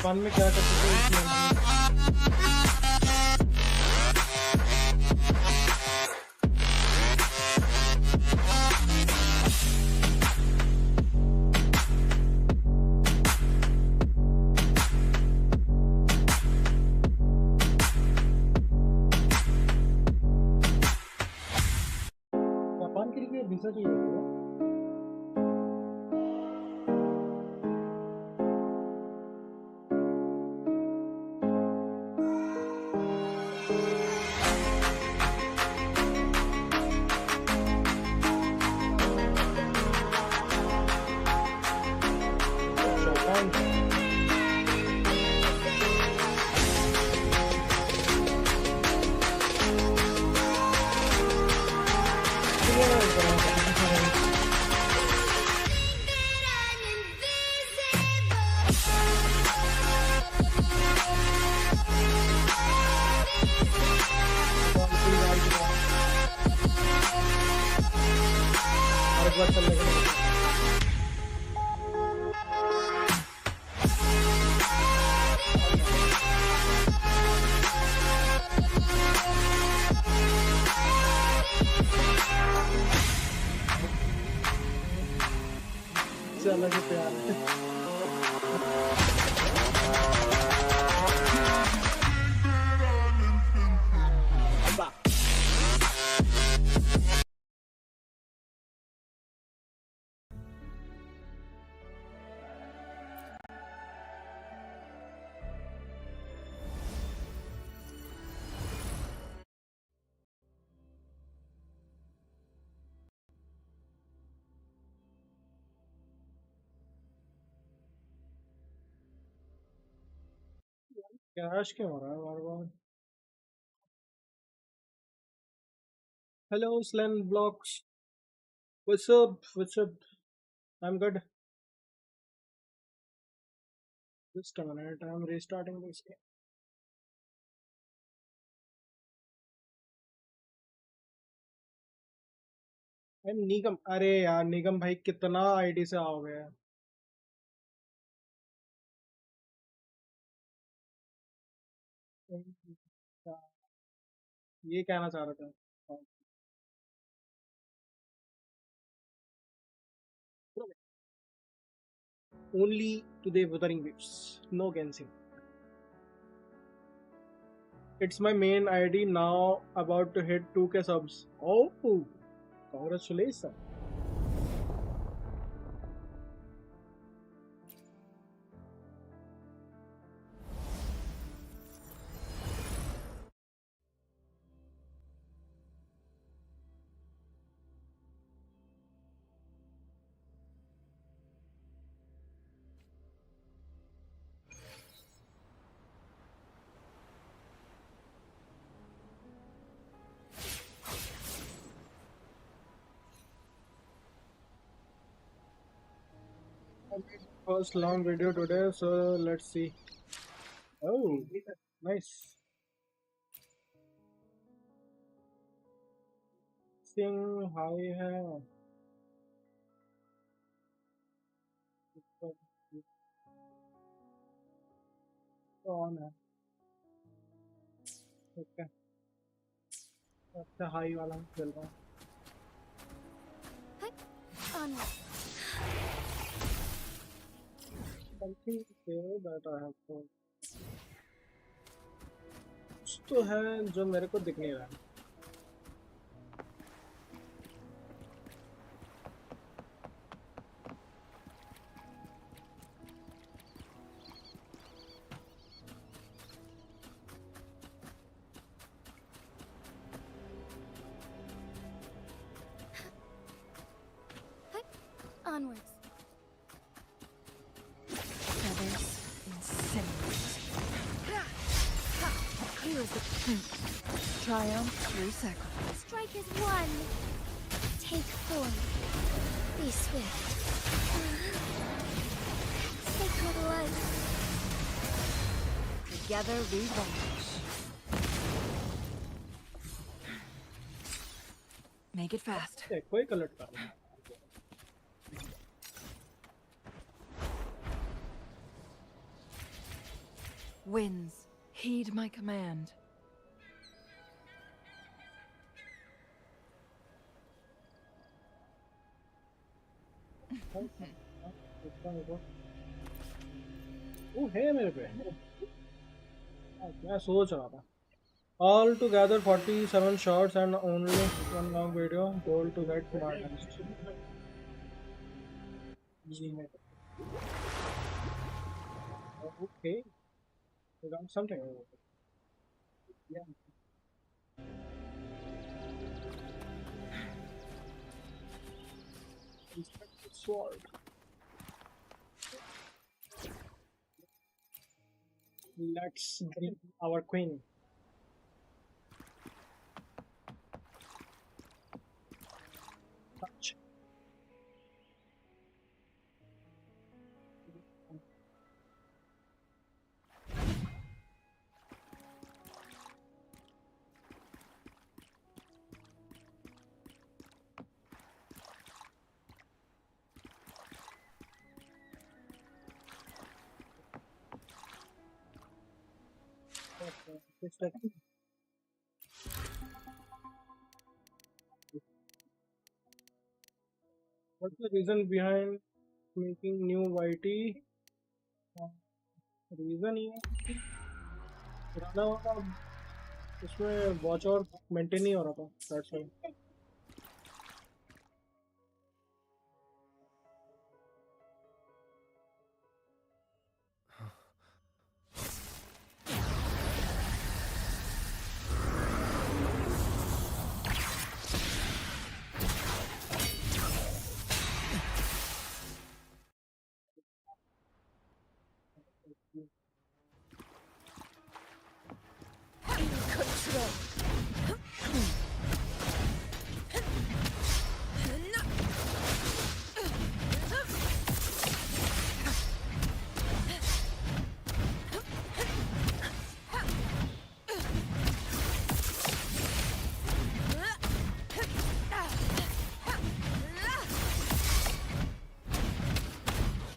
Japan में क्या करते थे इसमें जापान के लिए वीजा चाहिए होगा अलग ही प्यार है क्रैश क्यों हो रहा है बार बार hello Slain blocks what's up I am good just a minute I am restarting this game Nigam अरे यार निगम भाई कितना आईडी से आओगे ये कहना चाह रहा था only to the Wuthering Waves, no Genshin. It's my main ID now, about to hit 2k subs. Oh, congratulations. I made first long video today, so let's see. Oh, nice. Sing high hai. On है. Okay. अच्छा high वाला चल रहा है. Something here that I have to. कुछ तो है जो मेरे को दिख नहीं रहा है. Onwards. Feathers and cinders. Here is the triumph through sacrifice. Strike is one. Take form. Be swift. Sacred light. Together we vanish. Make it fast. कोई कलट कर रहा है. Winds, heed my command. ओ है मेरे पे। मैं सोच रहा था। All together 47 shots and only one long video. Goal to get smartest. Okay, we got something. Yeah. Inspected sword. Let's bring our queen. Touch. What's the reason behind making new YT? Reason ये है कि पुराना वाला उसमें watch और maintain नहीं हो रहा था, that's why. Control.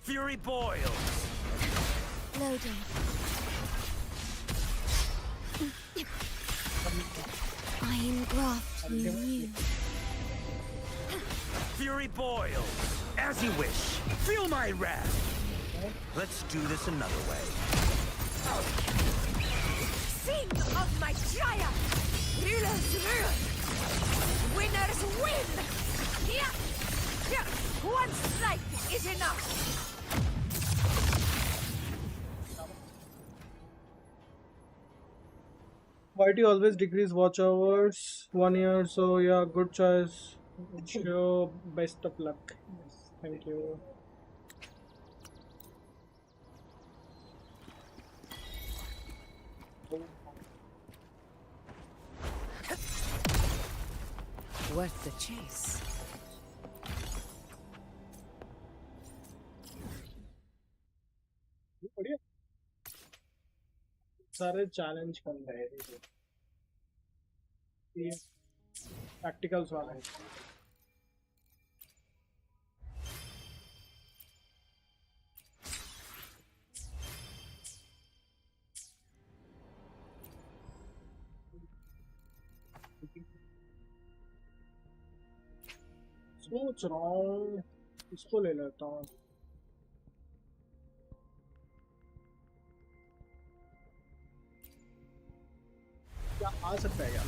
Fury boils. Loading. Iron graft new. Fury boils. As you wish. Feel my wrath. Let's do this another way. Sing of my triumph! Rulers rule! Winners win! Yeah! Yeah! One strike is enough! YT always decrease watch hours 1 year, so yeah, good choice. Wish you best of luck. Yes, thank you. Worth the chase. बढ़िया सारे challenge कर रहे हैं ये practicals वाले सोच रहा हूँ इसको ले लेता हूँ। क्या आ सकता है क्या?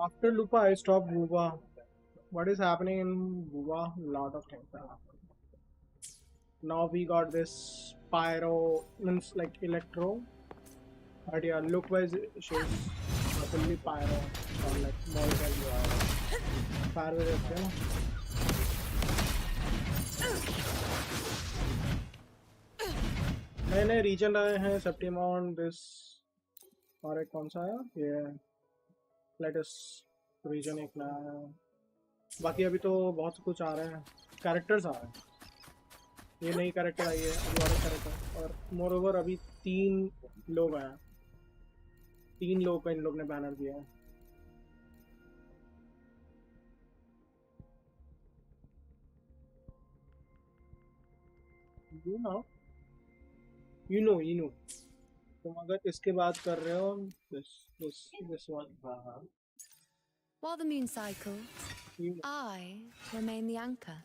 After Lupa, I stopped Buba. What is happening in Buba? Lot of things are happening. Now we got this pyro, means like electro. But yeah, look wise, she's fully pyro or like more pyro is, you know. नए नए reason आए हैं सेप्टिमॉन this और एक कौन सा है ये लेटेस्ट रीजन एक नया है। बाकी अभी तो बहुत कुछ आ रहे हैं, कैरेक्टर्स आ रहे हैं। ये नई कैरेक्टर आई है अभी और कैरेक्टर और मोर ओवर अभी 3 लोग आए हैं, 3 लोग का इन लोग ने बैनर दिया है। You know, you know. तुम अगर इसके बात कर रहे हो, this one. While the moon cycles, You know, I remain the anchor.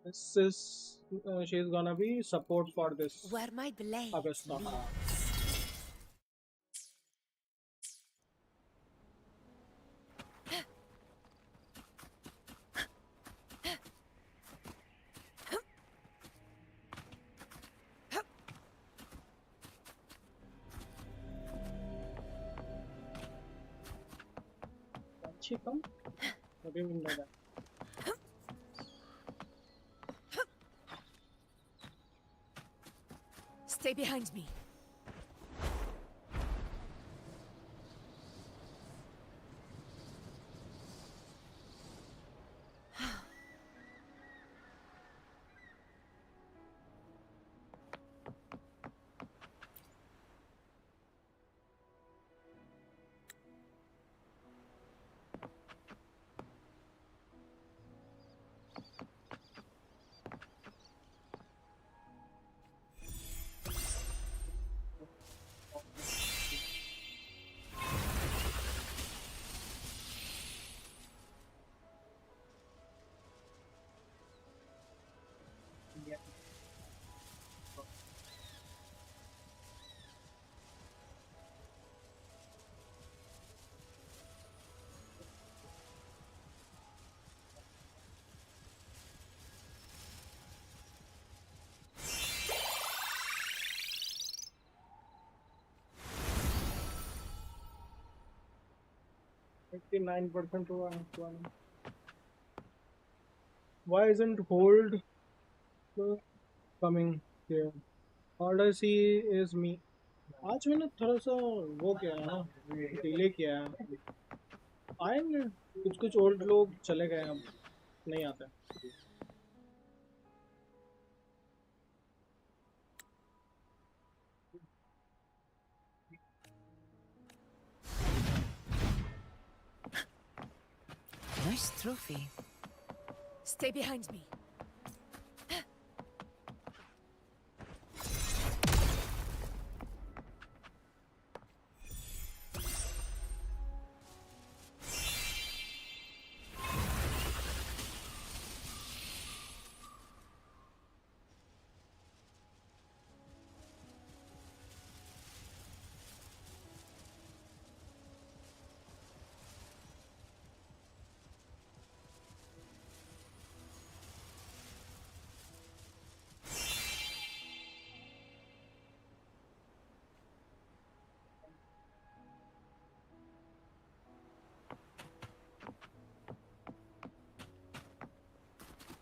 this is she's gonna be support for this Where my blade Augusta. leads. Can she come? What do you mean by that? Stay behind me. Yeah. $59% हुआ है इस वाले. Why isn't hold coming here? All I see is me. आज मैंने थोड़ा सा वो किया है ना, डिले किया है. आएंगे कुछ कुछ ओल्ड लोग चले गए, अब नहीं आते. Nice trophy. Stay behind me.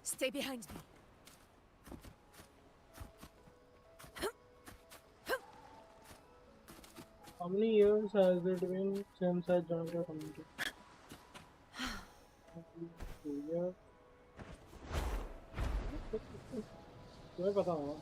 Stay behind me. How many years has it been since I joined the community? 2 years. तुम्हें पता होगा.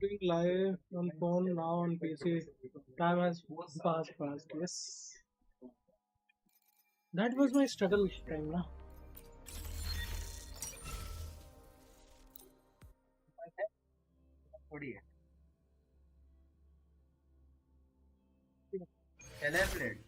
Doing live on phone, now on PC. Time has passed fast. Yes, that was my struggle time now. थोड़ी है elaborate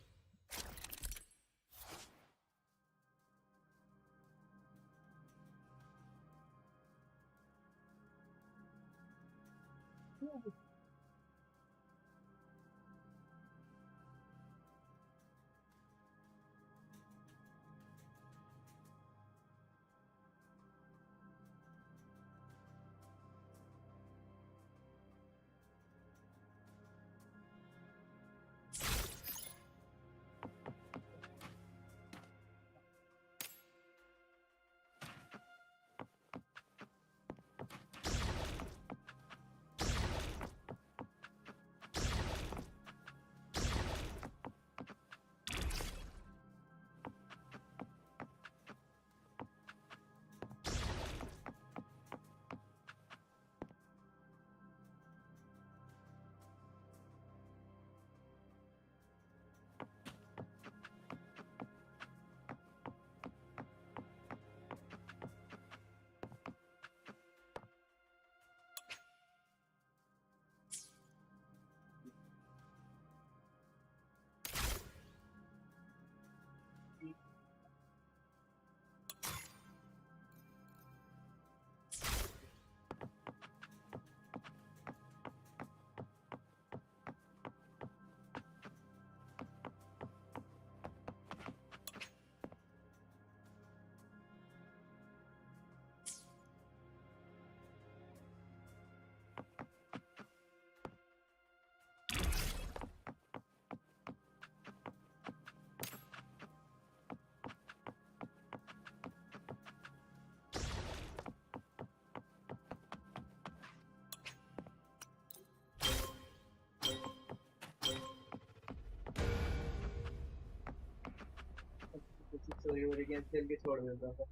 बोरी game खेल के छोड़ देता था।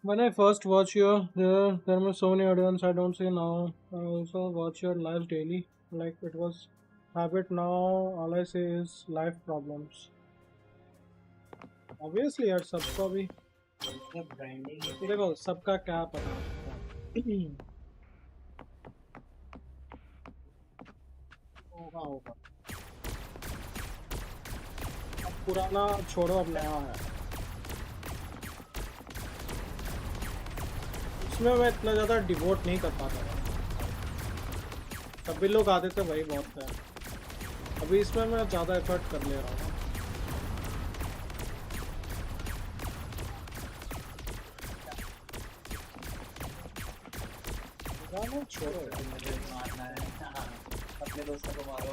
When I first watch your there were so many audience I don't see now. I also watch your lives daily. Like it was habit now. All I say is life problems. Obviously यार सबका भी देखो सबका क्या पता होगा होगा अब पुराना छोड़ो अब नया है इसमें मैं इतना ज़्यादा डिवोट नहीं कर पाता था तभी लोग आते थे वही बहुत है अभी इसमें मैं ज़्यादा एफर्ट कर ले रहा हूँ छोड़ो मुझे मारना है अपने दोस्तों को मारो।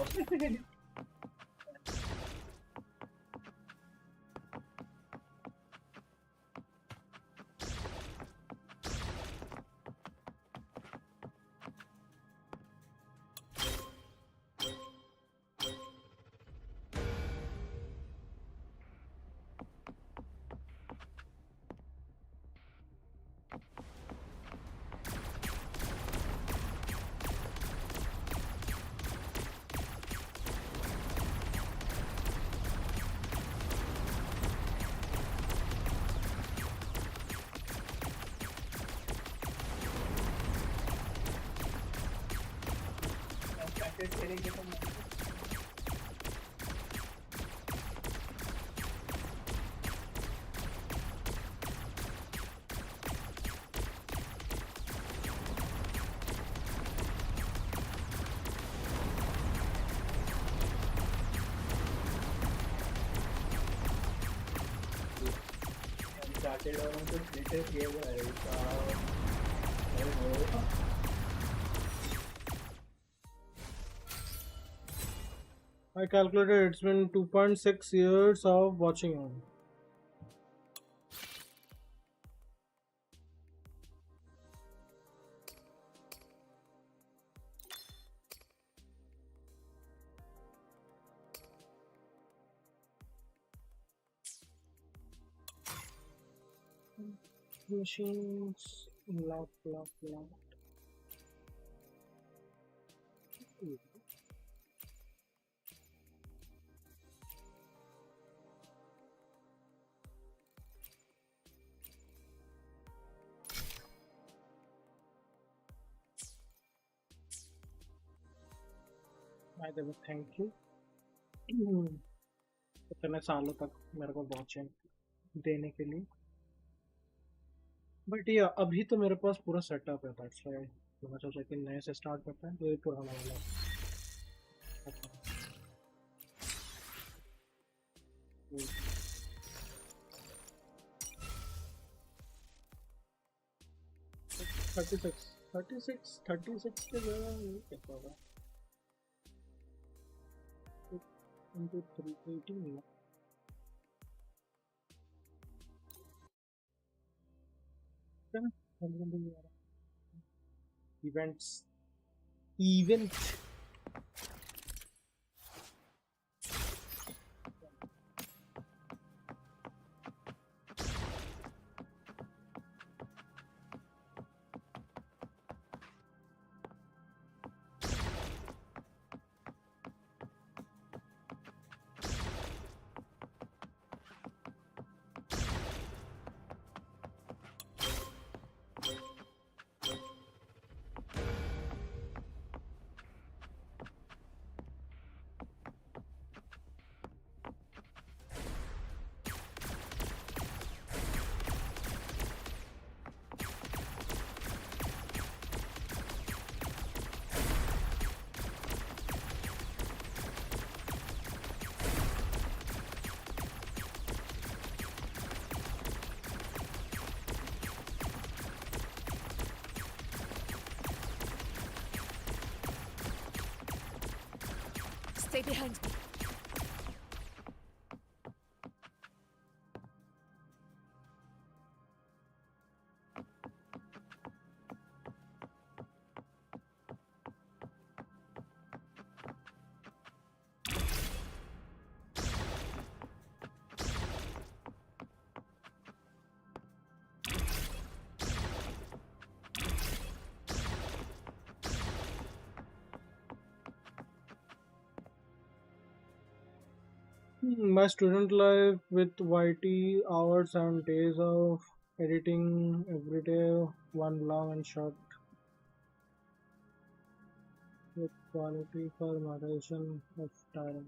करेंगे तो started on the latest game I calculated it's been 2.6 years of watching him. Machines, lock. By the way, thank you. इतने सालों तक मेरे को वॉचिंग देने के लिए बट ये अभी तो मेरे पास पूरा सेटअप है दैट्स व्हाई मैं सोचा कि नए से स्टार्ट करते हैं तो ये पुराना वाला थर्टी सिक्स के जगह कितना होगा into 318 events event Stay behind me. My student life with YT, hours and days of editing every day, one long and short with quality for moderation of time.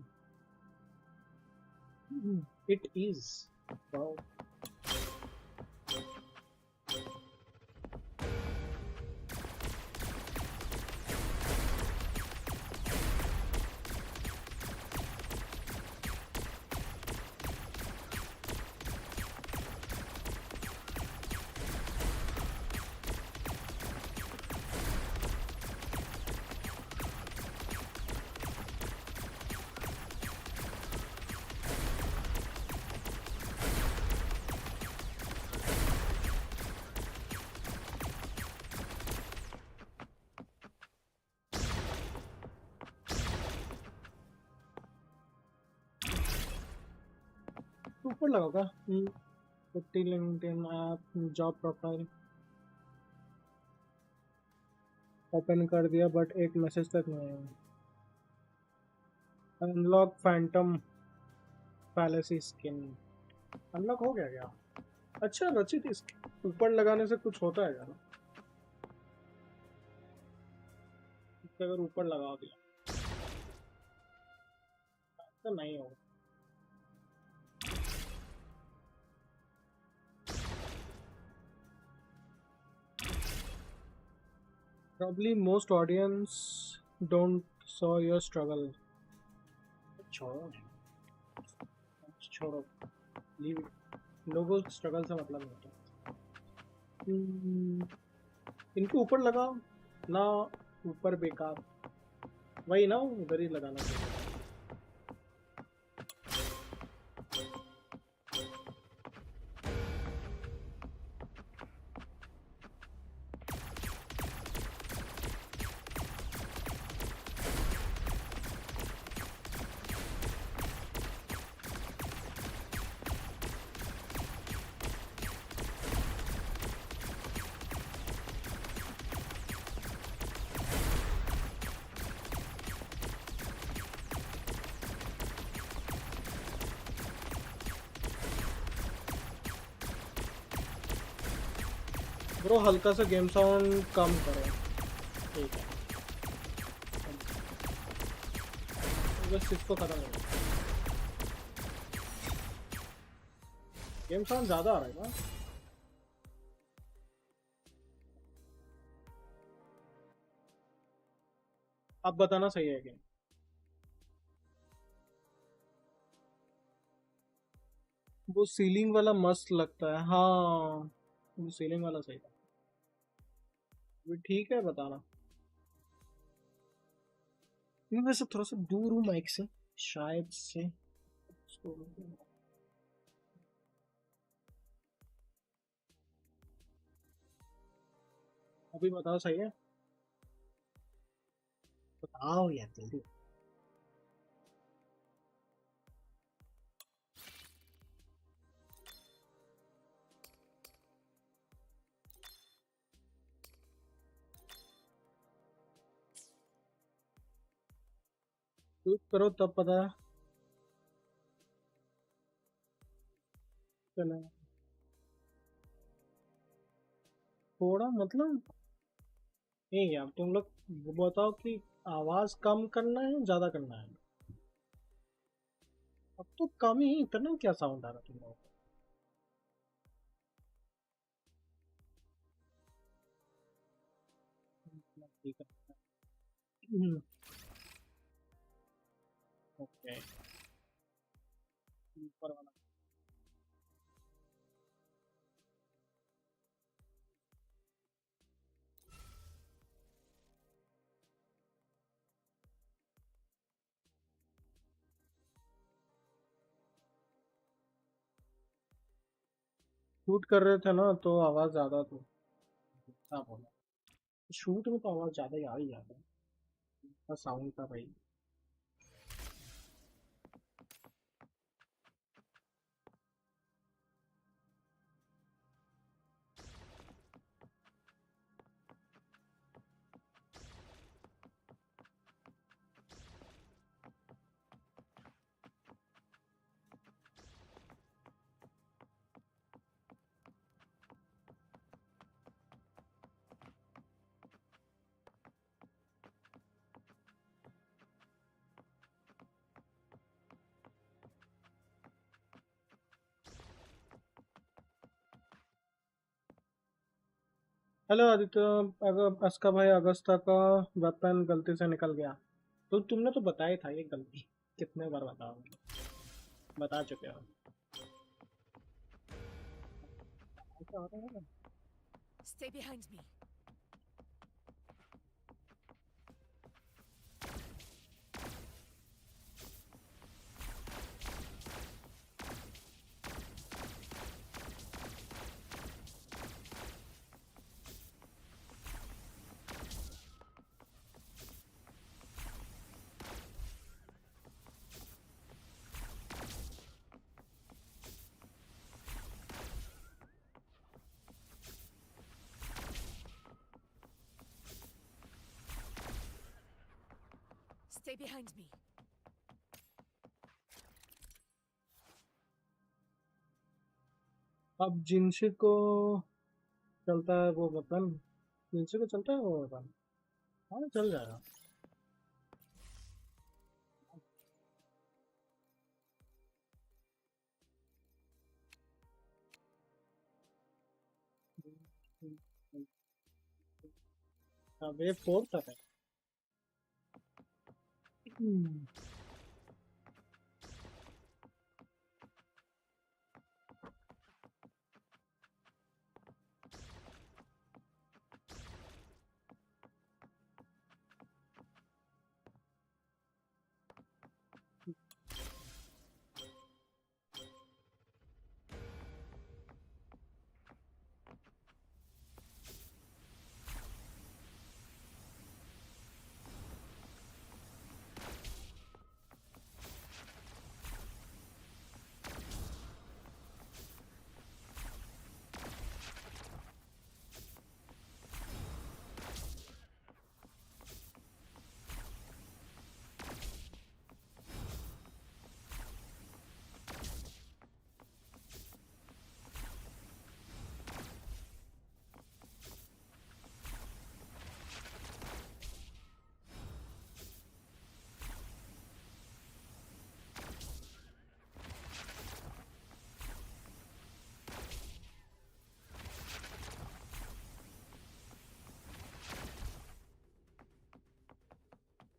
It is. Wow. ऊपर लगा होगा 50 LinkedIn app job profile open कर दिया but एक message तक नहीं आया. Unlock Phantom पैलेसी skin unlock हो गया क्या? अच्छा रचित इसके ऊपर लगाने से कुछ होता है क्या? इसके अगर ऊपर लगा दिया तो नहीं होगा. Probably most audience don't saw your struggle. छोड़ो छोड़ो लीव इट. लोगों स्ट्रगल से मतलब नहीं होता. इनके ऊपर लगाओ ना. ऊपर बेकार वही ना उधर ही लगाना चाहिए. ब्रो हल्का सा गेम साउंड कम करो. ठीक है बस इसको खत्म करो. गेम साउंड ज़्यादा आ रहा है क्या? अब बताना सही है क्या? वो सीलिंग वाला मस्त लगता है. हाँ वो सीलिंग वाला सही था. भी ठीक है बताना. मैं वैसे थोड़ा सा दूर हूँ माइक से शायद से अभी बताओ सही है. बताओ यार जल्दी. क्लिक करो तब पता चले. थोड़ा मतलब नहीं यार तुम लोग वो बताओ कि आवाज कम करना है ज्यादा करना है. अब तो कम ही इतना क्या साउंड आ रहा तुम लोगों को. ठीक है ओके ऊपर वाला. शूट कर रहे थे ना तो आवाज ज्यादा थी, क्या बोला, शूट में तो आवाज ज्यादा ही आ ही जाता है, साउंड था भाई। हेलो आदित्य, अगर अस्का भाई अगस्ता का वेपन गलती से निकल गया, तो तुमने तो बताया था ये गलती, कितने बार बताओगे, बता चुके हो। ऐसा होता है ना? Stay behind me. Stay behind me. अब जिनसे को चलता है वो वेपन, जिनसे को चलता है वो वेपन, हाँ चल जाएगा। वेव 4 तक है।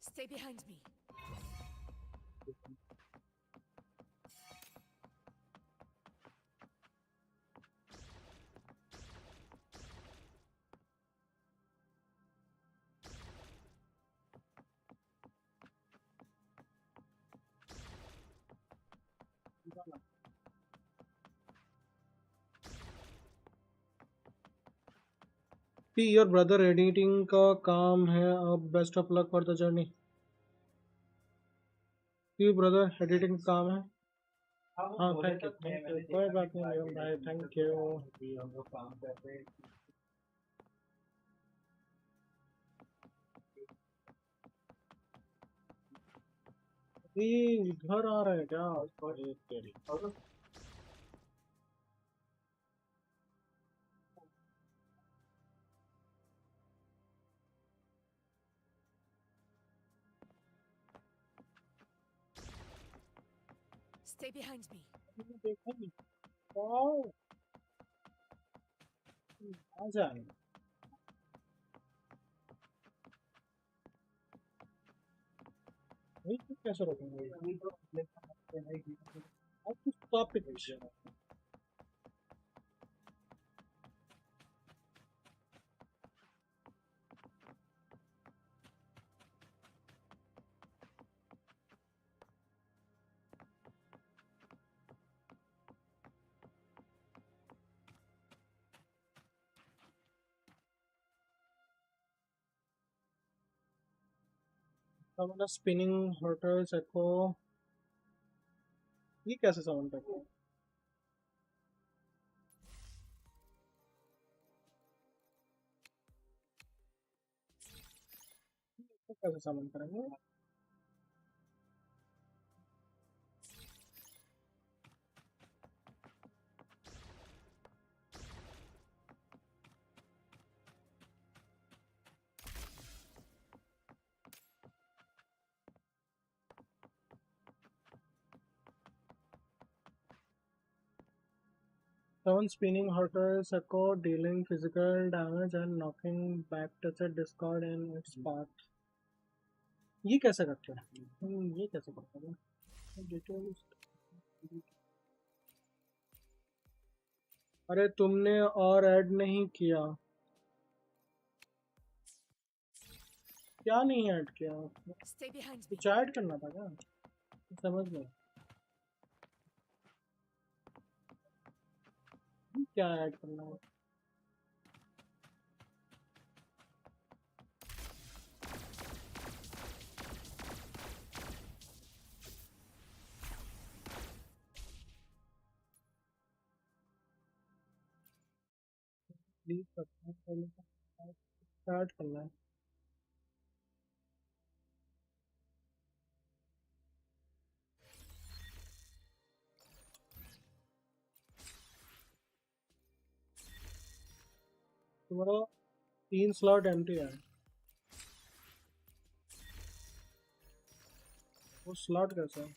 Stay behind me. Your brother editing का काम है, अब best of luck for the journey. Brother editing का काम है। हाँ थैंक यू, कोई बात नहीं नियम भाई, थैंक यू। हम लोग काम करते हैं। ये इधर आ रहा है क्या? अरे तेरी, Stay behind me. देखा नहीं, वाओ, आ जाए, नहीं तो कैसे रोकेंगे? अब तो stop it. Summon a spinning hurtles echo. ये कैसे summon करते हैं? ये कैसे summon करेंगे? Summon spinning hurtles echo, dealing physical damage and knocking back touch discard in its path. ये कैसे करते हैं? ये कैसे करते हैं? Details. अरे तुमने और ऐड नहीं किया, क्या नहीं ऐड किया? Stay behind me. कुछ ऐड करना था क्या? समझ नहीं क्या ऐड करना है। प्लीज करते हैं, पहले स्टार्ट करना है। तुम्हारा 3 स्लॉट एम्प्टी है, वो स्लॉट कैसा है?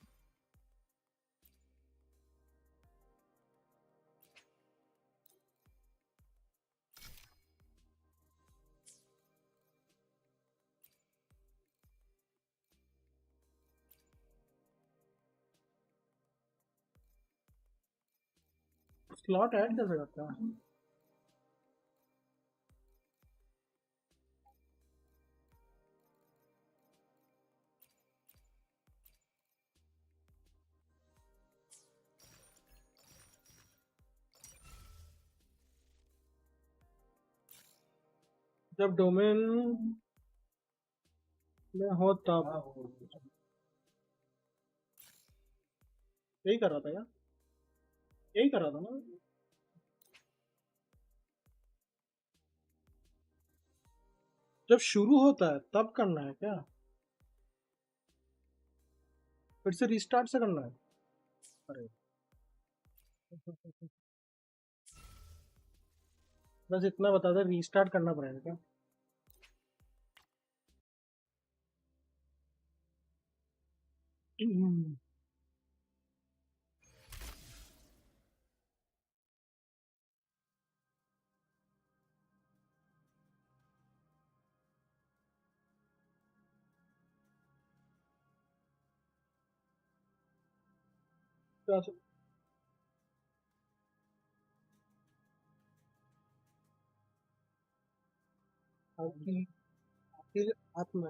स्लॉट ऐड कैसे करता है? जब डोमेन में हो तब यही कर रहा था क्या? यही कर रहा था ना? जब शुरू होता है तब करना है क्या? फिर से रिस्टार्ट से करना है? अरे बस इतना बता दे, रीस्टार्ट करना पड़ेगा क्या? आपकी फिर आत्मा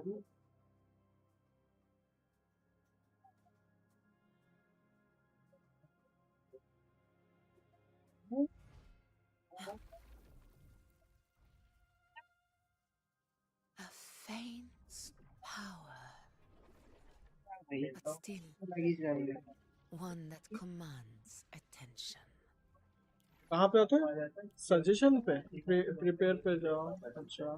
A faint power, but still लगी जाएंगे। one that commands attention. कहाँ पे होते हैं? सजेशन पे, प्रिपेयर पे जाओ। अच्छा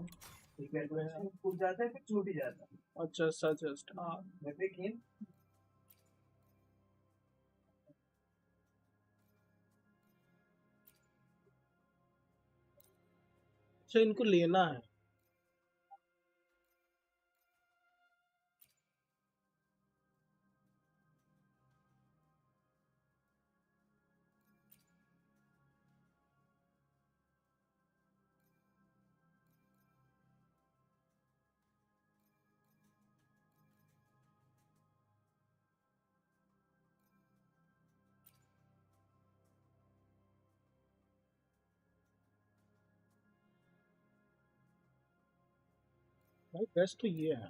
कूद जाता है फिर छूट ही जाता है। अच्छा सजेस्ट, हाँ लेकिन अच्छा इनको लेना है। भाई बेस्ट तो ये है।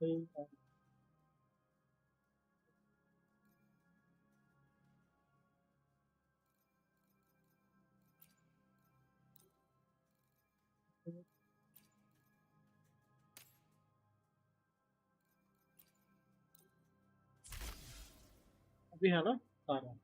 भाई अभी है ना सारा।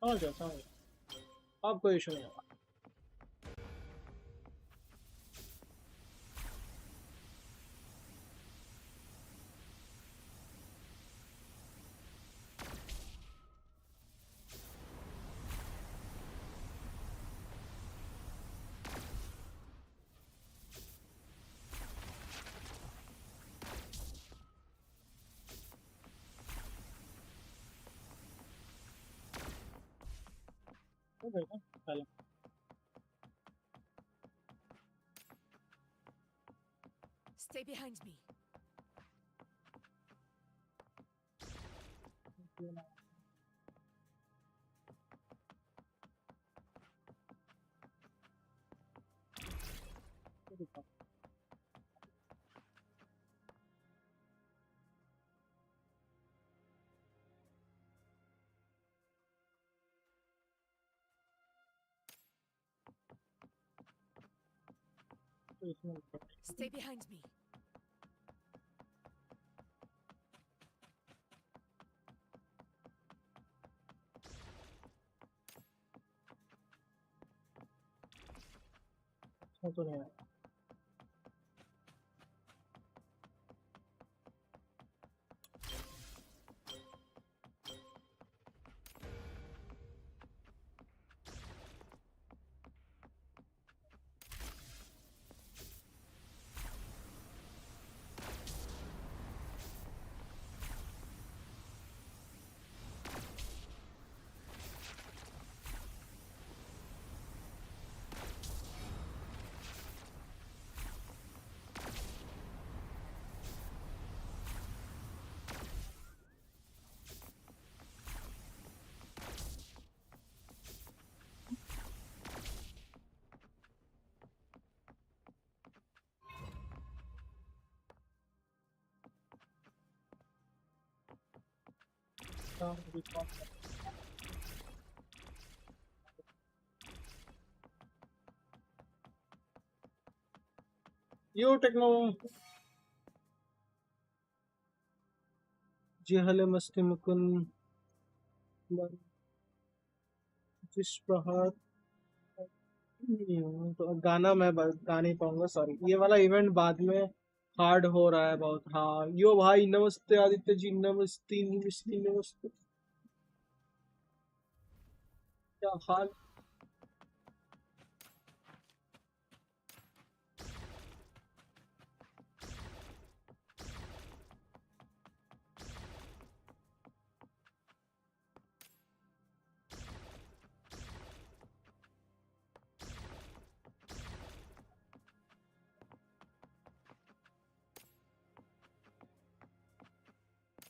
समझ गया अब कोई इशू नहीं होगा। हो गया पहले। Stay behind me. Stay behind me. तो नहीं है। यो टेक्नो जी हले मस्ती मुकुन जिस प्रहार। तो गाना मैं गा नहीं पाऊंगा, सॉरी। ये वाला इवेंट बाद में हार्ड हो रहा है बहुत। हाँ यो भाई, नमस्ते आदित्य जी, नमस्ते नमस्ते नमस्ते। क्या हाल?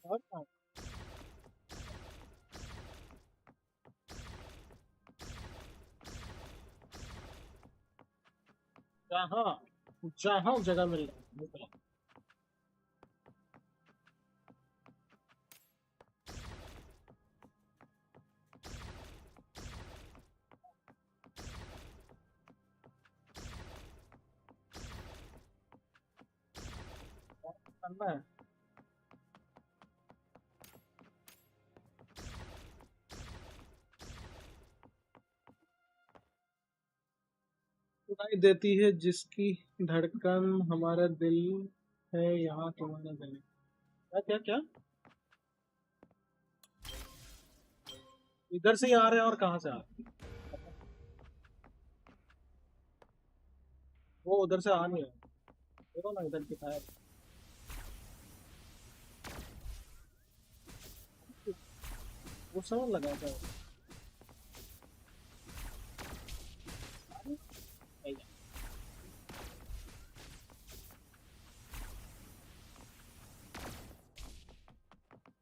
और कहाँ? जहाँ जहाँ जगह मिल रहा है। करना है। सुनाई देती है जिसकी धड़कन हमारा दिल है, यहाँ तुम्हारा दिल। क्या क्या क्या? इधर से ही आ रहे हैं और कहाँ से आ रहे हैं? वो उधर से आ नहीं है, देखो ना इधर दिखाया, वो समझ लगा था।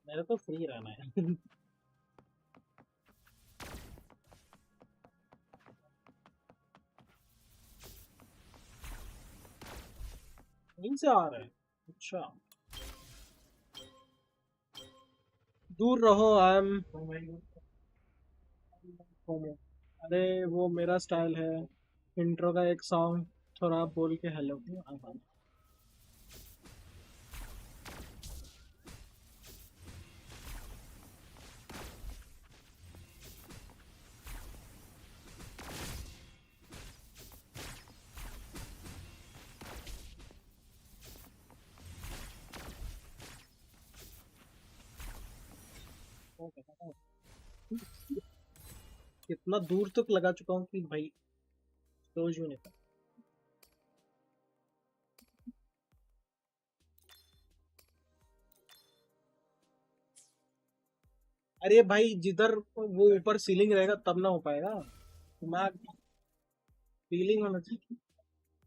मेरे तो फ्री रहना है। यहीं से आ रहे हैं, अच्छा। दूर रहो, आई एम होमो। अरे वो मेरा स्टाइल है, इंट्रो का एक सॉन्ग थोड़ा बोल के हेलो। कितना दूर तक लगा चुका हूँ कि भाई सोच भी नहीं था। अरे भाई जिधर वो ऊपर सीलिंग रहेगा तब ना हो पाएगा, दिमाग फीलिंग होना चाहिए।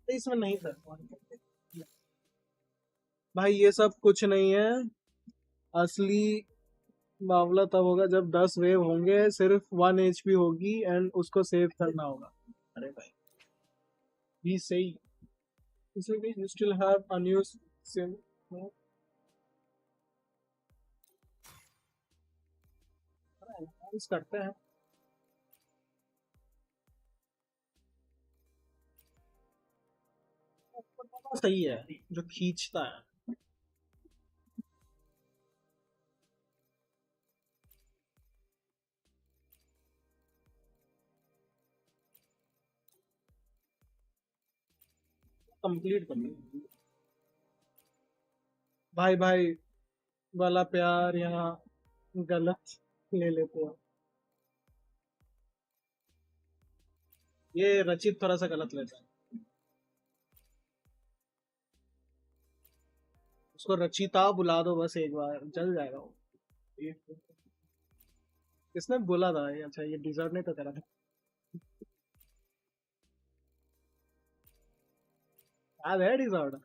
इसमें नहीं था भाई, ये सब कुछ नहीं है। असली मामला तब होगा जब 10 वेव होंगे, सिर्फ 1 HP होगी एंड उसको सेव करना होगा। अरे भाई भी सही, इसलिए you still have unused SIM. Analyse करते हैं, सही है जो खींचता है। कंप्लीट कर भाई भाई वाला प्यार यहाँ गलत ले लेते हैं, ये रचित थोड़ा सा गलत लेता है। उसको रचिता बुला दो बस एक बार, जल जाएगा वो। किसने बोला था ये? अच्छा ये डिजर्व नहीं तो करा था, याद है डिजर्व।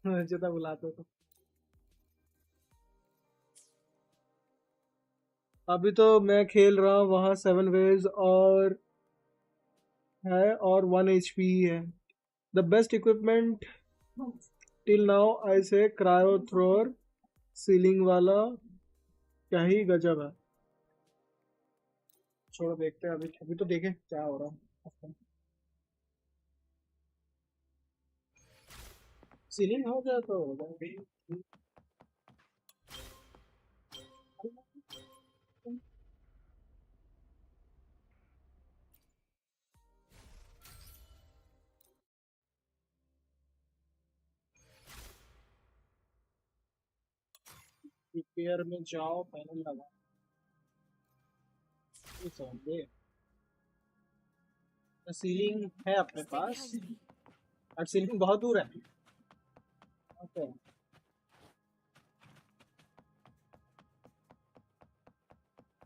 रचिता बुलाते तो। अभी तो मैं खेल रहा हूँ, वहाँ 7 वेव्स और है और 1 HP ही है। The best equipment till now I से क्रायो थ्रोअर, सीलिंग वाला क्या ही गजब है। छोड़ो देखते हैं, अभी अभी तो देखें क्या हो रहा है। सीलिंग हो गया तो हो गया। रिपेयर में जाओ, पैनल लगा दे। सीलिंग है अपने Stay पास, cozy. और सीलिंग बहुत दूर है। ओके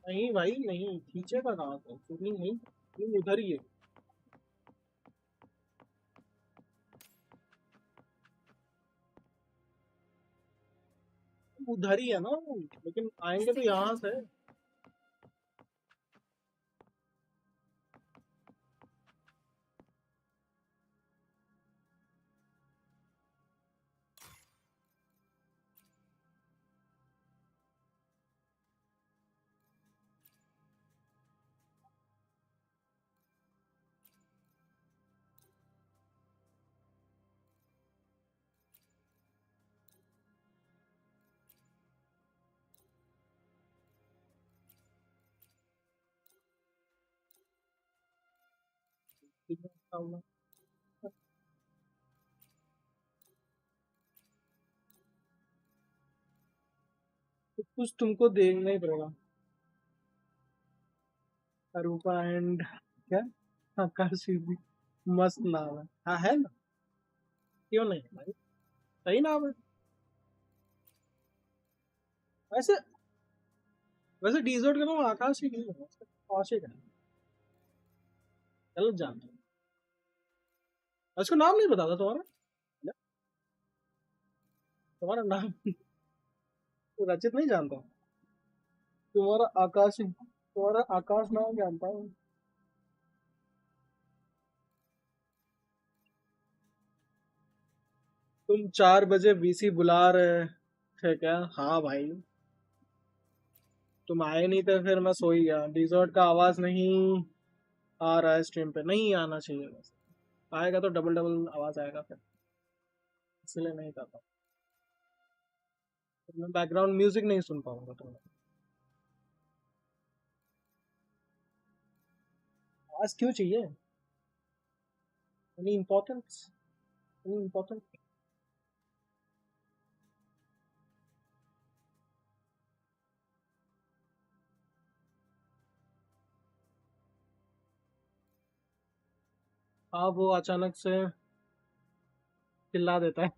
नहीं भाई नहीं, खींचेगा कहाँ से, सीलिंग नहीं, सीलिंग उधर ही है। उधर ही है ना वो, लेकिन आएंगे तो Stay यहाँ से। cozy. तो कुछ तुमको देखना ही पड़ेगा। अरूपा एंड क्या, आकाश भी मस्त नाम है। हाँ है ना। क्यों नहीं भाई, सही नाम है वैसे। वैसे डीजर्ट का नाम आकाश ही नहीं है, कौशिक है, गलत जानते हैं। उसको नाम नहीं पता था तुम्हारा? तुम्हारा नाम तो रचित नहीं जानता? तुम्हारा आकाश, तुम्हारा आकाश नाम जानता हूँ। तुम 4 बजे वीसी बुला रहे थे क्या? हाँ भाई, तुम आए नहीं थे, फिर मैं सो ही गया। डिजर्ट का आवाज नहीं आ रहा है स्ट्रीम पे, नहीं आना चाहिए वैसे, आएगा तो डबल डबल आवाज आएगा फिर, इसलिए नहीं करता। तो मैं बैकग्राउंड म्यूजिक नहीं सुन पाऊंगा तुम्हें। आवाज क्यों चाहिए? Any importance? Any important? हाँ, वो अचानक से चिल्ला देता है।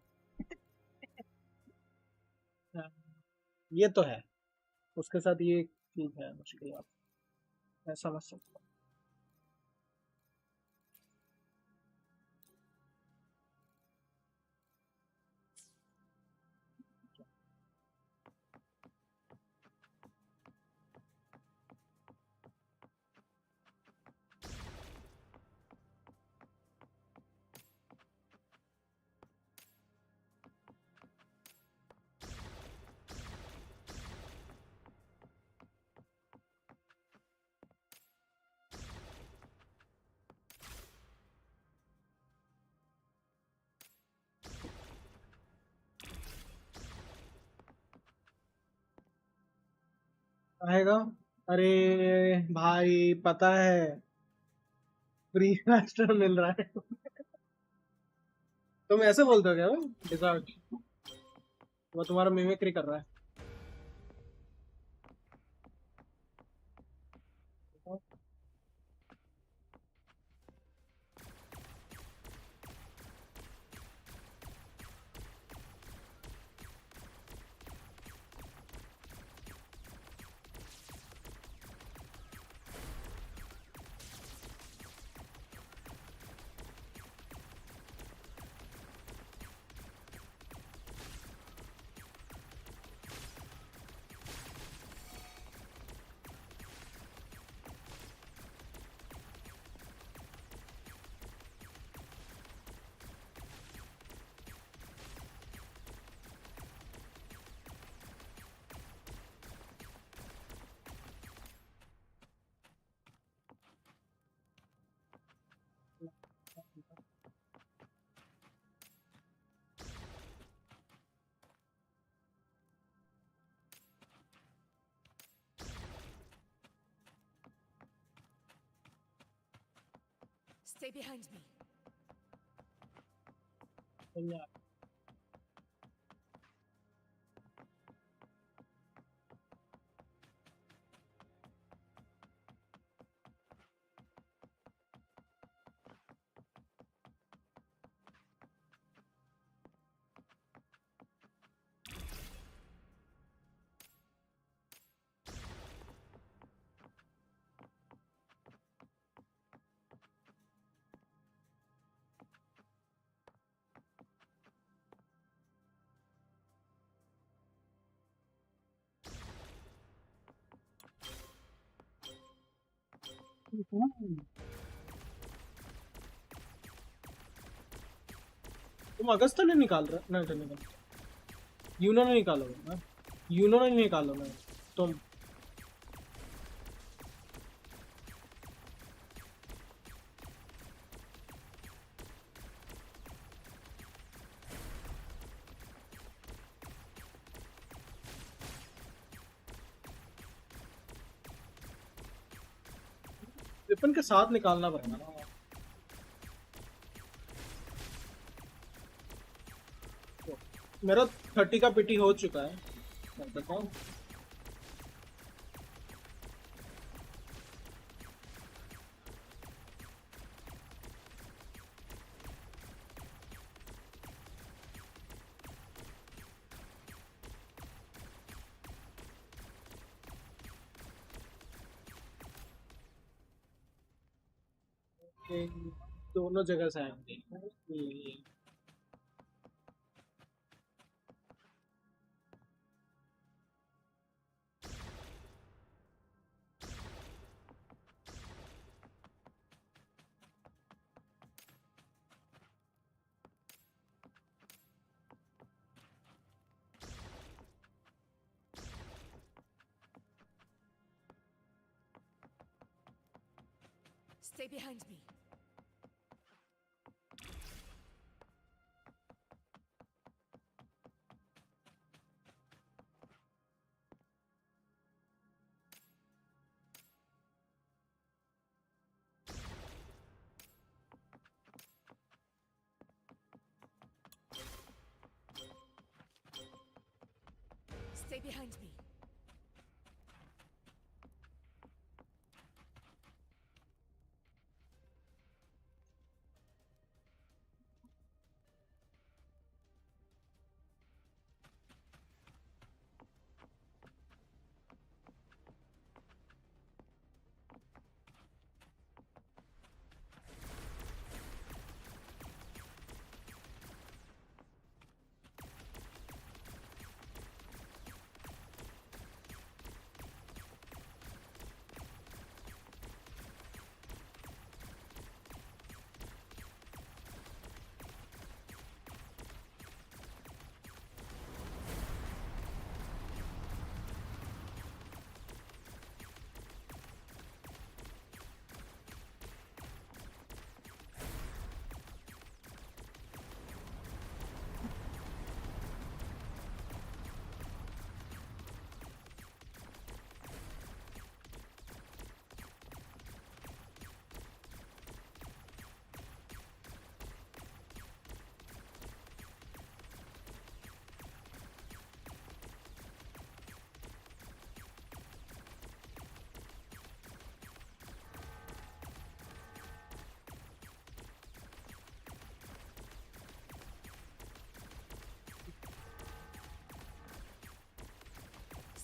हाँ, ये तो है, उसके साथ ये चीज है मुश्किल, आप मैं समझ सकता हूँ। आएगा। अरे भाई पता है, फ्री मास्टर मिल रहा है। तुम ऐसे बोलते हो क्या डिजर्ट? वो तुम्हारा मिमिक्री कर रहा है। Stay behind me. तुम अगस्त नहीं निकाल रहे? नहीं निकाल, यूनो ने निकालोगे ना? यूनो ने निकालोगे तुम? विपन के साथ निकालना पड़ेगा ना। मेरा 30 का पिटी हो चुका है, मैं बताऊं। इन दोनों जगह से आएंगे। ये Stay behind me. Stay behind me.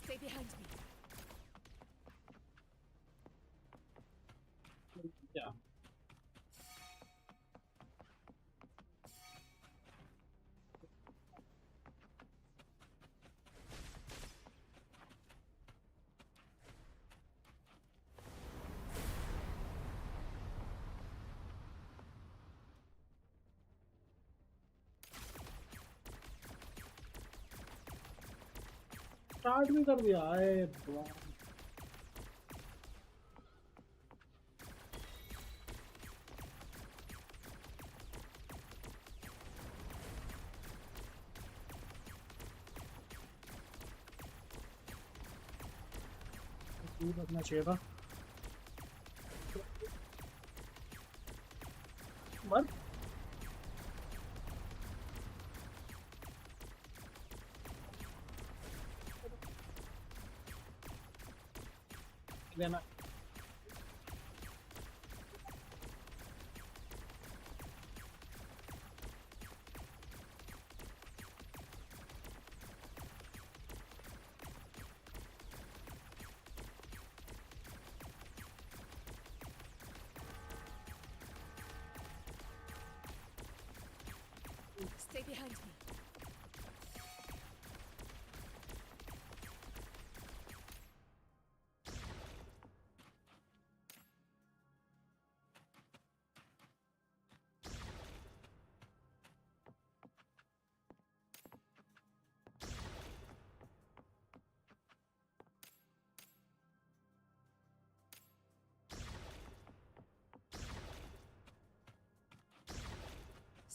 Stay behind me. क्या स्टार्ट भी कर दिया है। दूर रखना चाहिए था। मर लेना। Stay behind me.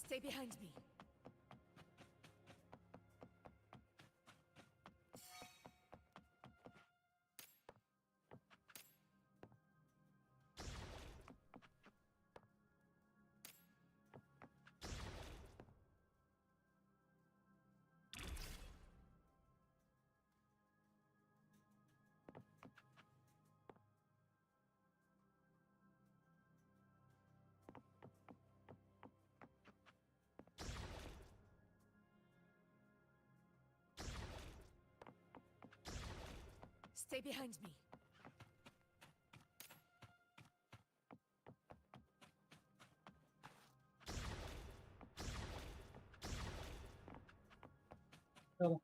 Stay behind me. Stay behind me. चलो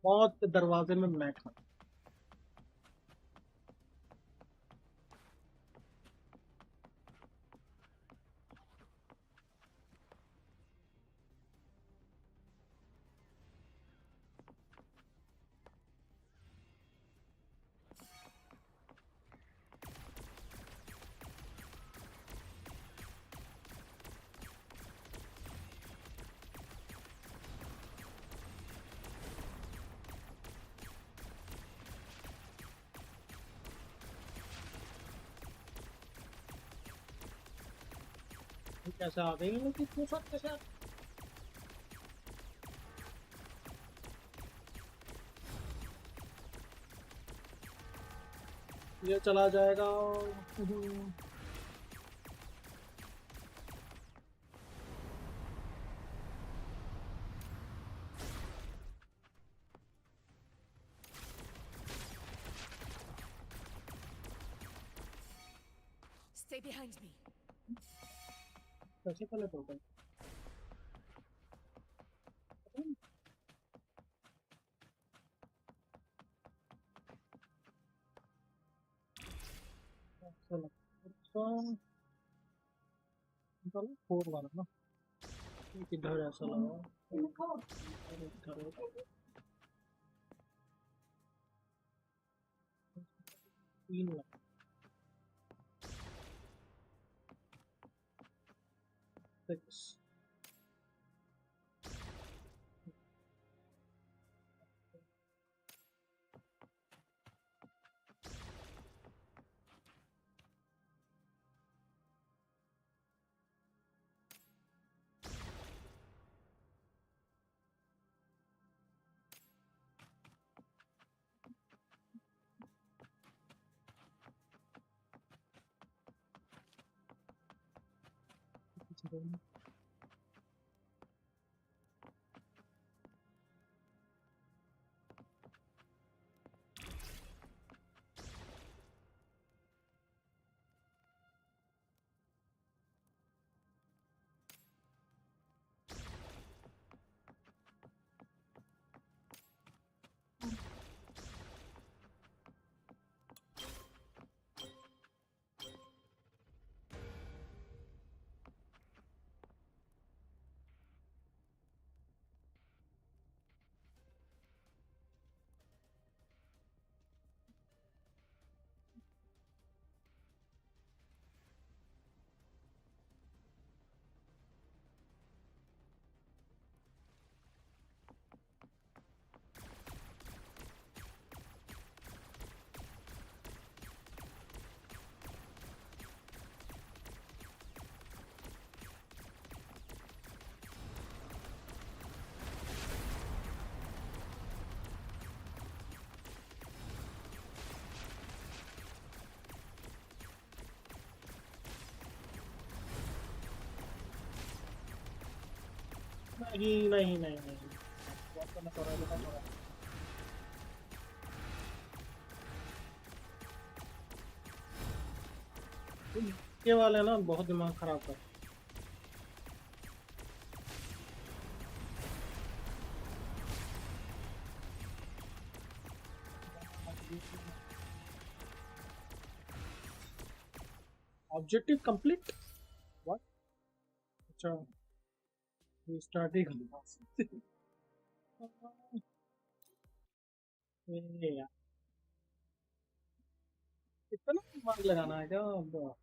बहुत दरवाजे में मैं खड़ा। कैसे आ गई लोग इतने साथ कैसे आ ये चला जाएगा। Stay behind me. कैसे पहले टोटल चलो उसका निकालो 4 वाला ना। ये किधर ऐसा लगा इधर 3 लगा 6 नहीं नहीं नहीं नहीं बहुत करना पड़ रहा है बेटा थोड़ा। ये वाले ना बहुत दिमाग खराब कर। ऑब्जेक्टिव कंप्लीट व्हाट अच्छा स्टार्टिंग यार इतना दिमाग लगाना है क्या अब।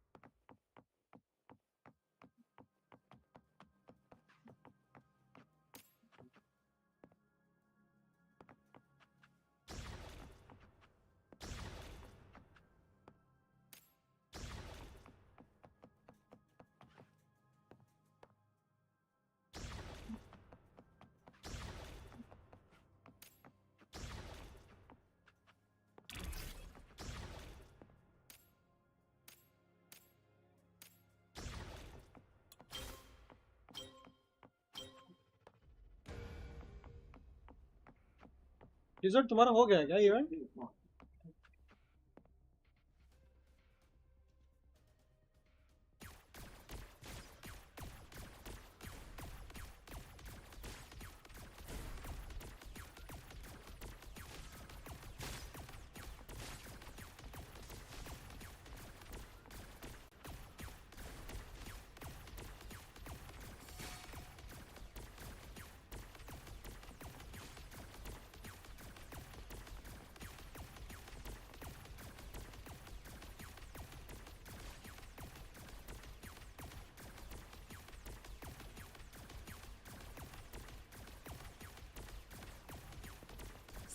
रिजल्ट तुम्हारा हो गया क्या इवेंट?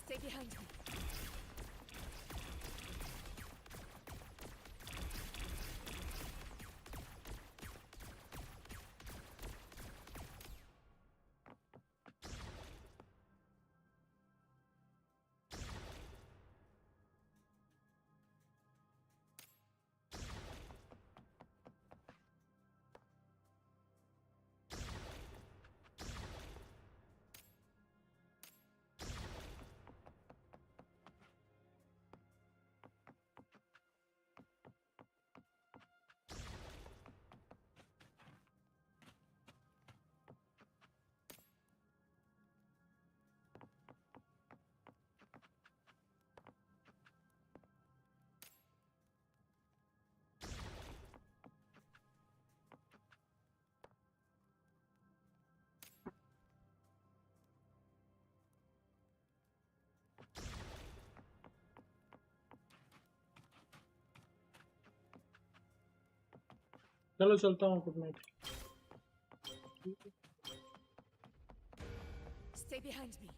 Stay behind me. चलो चलता हूँ, good night. Stay behind me.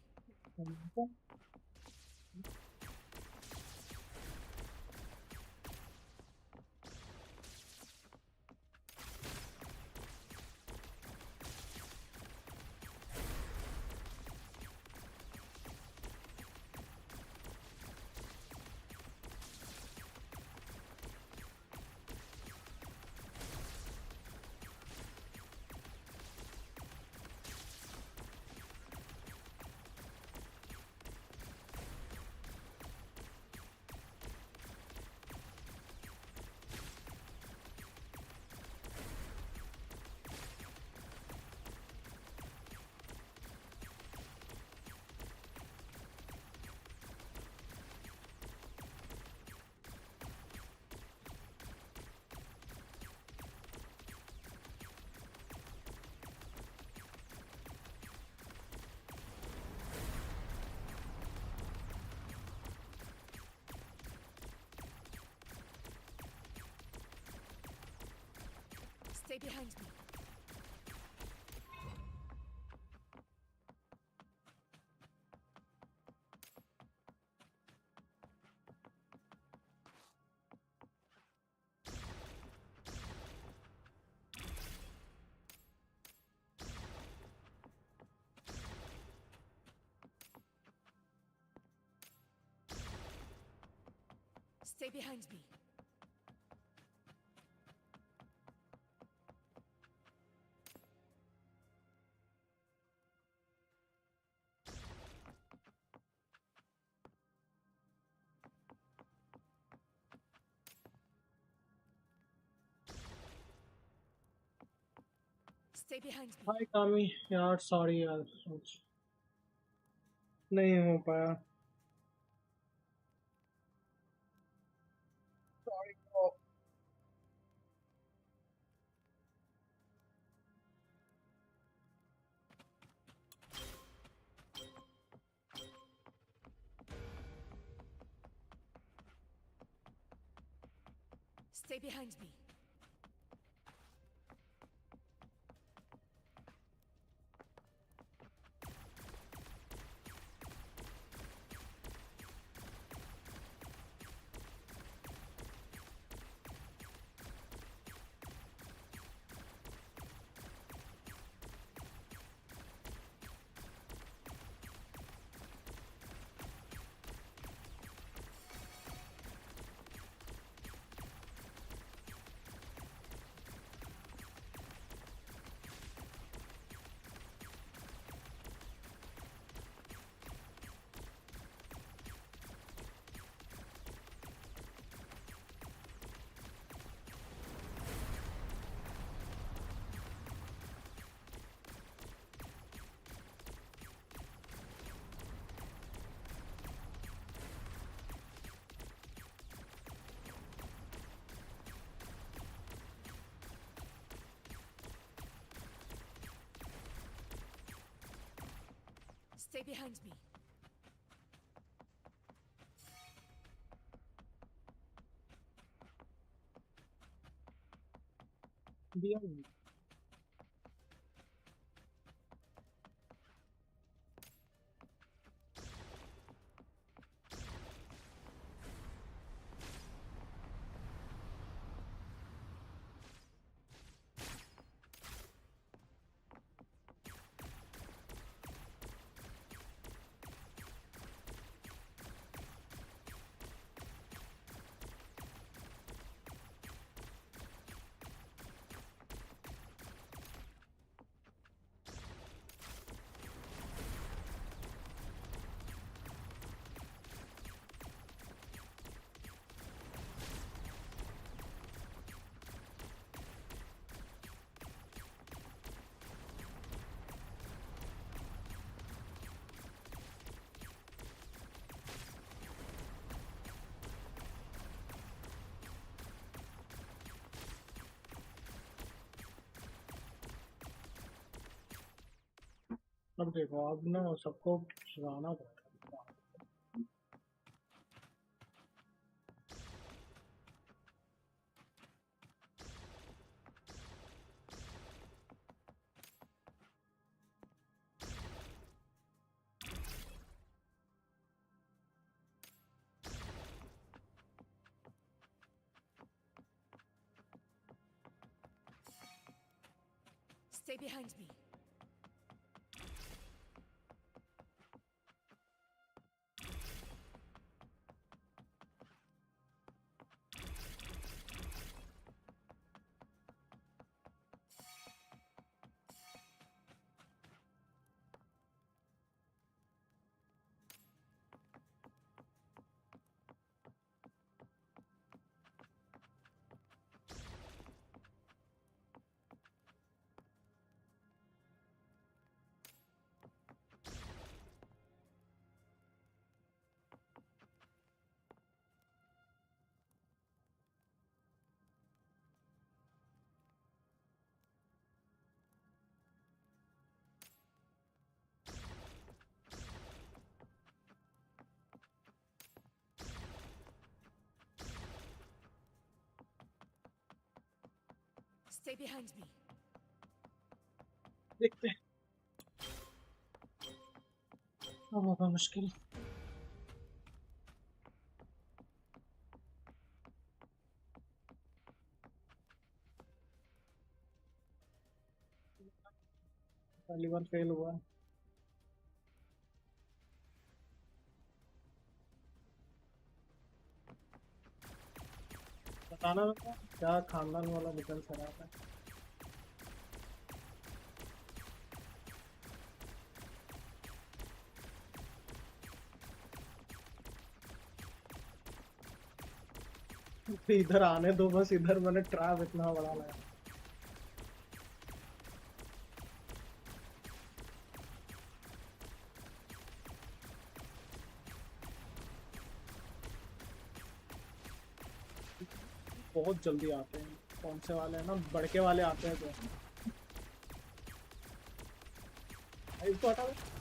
Stay behind me. Stay behind me. Stay behind me. हाय कामी, यार सॉरी यार, नहीं हो पाया। Stay behind me. Stay behind me. दिया अब देखो अब ना सबको चलाना पड़ेगा Stay behind me. Stay behind me. देखते हैं अब होगा मुश्किल पहली बार फेल हुआ बताना था क्या खानदान वाला निकल कर रहा था इधर आने दो बस इधर मैंने ट्रैप इतना बड़ा लगा बहुत जल्दी आते हैं कौन से वाले हैं ना बड़के वाले आते हैं तो इसको हटा दो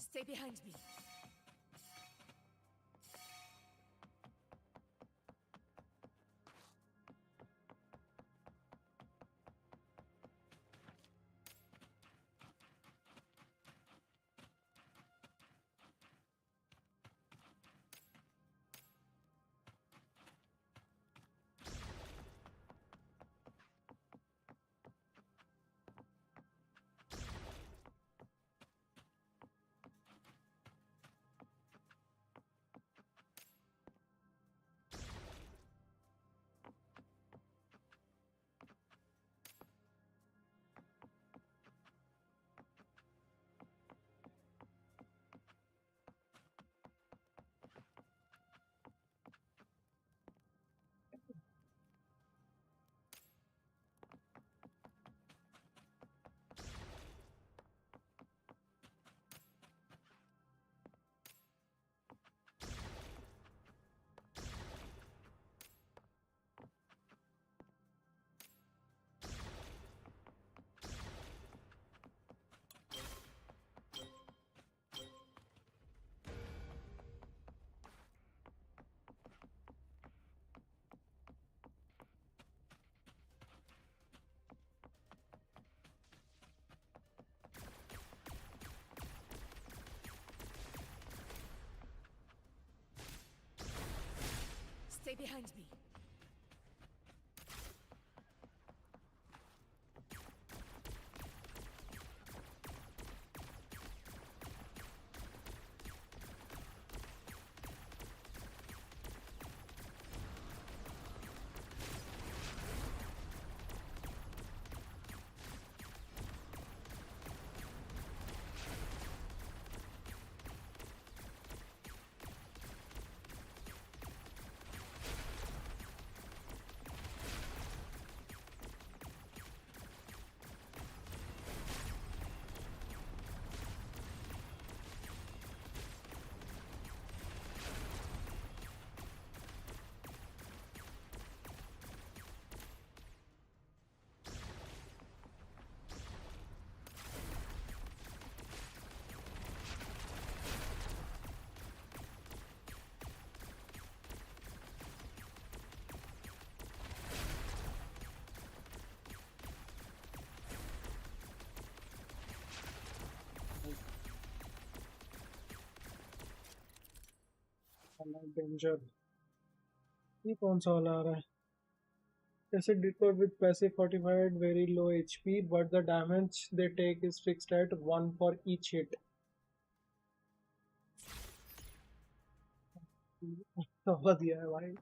Stay behind me. Stay behind me. Danger. ये कौन सा वाला आ रहा है? Acid deployed with passive fortified, very low HP, but the damage they take is fixed at 1 for each hit. तो दिया है भाई।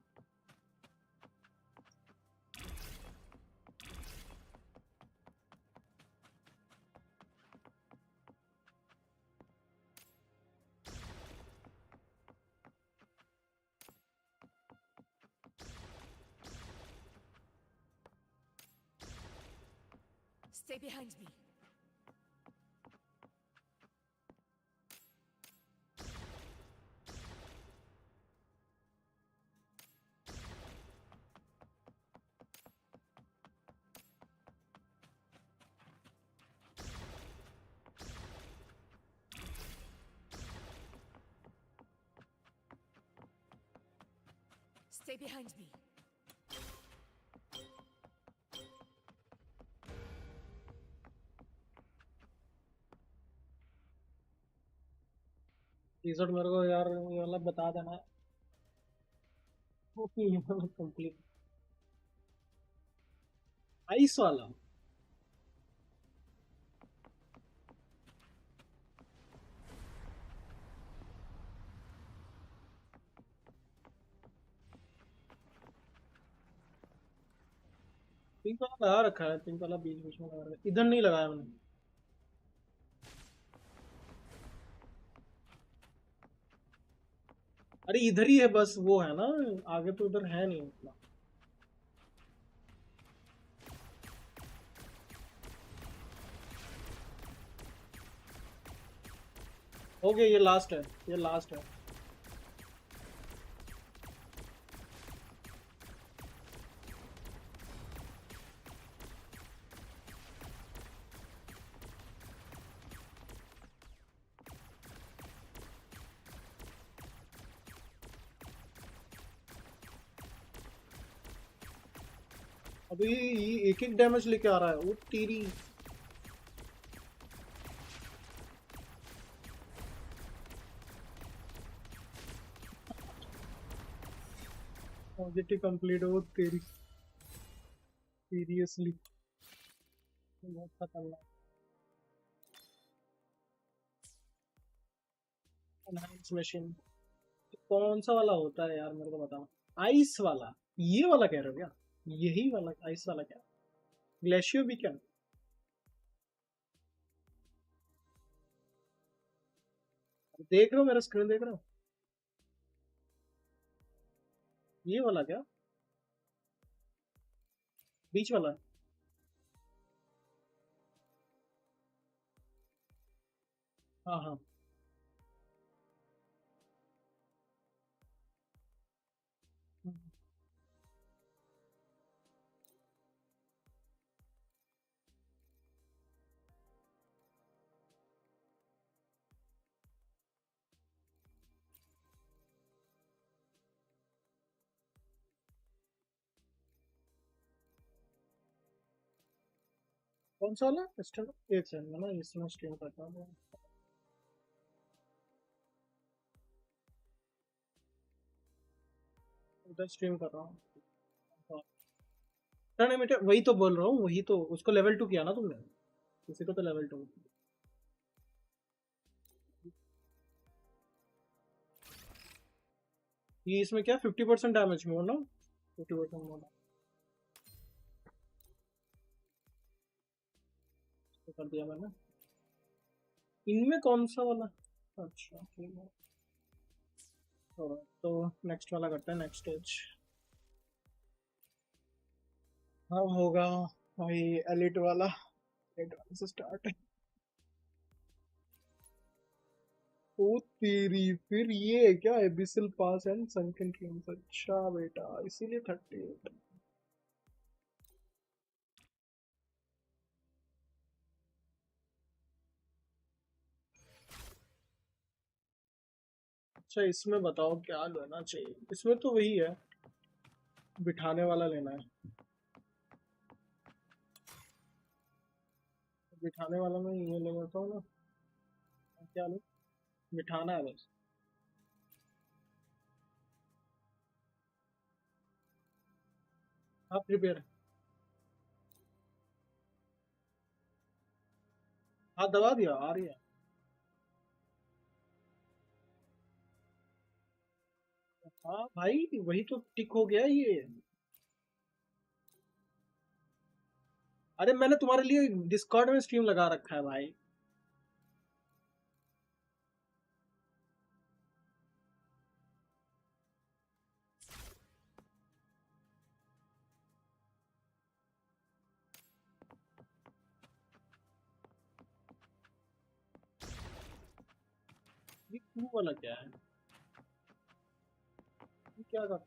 Stay behind me. Stay behind me. Result मेरे को यार ये वाला बता देना। कंप्लीट आइस वाला। पिंक वाला लगा रखा है, पिंक वाला बीच बीच में लगा रखा है, इधर नहीं लगाया मैंने। अरे इधर ही है बस, वो है ना, आगे तो उधर है नहीं उतना। हो गया, ये लास्ट है, ये लास्ट है। अभी ये एक एक डैमेज लेके आ रहा है वो तेरी। पॉजिटिव कंप्लीट हो तेरी, सीरियसली बहुत खतरनाक। एनहांस मशीन कौन सा वाला होता है यार, मेरे को बताओ। आइस वाला, ये वाला कह रहे हो क्या? यही वाला आइस वाला क्या? ग्लेशियो भी क्या? देख रहे हो मेरा स्क्रीन, देख रहे हो? ये वाला क्या? बीच वाला? हाँ हाँ। कौन सा वाला? एक सेकंड ना, इसमें स्ट्रीम करता हूँ। उधर स्ट्रीम कर रहा हूँ। मीटर वही तो बोल रहा हूँ, वही तो उसको लेवल 2 किया ना तुमने, किसी को तो लेवल 2। ये इसमें क्या 50% डैमेज में हो ना, 50% मोड कर दिया मैंने। इनमें कौन सा वाला? अच्छा ठीक है, तो नेक्स्ट वाला करते हैं, नेक्स्ट स्टेज। अब होगा भाई एलिट वाला, एलिट वाला से स्टार्ट है। ओ तेरी, फिर ये है क्या एबिसिल पास एंड संकन ड्रीम्स? अच्छा बेटा इसीलिए 38। अच्छा इसमें बताओ क्या लेना चाहिए, इसमें तो वही है, बिठाने वाला लेना है। बिठाने वाला में ये ले लेता हूँ ना, क्या ले, बिठाना है बस। हाँ प्रिपेयर, हाँ दबा दिया, आ रही है। हाँ भाई वही तो टिक हो गया ये। अरे मैंने तुम्हारे लिए डिस्कॉर्ड में स्ट्रीम लगा रखा है भाई। ये क्यों वाला क्या है, ये क्या कर?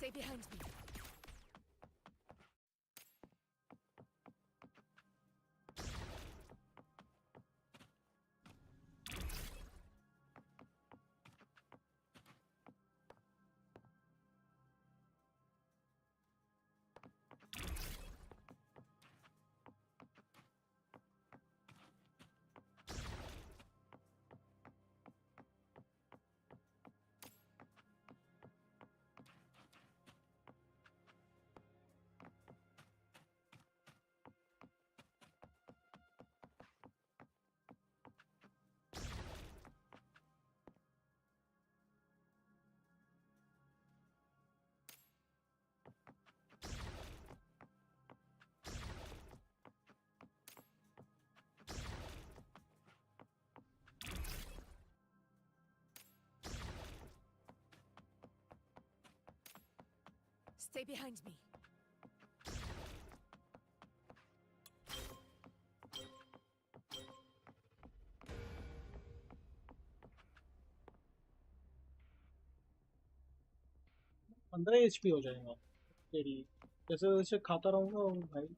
Stay behind me. Stay behind me. पंद्रह HP हो जाएगा तेरी, जैसे जैसे खाता रहूंगा भाई।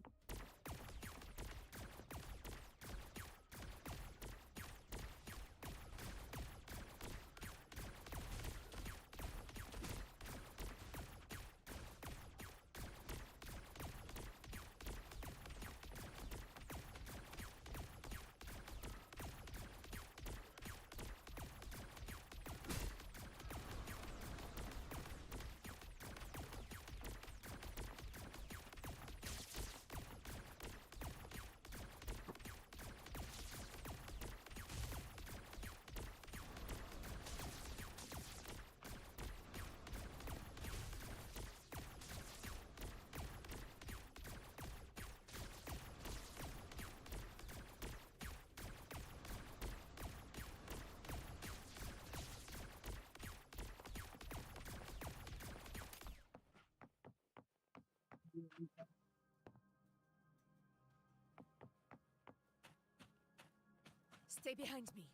Stay behind me.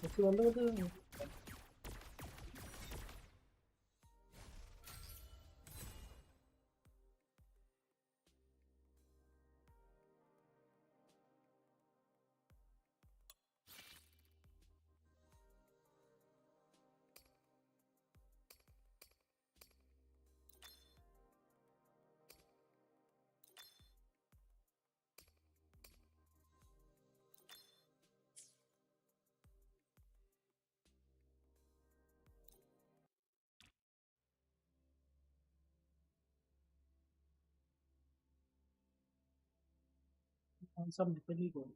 ऐसे बंद करते हैं सब निकल ही गए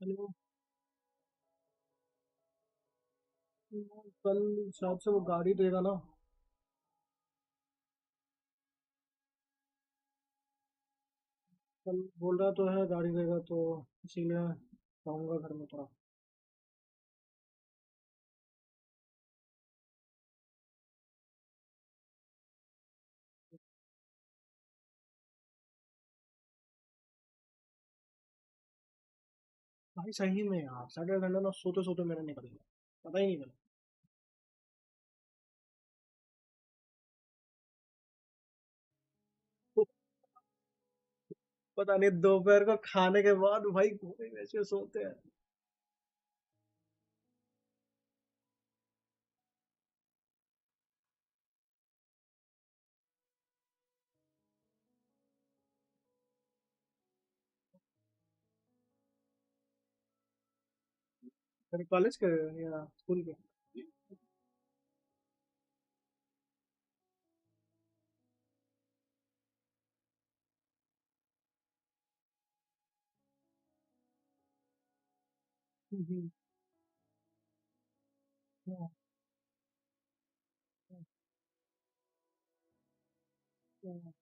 हेलो। कल शायद से वो गाड़ी देगा ना। कल बोल रहा तो है गाड़ी देगा, तो इसीलिए रहूंगा घर में थोड़ा। भाई सही में यार, सैटरडे संडे ना सोते सोते मेरा निकल गया, पता ही नहीं चला। तो पता नहीं दोपहर को खाने के बाद भाई घूमे वैसे सोते हैं। तेरे कॉलेज के या स्कूल के? हम्म, हाँ, हाँ, हाँ,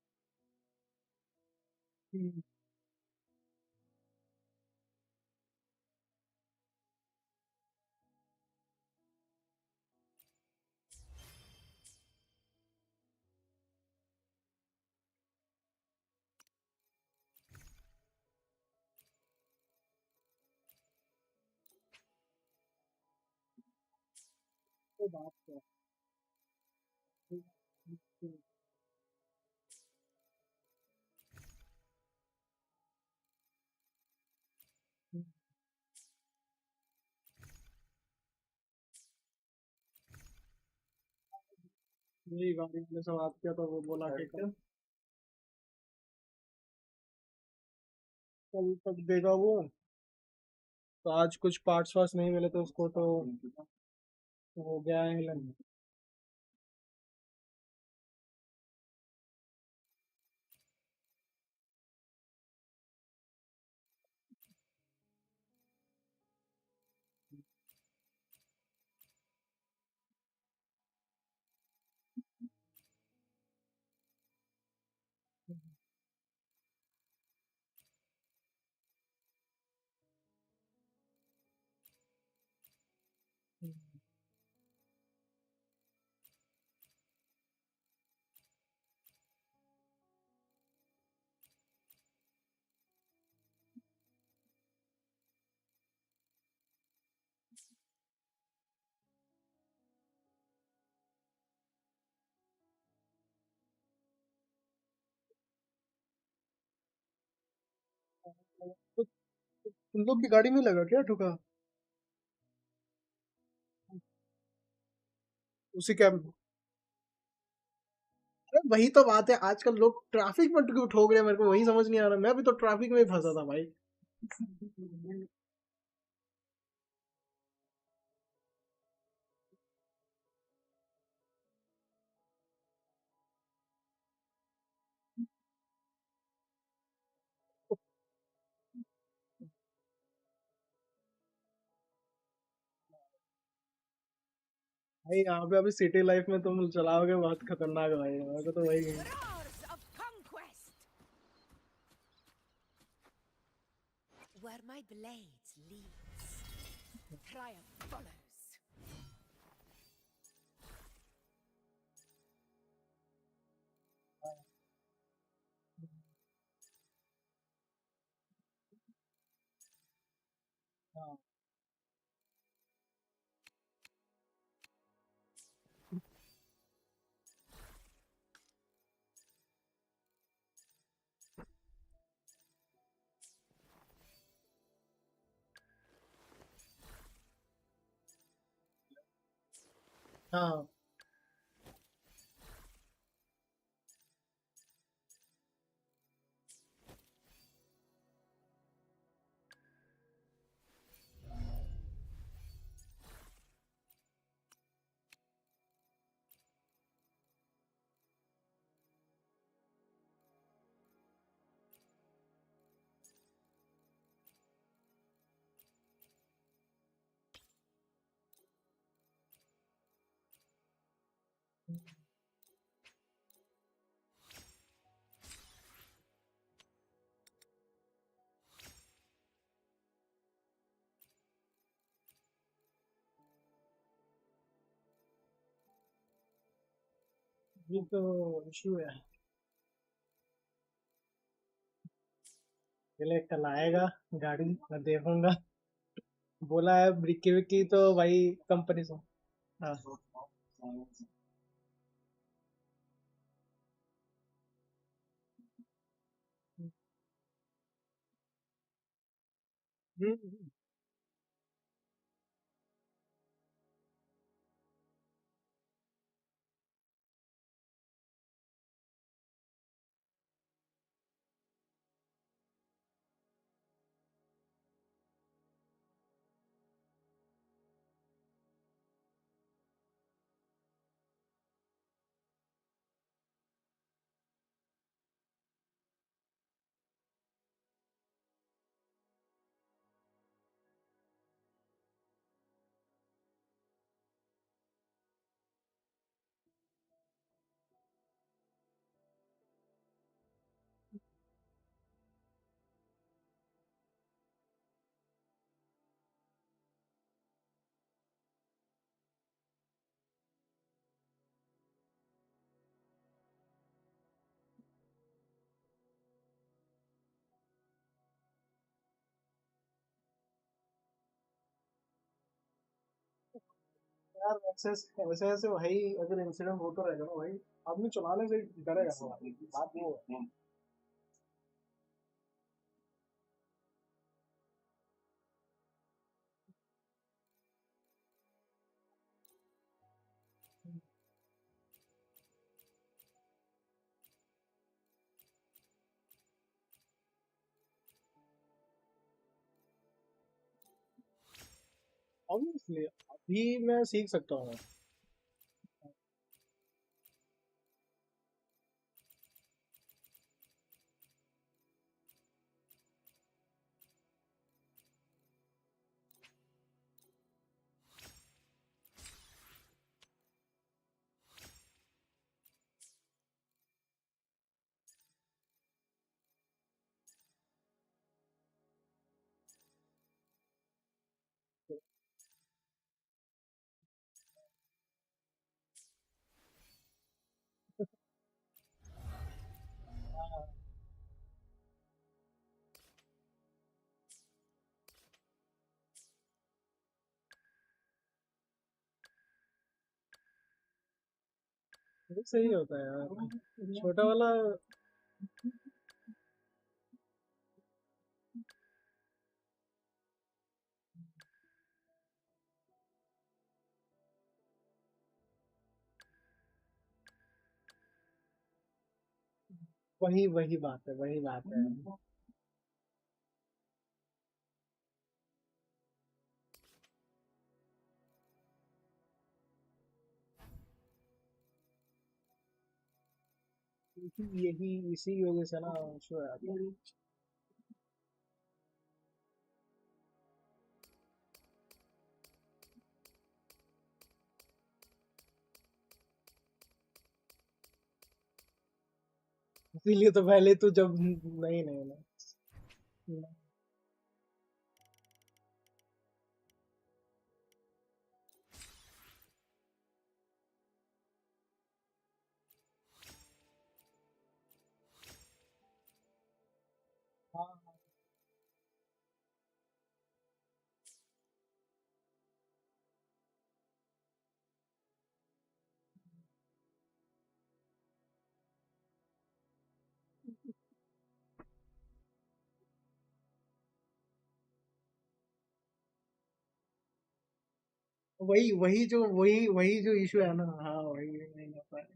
हम्म, तो बात क्या है? यही गाड़ी वाले से बात किया तो वो बोला कि कल तक देगा वो। तो आज कुछ पार्ट्स वार्ट्स नहीं मिले तो उसको तो हो गया है हिलन। तो तुम लोग की गाड़ी में लगा क्या ठुका? उसी कैब में? अरे वही तो बात है, आजकल लोग ट्रैफिक में क्यों ठोक रहे हैं, मेरे को वही समझ नहीं आ रहा। मैं भी तो ट्रैफिक में ही फंसा था भाई। भाई यहाँ पे अभी सिटी लाइफ में तुम चलाओगे बहुत खतरनाक है भाई, मेरे को तो वही है। Roars of conquest! Where my blades leads, triumph follows. हाँ, हाँ, ये तो इशू है। पहले कल आएगा गाड़ी, मैं देखूंगा। बोला है ब्रिकी विकी तो भाई कंपनी से। हाँ। हम्म। यार ऐसे ऐसे ऐसे भाई, अगर इंसिडेंट होता रहेगा ना भाई, आदमी चलाने से डरेगा ना भाई, बात वो है। ऑब्वियसली अभी मैं सीख सकता हूँ। ये सही होता है यार, छोटा वाला। वही वही बात है, वही बात है। यही इसी वजह से ना इशू है। इसीलिए तो पहले तो जब नहीं नहीं नहीं। हाँ, वही जो इशू है ना, हाँ वही नहीं होता है।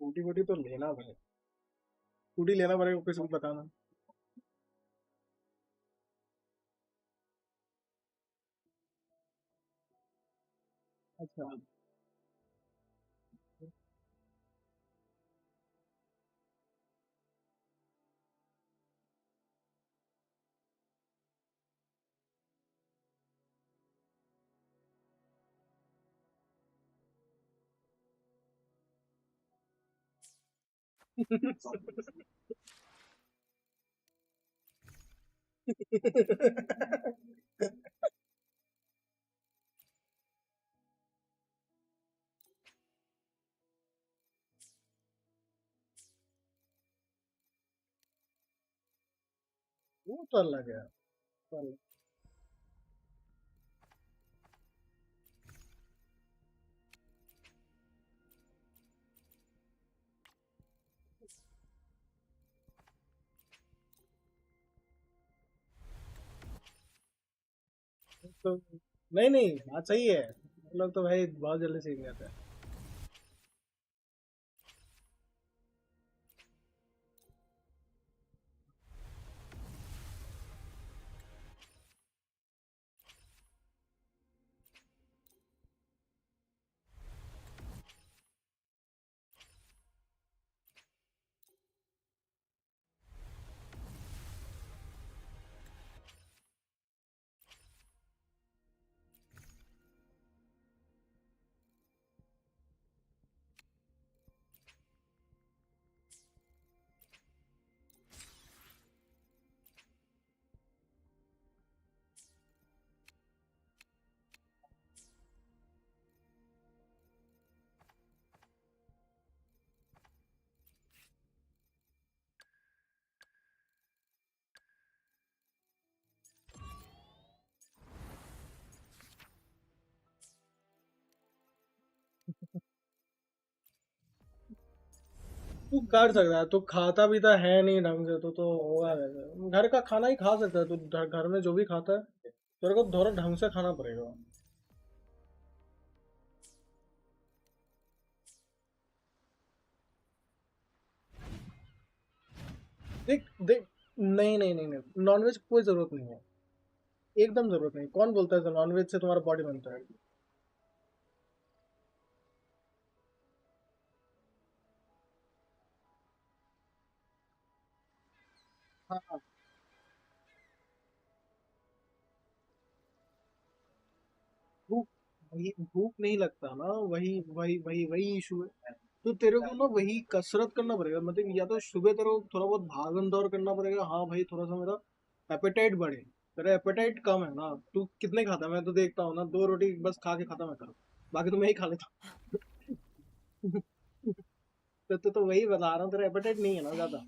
स्कूटी वूटी तो लेना भाई, स्कूटी लेना पड़ेगा, किसी को बताना। अच्छा वो तो अलग है। तो अलग। तो नहीं नहीं, बात सही है। हम लोग तो भाई बहुत जल्दी सीख जाते हैं। तू कर सकता है, तू खाता भी तो है नहीं ढंग से, तो होगा कैसे? घर का खाना ही खा सकता है तू, घर में जो भी खाता है तेरे को थोड़ा ढंग से खाना पड़ेगा। देख देख, नहीं नहीं नहीं नहीं, नॉनवेज कोई जरूरत नहीं है। एकदम जरूरत नहीं। कौन बोलता है नॉनवेज से तुम्हारा बॉडी बनता है? हाँ, भूख, वही भूख नहीं लगता ना, वही वही वही वही इशू है। तो तेरे को ना वही कसरत करना पड़ेगा, मतलब या तो सुबह तेरे को थोड़ा बहुत भागन दौड़ करना पड़ेगा। हाँ भाई, थोड़ा सा मेरा एपेटाइट बढ़े। तेरा एपेटाइट कम है ना, तू कितने खाता है? मैं तो देखता हूँ ना, 2 रोटी बस खा के खत्म है तेरा। बाकी तो मैं ही खा लेता हूँ। तो वही बता रहा हूँ, तेरा एपेटाइट नहीं है ना ज्यादा।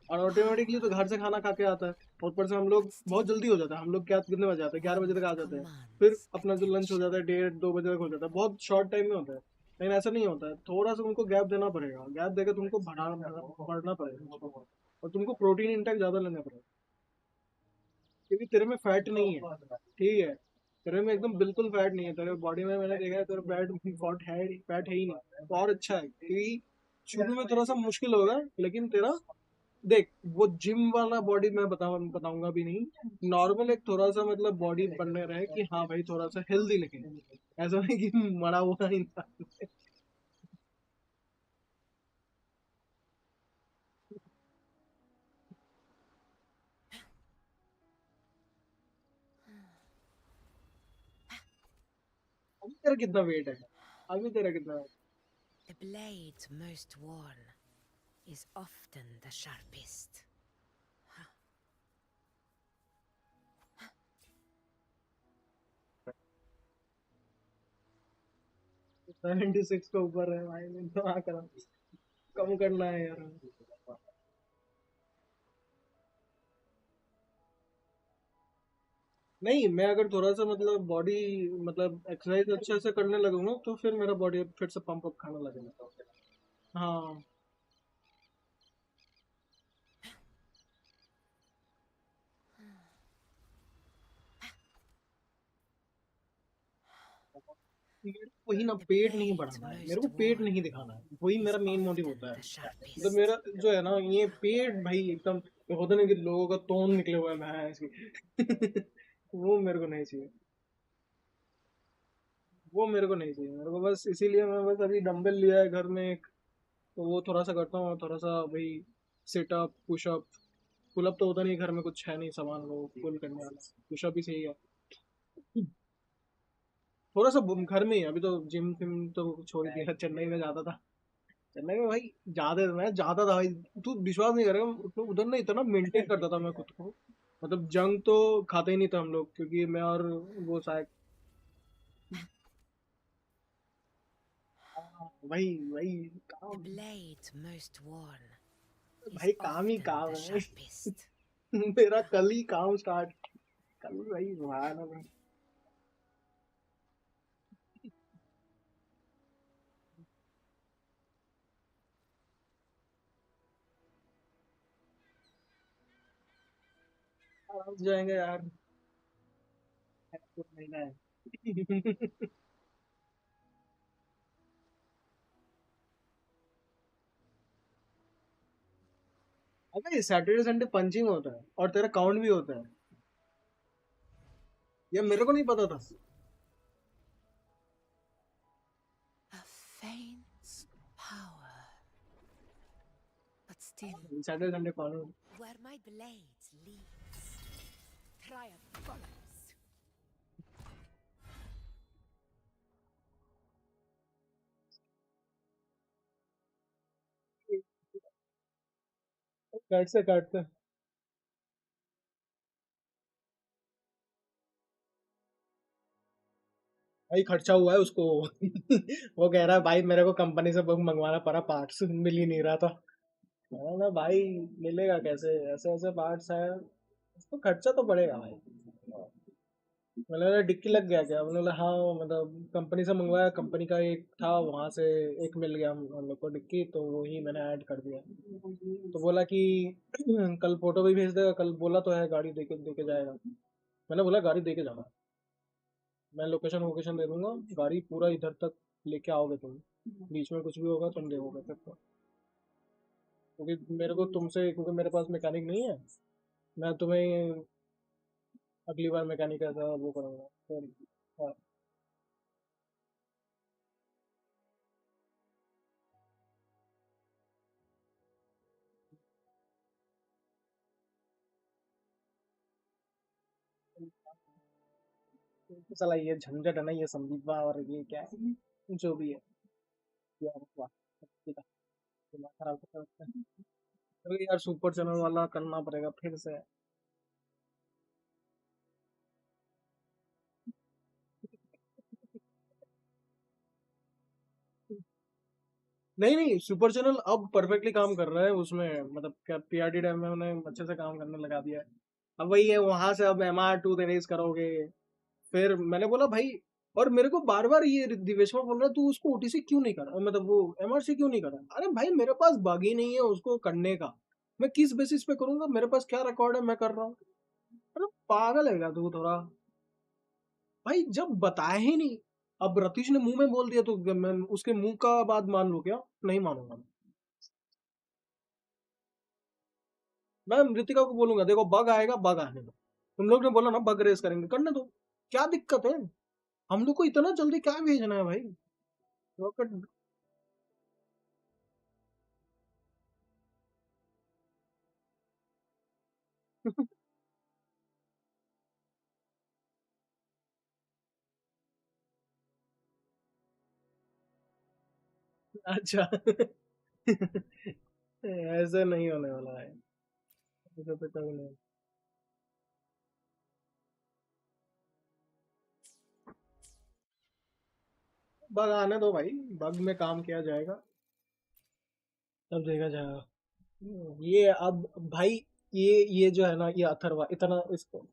और ऑटोमेटिकली तो घर से खाना खा के आता है। और ऊपर से हम लोग बहुत जल्दी हो जाता है, हम लोग क्या कितने बजे आते हैं, 11 बजे तक आ जाते हैं। फिर अपना जो लंच हो जाता है 1:30-2 बजे तक हो जाता है, बहुत शॉर्ट टाइम में होता है। लेकिन ऐसा नहीं होता है, थोड़ा सा तुमको गैप देना पड़ेगा। गैप देकर तुमको बढ़ना पड़ेगा। और तुमको प्रोटीन इंटेक ज्यादा लेना पड़ेगा, क्योंकि तेरे में फैट नहीं है। ठीक है, तेरे में एकदम बिल्कुल फैट नहीं है। तेरे बॉडी में मैंने देखा है, तेरा फैट है ही नहीं। तो और अच्छा है, क्योंकि शुरू में थोड़ा सा मुश्किल होगा, लेकिन तेरा देख, वो जिम वाला बॉडी मैं बताऊंगा भी नहीं। नॉर्मल एक थोड़ा सा मतलब बॉडी बनने रहे कि हाँ भाई थोड़ा सा हेल्दी, लेकिन ऐसा नहीं कि मरा हुआ इंसान। अभी तेरा कितना वेट है? अभी तेरा कितना? The blade most worn is often the sharpest. 76 के ऊपर है भाई, मैं तो हाँ करा। कम करना है यार। नहीं, मैं अगर थोड़ा सा मतलब बॉडी, मतलब एक्सरसाइज अच्छे से करने लगूंगा तो फिर मेरा बॉडी फिर से पंप अप खाना लगेगा। हाँ, वही ना, The पेट नहीं blade बढ़ाना है मेरे को, most पेट worn नहीं दिखाना है, वही is मेरा मेन मोटिव होता often है। the मतलब sharpest. मेरा जो है ना, ये पेट भाई एकदम, ये होता ना कि लोगों का तोंद निकले हुए हैं भैंस की। वो मेरे को नहीं चाहिए। वो मेरे को नहीं चाहिए, मेरे को बस इसीलिए मैं बस अभी डंबल लिया है घर में एक, तो वो थोड़ा सा करता हूँ, थोड़ा सा भाई सिटअप पुशअप। पुलअप तो होता नहीं घर में, कुछ है नहीं सामान वो पुल करने वाला। पुशअप ही सही है। थोड़ा सा घर में ही है, अभी तो जिम फिम तो छोड़ ही दिया। चेन्नई में जाता था, चेन्नई में भाई मैं जाता था भाई। तू विश्वास नहीं करेगा, उधर ना इतना मेंटेन करता था मैं खुद को। मतलब जंग तो खाते ही नहीं था हम लोग, क्योंकि मैं और वो शायद, हाँ, वही वही The काम। blade most worn is भाई काम ही often काम the है। sharpest. मेरा कल ही काम स्टार्ट, कल भाई हुआ ना भाई। आराम से जाएंगे यार, है कुछ महीना है। अबे सैटरडे संडे पंचिंग होता है और तेरा काउंट भी होता है, ये मेरे को नहीं पता था। A faint power, but still, Saturday Sunday count. where my blade leads, triumph follows. Cut से काटते। भाई खर्चा हुआ है उसको। वो कह रहा है भाई मेरे को कंपनी से बुक मंगवाना पड़ा, पार्ट्स मिल ही नहीं रहा था। मैंने ना भाई मिलेगा कैसे, ऐसे ऐसे पार्ट्स है, उसको खर्चा तो पड़ेगा भाई। मैंने बोला डिक्की लग गया क्या, मैंने बोला हाँ, मतलब कंपनी से मंगवाया, कंपनी का एक था वहाँ से, एक मिल गया हम लोग को डिक्की, तो वही मैंने ऐड कर दिया। तो बोला कि कल फोटो भी भेज देगा, कल बोला तो है गाड़ी दे के जाएगा। मैंने बोला गाड़ी दे के जाना, मैं लोकेशन वोकेशन दे दूंगा, गाड़ी पूरा इधर तक लेके आओगे तुम, बीच में कुछ भी होगा तुम देखोगे फिर तो। क्योंकि मेरे को तुमसे, क्योंकि मेरे पास मैकेनिक नहीं है, मैं तुम्हें अगली बार मैकेनिक ऐसा वो करूँगा फिर। हाँ, तो साला ये झंझट है ना, ये संदीपा और ये क्या है, जो भी है, यार वाह, ठीक है, दिमाग खराब करता है। अरे यार सुपर चैनल वाला करना पड़ेगा फिर से। नहीं नहीं, सुपर चैनल अब परफेक्टली काम कर रहा है उसमें, मतलब क्या पीआरडी डैम में उन्हें अच्छे से काम करने लगा दिया है। अब वही है, वहां से अब MR2 रेस करोगे। फिर मैंने बोला भाई, और मेरे को बार बार ये दिवेश्वर बोल रहा है तू उसको ओटीसी क्यों नहीं करा, मतलब वो MRC क्यों नहीं करा। अरे भाई मेरे पास बग ही नहीं है उसको करने का, मैं किस बेसिस पे करूंगा, मेरे पास क्या रिकॉर्ड है मैं कर रहा हूँ। अरे पागल है क्या तू थोड़ा, भाई जब बताया ही नहीं। अब रतीश ने मुंह में बोल दिया तो मैं उसके मुंह का बात मान लूं क्या, नहीं मानूंगा मैं। मैं मृतिका को बोलूंगा देखो बग आएगा, बग आने दो, तुम लोग ने बोला ना बग रेस करेंगे, करने दो, क्या दिक्कत है, हम लोग को इतना जल्दी क्या भेजना है भाई, रॉकेट। अच्छा। ऐसे नहीं होने वाला है, ऐसे तो कभी नहीं। बग आने दो भाई, बग में काम किया जाएगा, तब देखा जाएगा। ये अब भाई, ये जो है ना, ये अथर्वा इतना इसको।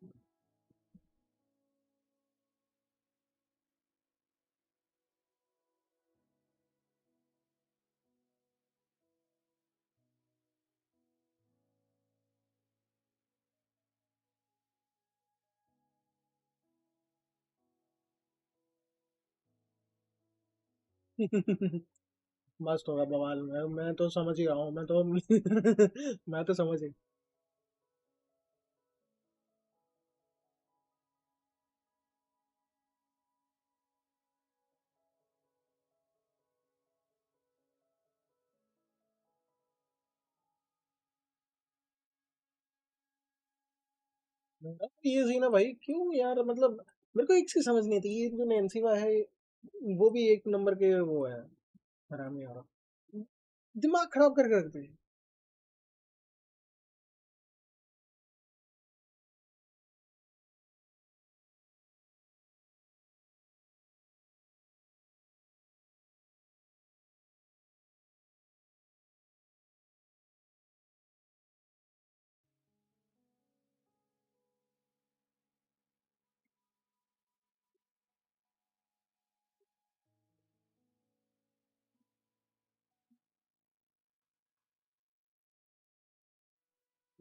मस्त होगा बवाल, मैं तो समझ ही रहा हूँ, मैं तो मैं तो समझ ही। ये सीन है भाई, क्यों यार, मतलब मेरे को एक चीज समझ नहीं आती, ये जो नैन्सी है वो भी एक नंबर के वो है, हरामी यार, दिमाग खराब करके रखते हैं।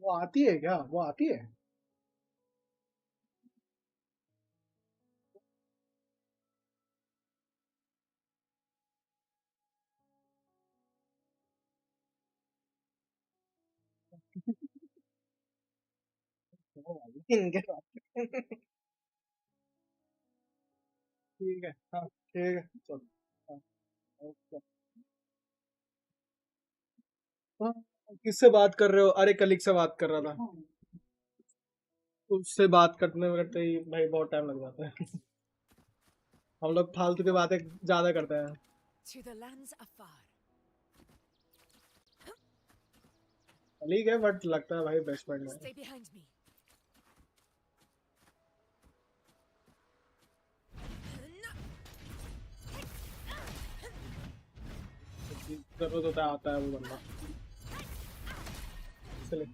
वो आती है क्या, वो आती है? वो भाई, इनके साथ। ठीक है, हाँ ठीक है, चलो। हाँ, ओके। हाँ, किससे बात कर रहे हो? अरे कलीग से बात कर रहा था। उससे बात करने करते ही भाई बहुत टाइम लग जाता है। हम लोग फालतू की बातें ज्यादा करते हैं। To the lands afar. Colleague है बट लगता है भाई बेस्ट फ्रेंड है। Stay behind me. जरूरत होता है आता है वो बंदा। चलिए,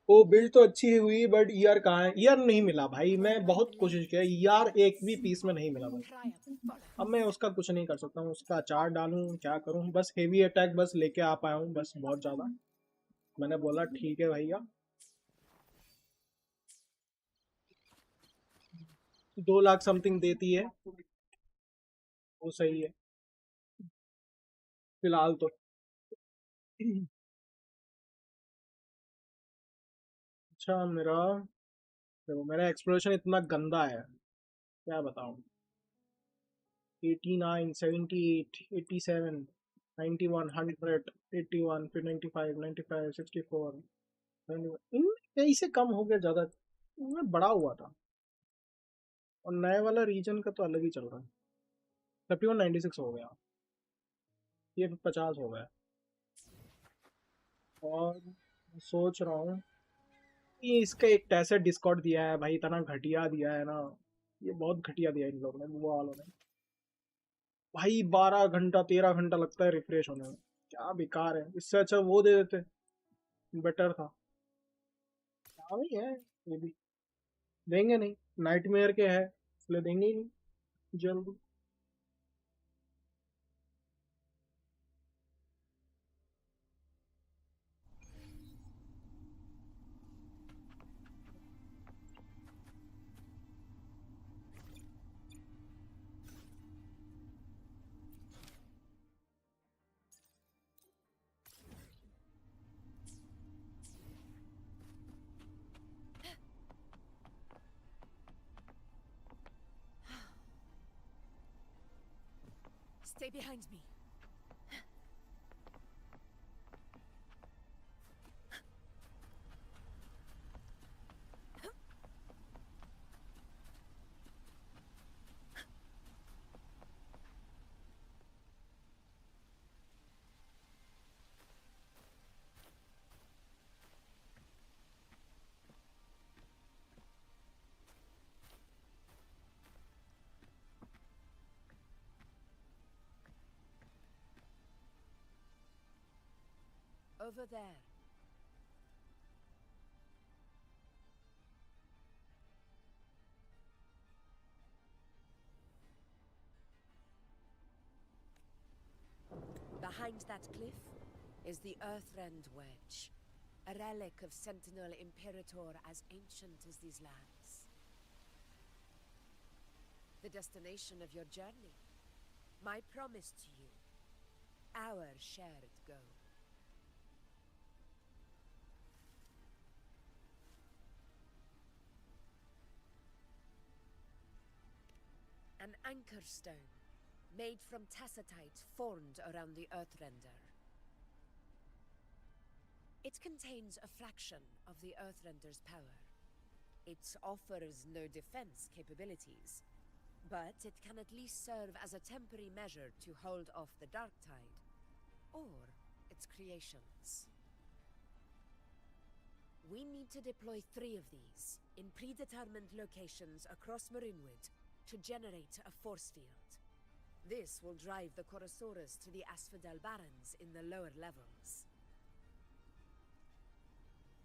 वो बिल्ड तो अच्छी हुई बट ईआर कहाँ है? ईआर नहीं मिला भाई, मैं When my बहुत कोशिश किया, blades ईआर एक भी leaves, पीस में नहीं मिला भाई। triumph अब follows. मैं उसका कुछ नहीं कर सकता हूँ, उसका अचार डालूं क्या करूं, बस हेवी अटैक बस लेके आ पाया हूँ बस, बहुत ज्यादा। मैंने बोला ठीक है भैया, 2 लाख समथिंग देती है वो सही है फिलहाल तो। अच्छा मेरा, देखो मेरा एक्सप्लोरेशन इतना गंदा है, क्या बताऊं। 89, 78, 87, 91, 100, 81, फिर 95, 95, 64, 91, इनमें कैसे कम हो गया ज्यादा, इनमें बड़ा हुआ था। और नए वाला रीजन का तो अलग ही चल रहा है। 31, 96 हो गया, ये 50 हो गया। और सोच रहा हूँ कि इसका एक टैसे डिस्कॉर्ड दिया है भाई, इतना घटिया दिया है ना, ये बहुत घटिया दिया है इन लोगों ने, वो वालों ने। भाई 12 घंटा 13 घंटा लगता है रिफ्रेश होने में, क्या बेकार है, इससे अच्छा वो दे देते, बेटर था। हाँ भी है, ये भी देंगे नहीं, नाइटमेयर के है इसलिए देंगे ही नहीं जल्दी। Stay behind me. Over there. Behind that cliff is the Earthrend Wedge, a relic of Sentinel Imperator as ancient as these lands. The destination of your journey, my promise to you, our shared goal. An anchor stone, made from tacitite formed around the Earthrender. It contains a fraction of the Earthrender's power, It offers no defense capabilities, but it can at least serve as a temporary measure to hold off the dark tide, or its creations. We need to deploy 3 of these in predetermined locations across Marinwood to generate a force field. This will drive the Chorosaurus to the Asphodel Barrens in the lower levels.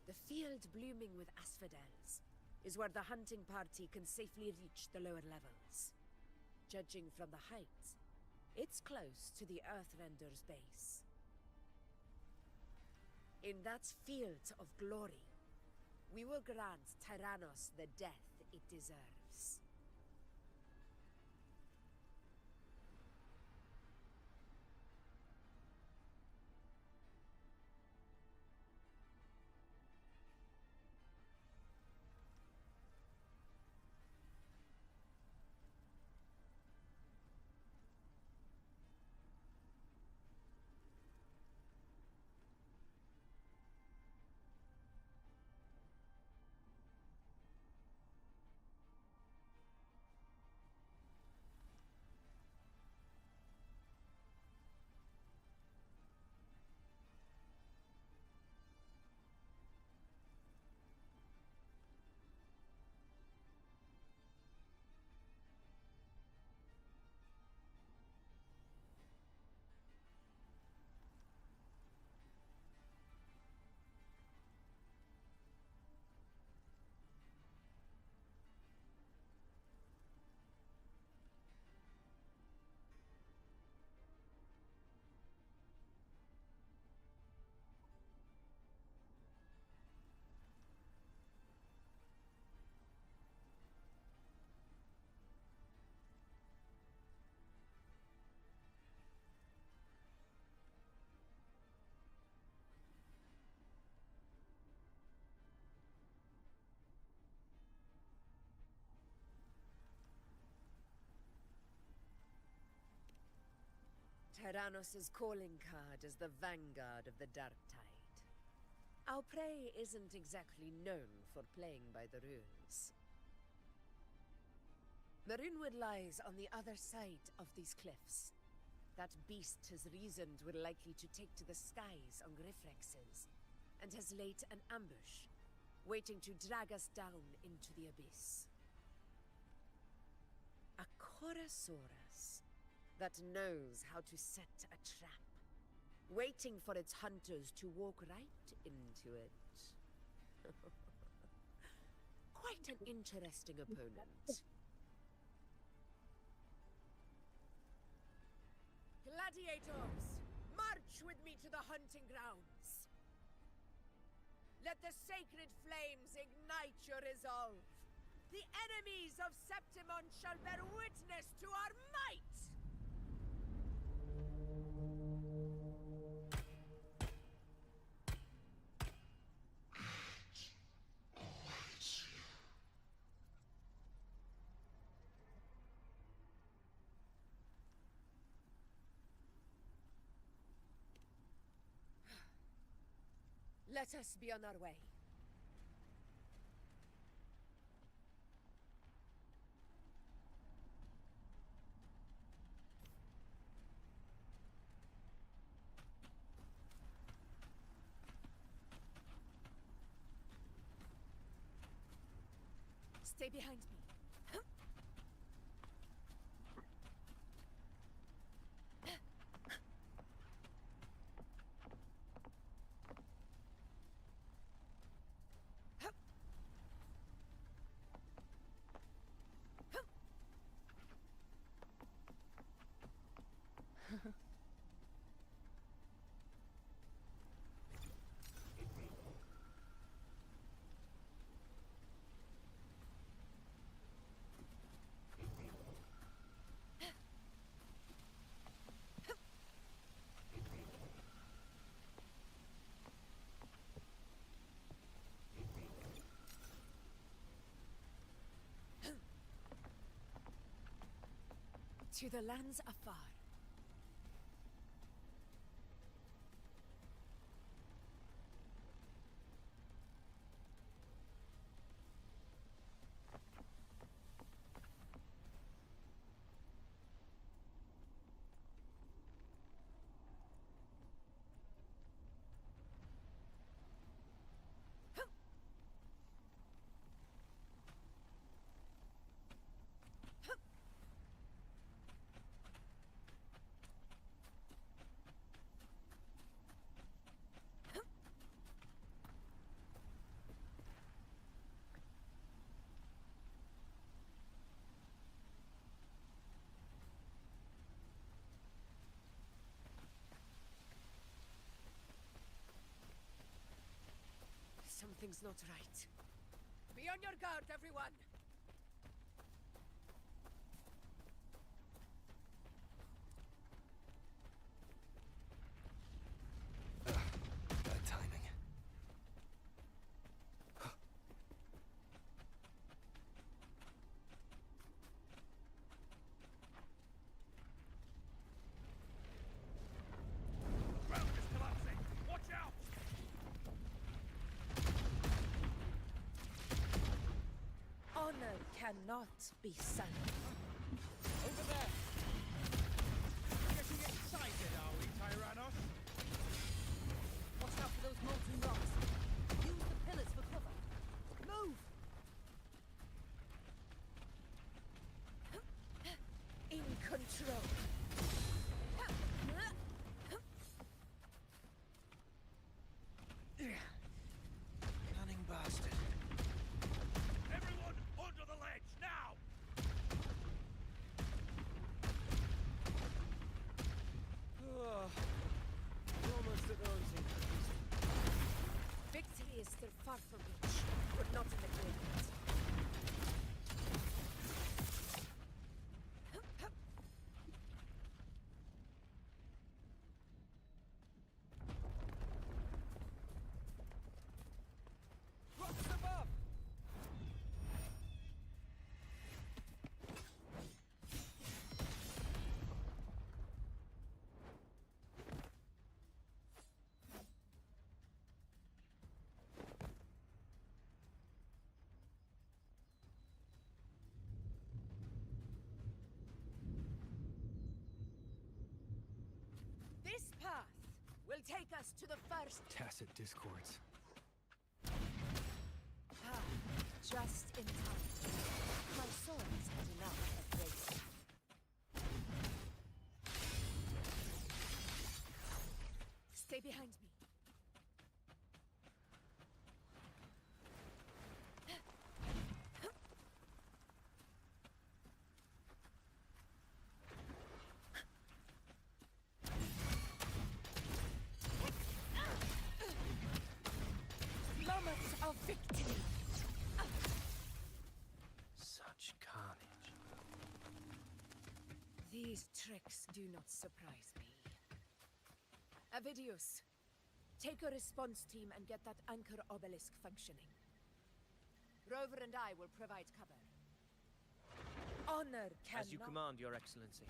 The field blooming with asphodels is where the hunting party can safely reach the lower levels. Judging from the height, it's close to the Earthrender's base. In that field of glory, we will grant Tyrannos the death it deserves. Tyrannos' calling card is the vanguard of the Dark Tide. Our prey isn't exactly known for playing by the rules. Marinwood lies on the other side of these cliffs. That beast has reasoned we're likely to take to the skies on Griffrexes, and has laid an ambush, waiting to drag us down into the abyss. A Chorosaurus that knows how to set a trap, waiting for its hunters to walk right into it. Quite an interesting opponent. Gladiators, march with me to the hunting grounds. Let the sacred flames ignite your resolve. The enemies of Septimon shall bear witness to our might! Let us be on our way. Stay behind me. To the lands afar. Something's not right. Be on your guard, everyone! Bad timing. Ground is collapsing! Watch out! Honor cannot be sunk. Over there! Getting excited, are we, Tyrannos? Watch out for those molten rocks. Use the pillars for cover. Move! In control. Cunning bastard. Everyone onto the ledge, now! Oh, almost at the hunting. Victory is still far from reach, but not in the graveyard. Rocks above! This path will take us to the first Tacit discords. path, just in time. My swords had enough of grace. Stay behind me. Moments of victory. Such carnage. These tricks do not surprise me. Avidius, take a response team and get that anchor obelisk functioning. Rover and I will provide cover. Honor cannot... As you command, Your Excellency.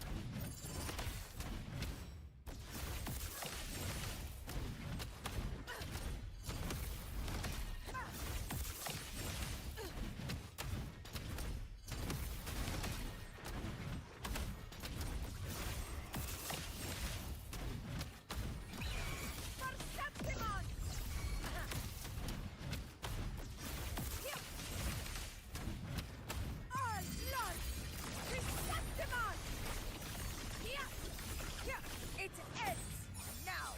Perceptimon! All blood! Perceptimon! It ends now!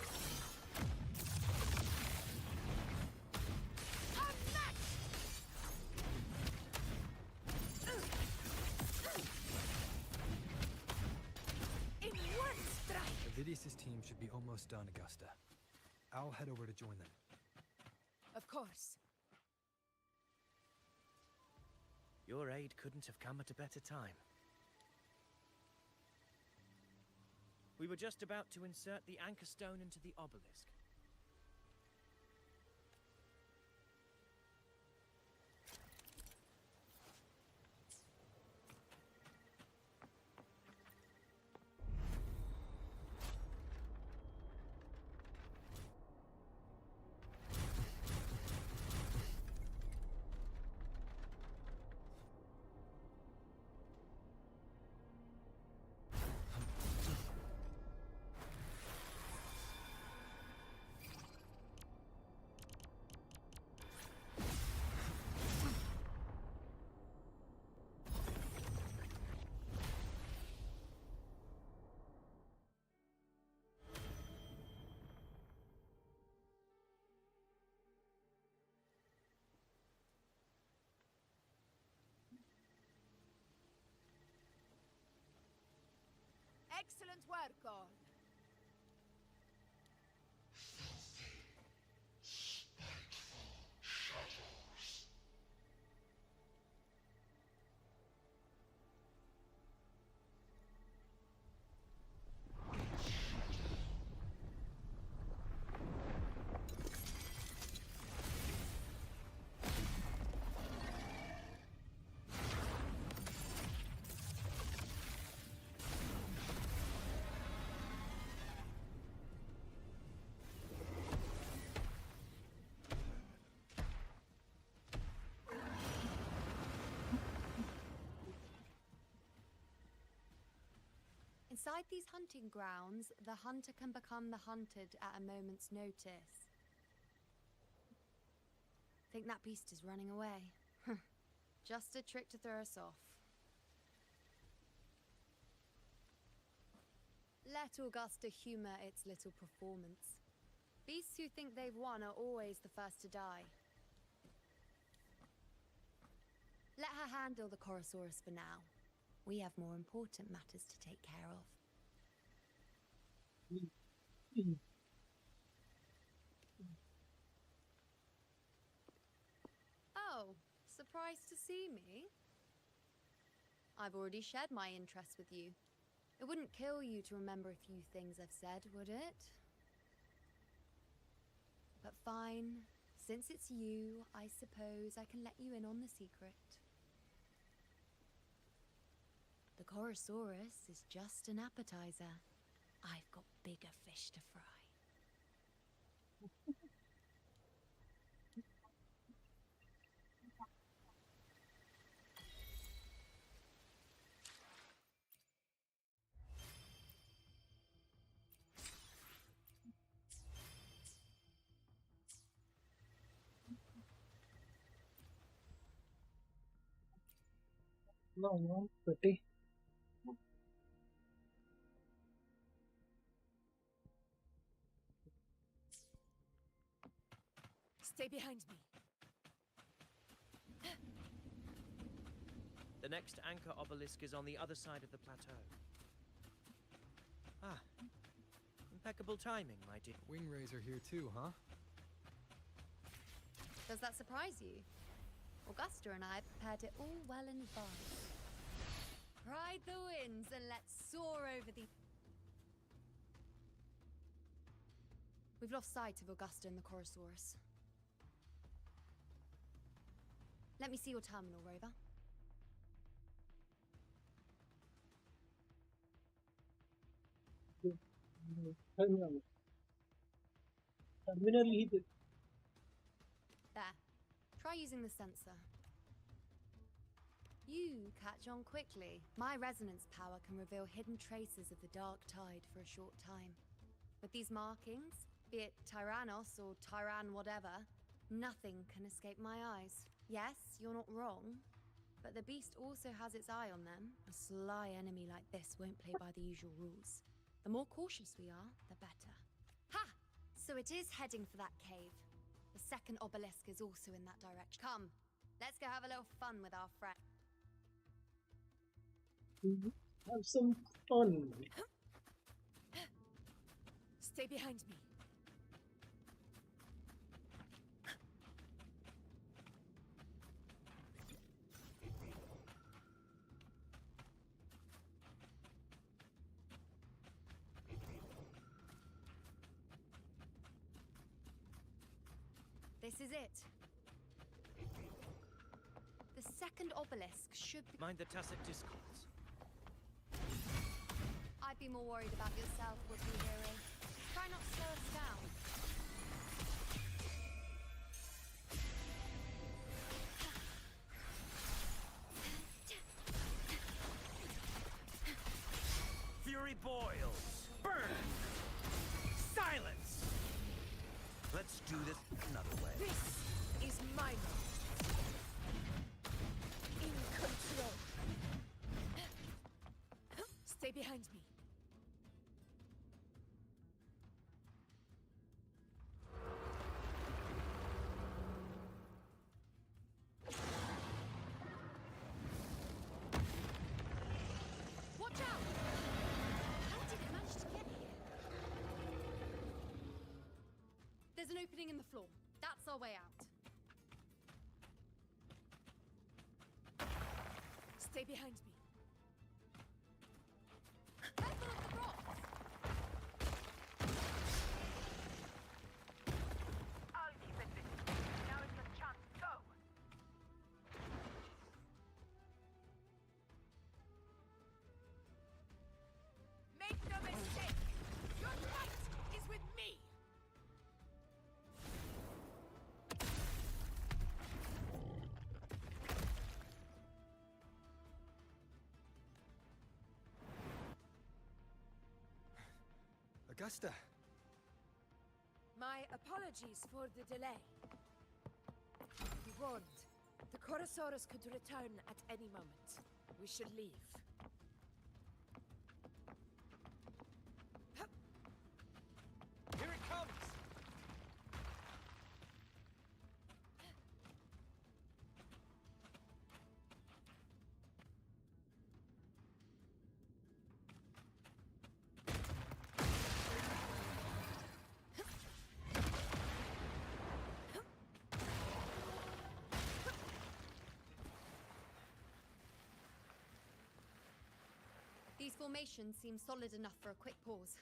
Unmatched! In one strike! Avidius' team should be almost done, Augusta. I'll head over to join them. Of course. Your aid couldn't have come at a better time. We were just about to insert the anchor stone into the obelisk. Excellent work, all. Spiteful shadow. Inside these hunting grounds, the hunter can become the hunted at a moment's notice. Think that beast is running away. Just a trick to throw us off. Let Augusta humor its little performance. Beasts who think they've won are always the first to die. Let her handle the Corosaurus for now. We have more important matters to take care of. Oh, surprised to see me? I've already shared my interest with you. It wouldn't kill you to remember a few things I've said, would it? But fine. Since it's you, I suppose I can let you in on the secret. The Corosaurus is just an appetizer. I've got bigger fish to fry. No, pretty. Stay behind me. The next anchor obelisk is on the other side of the plateau. Ah, impeccable timing, my dear. Wing rays are here too, huh? Does that surprise you? Augusta and I prepared it all well in advance. Ride the winds and let's soar over the... We've lost sight of Augusta and the Corosaurus. Let me see your terminal, Rover. Terminal. Terminal he they. There. Try using the sensor. You catch on quickly. My resonance power can reveal hidden traces of the dark tide for a short time. With these markings, be it Tyrannos or Tyran whatever, nothing can escape my eyes. Yes, you're not wrong, but the beast also has its eye on them. A sly enemy like this won't play by the usual rules. The more cautious we are, the better. Ha! So it is heading for that cave. The second obelisk is also in that direction. Come, let's go have a little fun with our friend. Have some fun. Stay behind me. This is it. The second obelisk should be... Mind the tacit discords. I'd be more worried about yourself, would-be hero. Try not to slow us down. Fury boils. Burn. Silence. Let's do this another way. This is my moment. In control. Stay behind me. Watch out! How did it manage to get here? There's an opening in the floor. That's our way out. Stay behind me. Careful of the rocks! I'll keep it busy. Now is your chance. Go! Make no mistake! Your fight is with me! Augusta! My apologies for the delay. Be warned, the Chorosaurus could return at any moment. We should leave. Here it comes! These formations seem solid enough for a quick pause.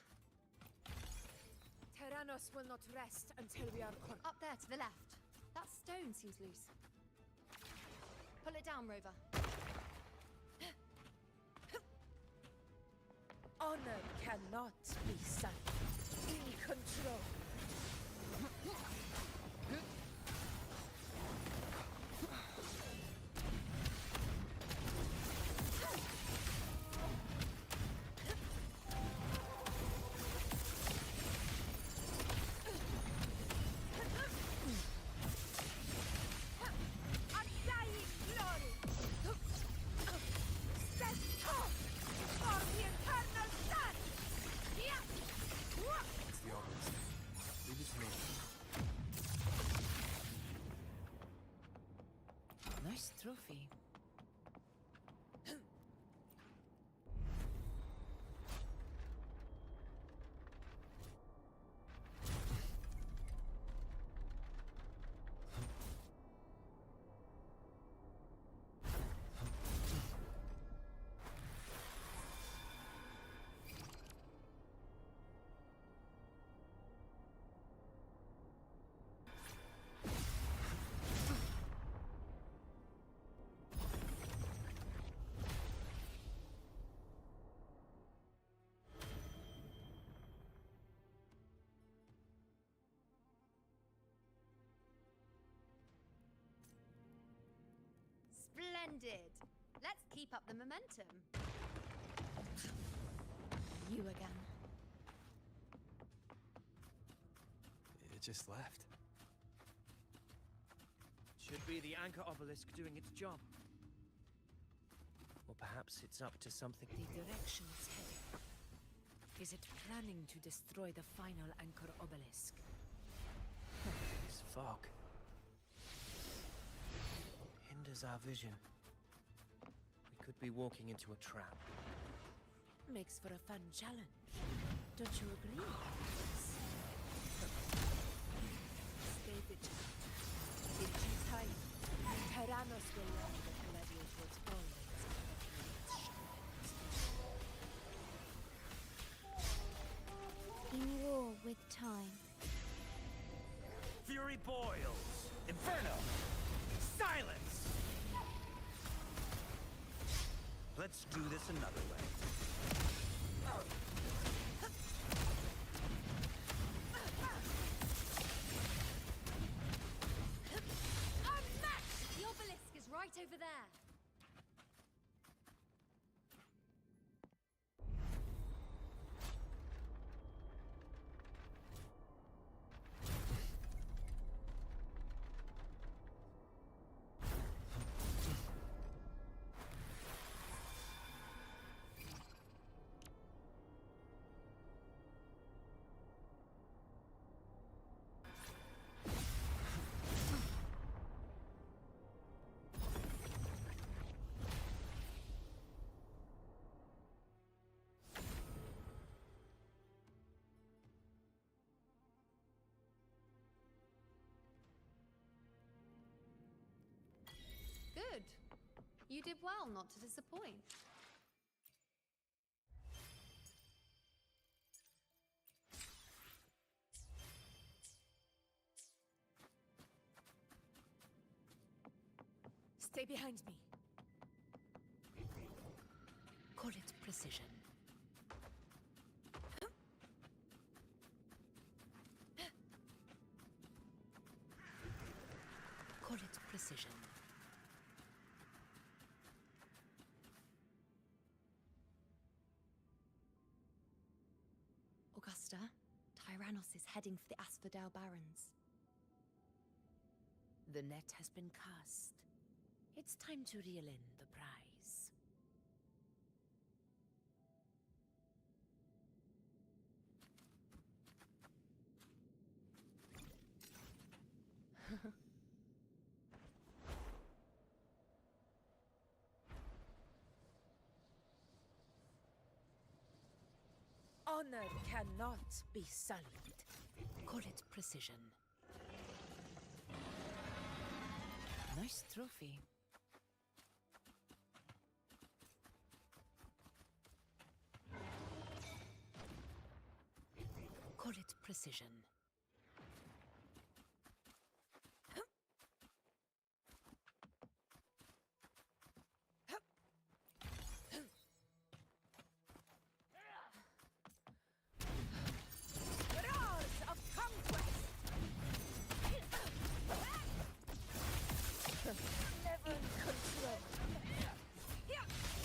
Tyrannos will not rest until we are cornered. Up there to the left. That stone seems loose. Pull it down, Rover. Honor cannot be sunk. In control. Undying glory! Stand tall for the eternal sun! It's the obelisk. Leave it to me. Nice trophy. Splendid! Let's keep up the momentum. You again. It just left. Should be the anchor obelisk doing its job. Or perhaps it's up to something. The direction it's heading. Is it planning to destroy the final anchor obelisk? This fog hinders our vision. We could be walking into a trap. Makes for a fun challenge. Don't you agree? Stay vigilant. In due time, Tyrannos will learn that gladiators always In war with time. Fury boils! Inferno! Silence! Let's do this another way. The obelisk is right over there. Good. You did well not to disappoint. Stay behind me. Call it precision. Call it precision. Augusta. Augusta. Tyrannos is heading for the Asphodel Barrens. The net has been cast. It's time to reel in the prize. Honor cannot be sullied. Call it precision. Nice trophy. Call it precision. Roars of conquest! Never in control.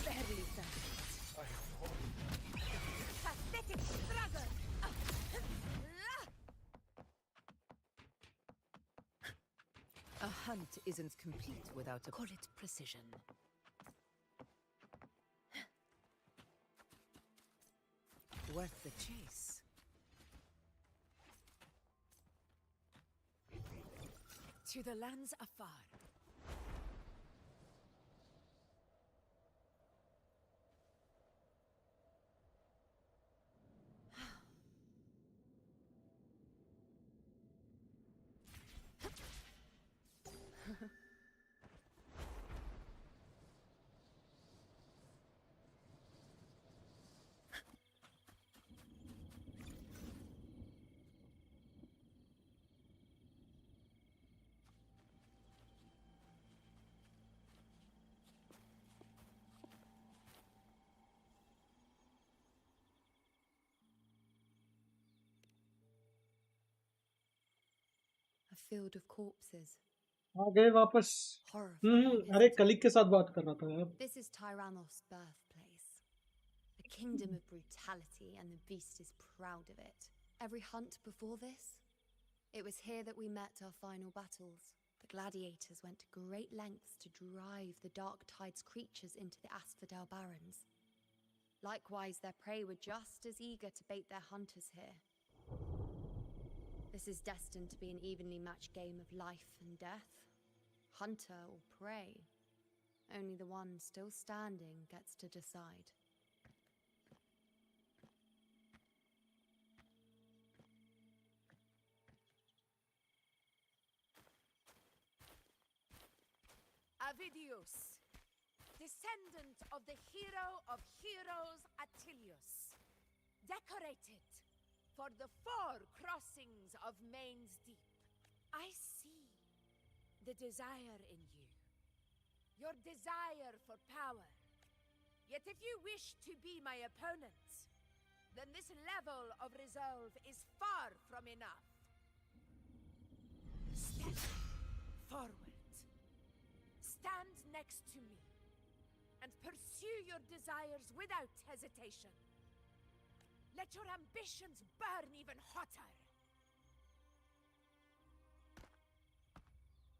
Barely done. Pathetic struggle! A hunt isn't complete without a... Call it precision. Worth the chase. To the lands afar. A field of corpses. आ गए वापस. Horrifying. अरे isn't it? कलिक के साथ बात कर रहा था यार. This is Tyrannos' birthplace. A kingdom of brutality, and the beast is proud of it. Every hunt before this, it was here that we met our final battles. The gladiators went to great lengths to drive the Dark Tide's creatures into the Asphodel Barrens. Likewise, their prey were just as eager to bait their hunters here. This is destined to be an evenly matched game of life and death. Hunter or prey. Only the one still standing gets to decide. Avidius, descendant of the hero of heroes Attilius, decorated for the 4 crossings of Main's Deep. I see the desire in you, your desire for power. Yet if you wish to be my opponent, then this level of resolve is far from enough. Step forward. Stand next to me and pursue your desires without hesitation. Let your ambitions burn even hotter.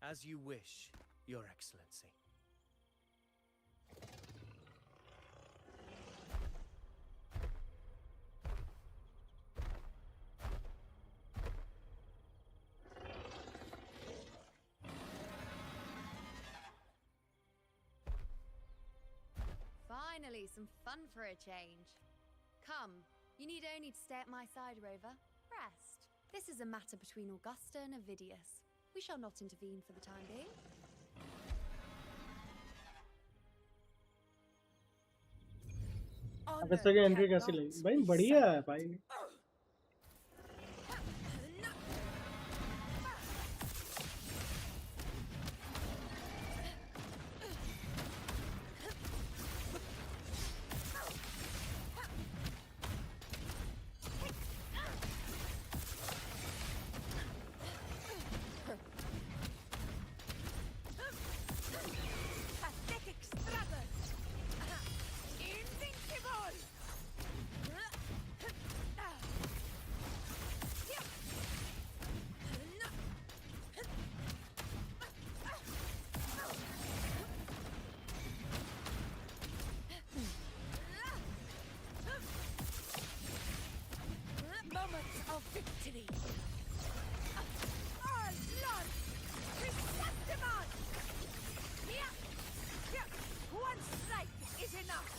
As you wish, Your Excellency. Finally, some fun for a change. Come, you need only to stay at my side, Rover. Rest. This is a matter between Augusta and Avidius. We shall not intervene for the time being. Augusta की entry कैसी लगी भाई? बढ़िया है भाई. Pathetic struggle! Invincible! of victory. All blood, Chrysanthemum! Here, here, one strike is enough.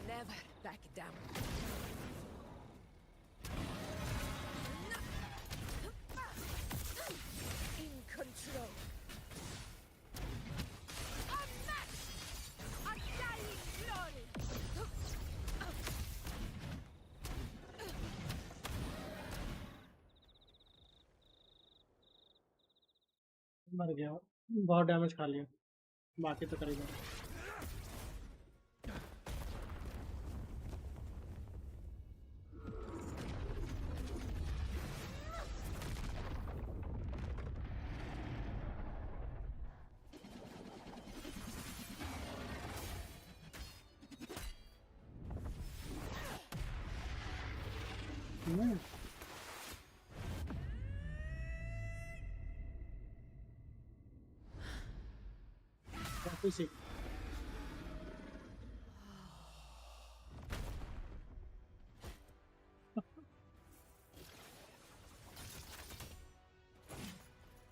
Never back down. In control. Unmatched! Undying glory! मर गया, बहुत डैमेज खा लिया, बाकी तो करेगा। काफी सीख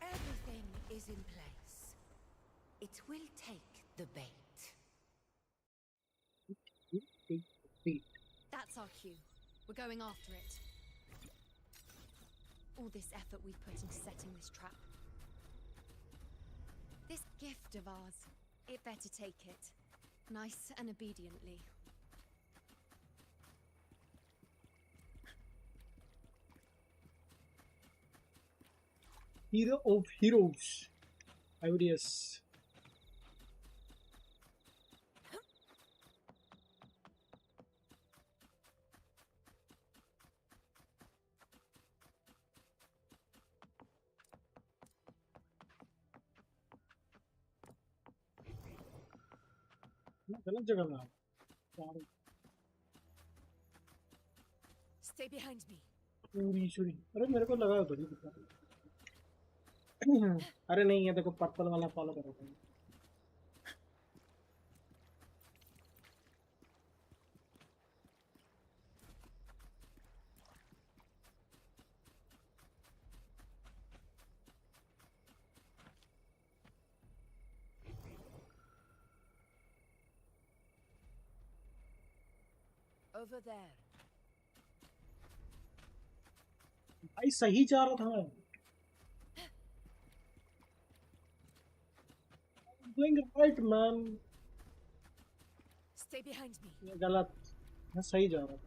Everything is in place. It will take the bait. That's our cue. We're going after it. All this effort we've put into setting this trap. This gift of ours, it better take it. Nice and obediently. Hero of heroes, IBDS. गलत जगह में आ Stay behind me. पूरी छुरी। अरे मेरे को लगा उधर ही दिखा। अरे नहीं, है देखो पर्पल वाला फॉलो करो। Over there. भाई सही जा रहा था मैं। Doing right man. Stay behind me. ये गलत, मैं सही जा रहा था।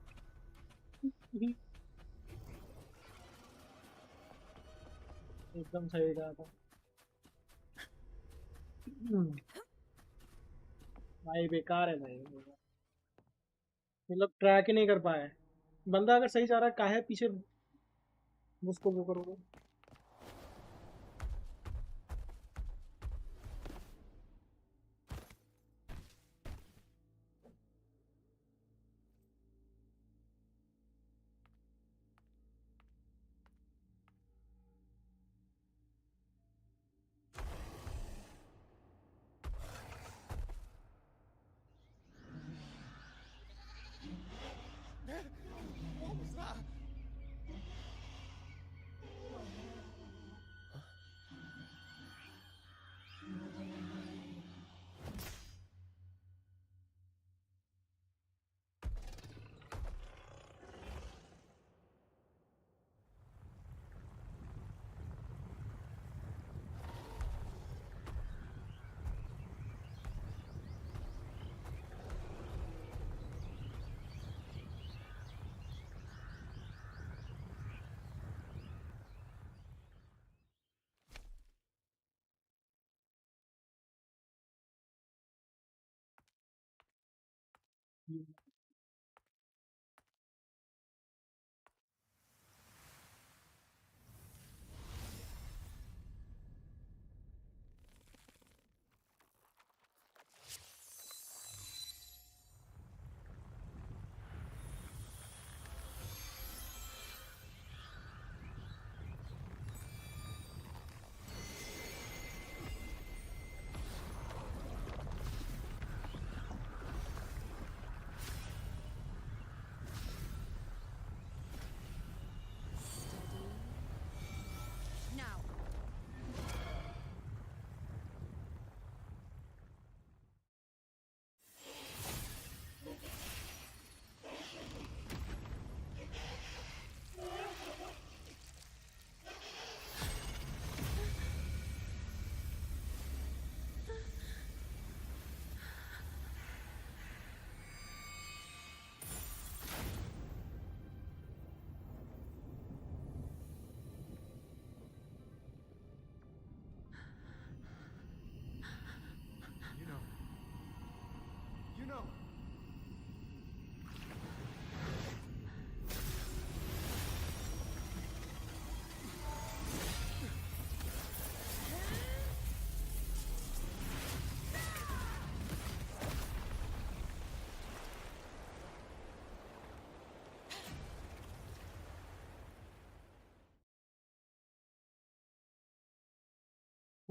एकदम सही जा रहा था। भाई बेकार है भाई, ये लोग ट्रैक ही नहीं कर पाए। बंदा अगर सही जा रहा है काहे पीछे उसको वो करोगे।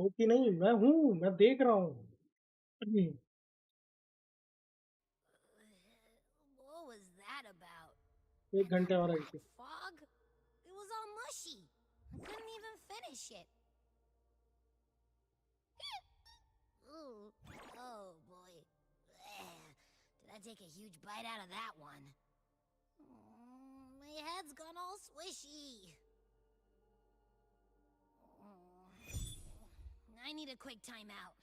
हो कि नहीं? मैं हूँ, मैं देख रहा हूँ। What was that about? 1 घंटे और ऐसे। Fog? It was all mushy. I couldn't even finish it. Ooh. Oh boy. Did I take a huge bite out of that one? My head's gone all swishy. I need a quick timeout.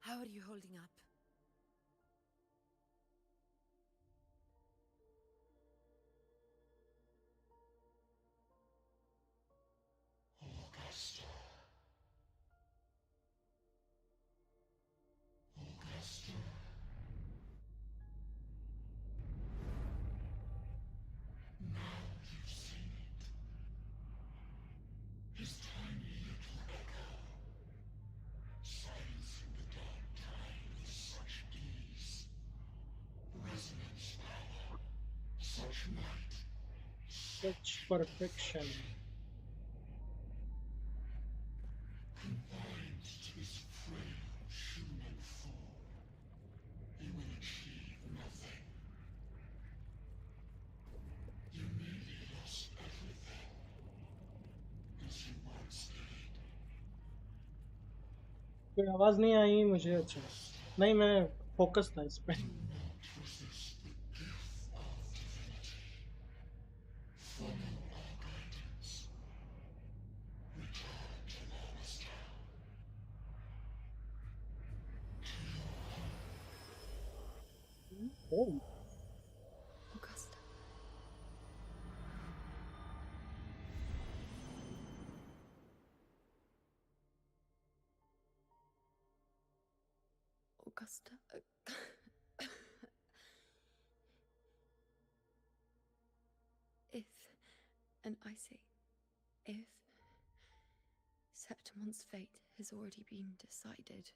How are you holding up? Augusta. Augusta. Now you've seen it. His tiny little echo, silencing the dark tide with such ease. Resonance power, such might, Such perfection. confined to this frail human form, he will achieve nothing. You nearly lost everything, as you once did. कोई आवाज नहीं आई मुझे। अच्छा नहीं, मैं focus था इस पे। Do not resist the gift of divinity. Follow our guidance. Return to AUGUSTA. Oh, Augusta. Augusta. If, and I say, if Septimon's fate has already been decided,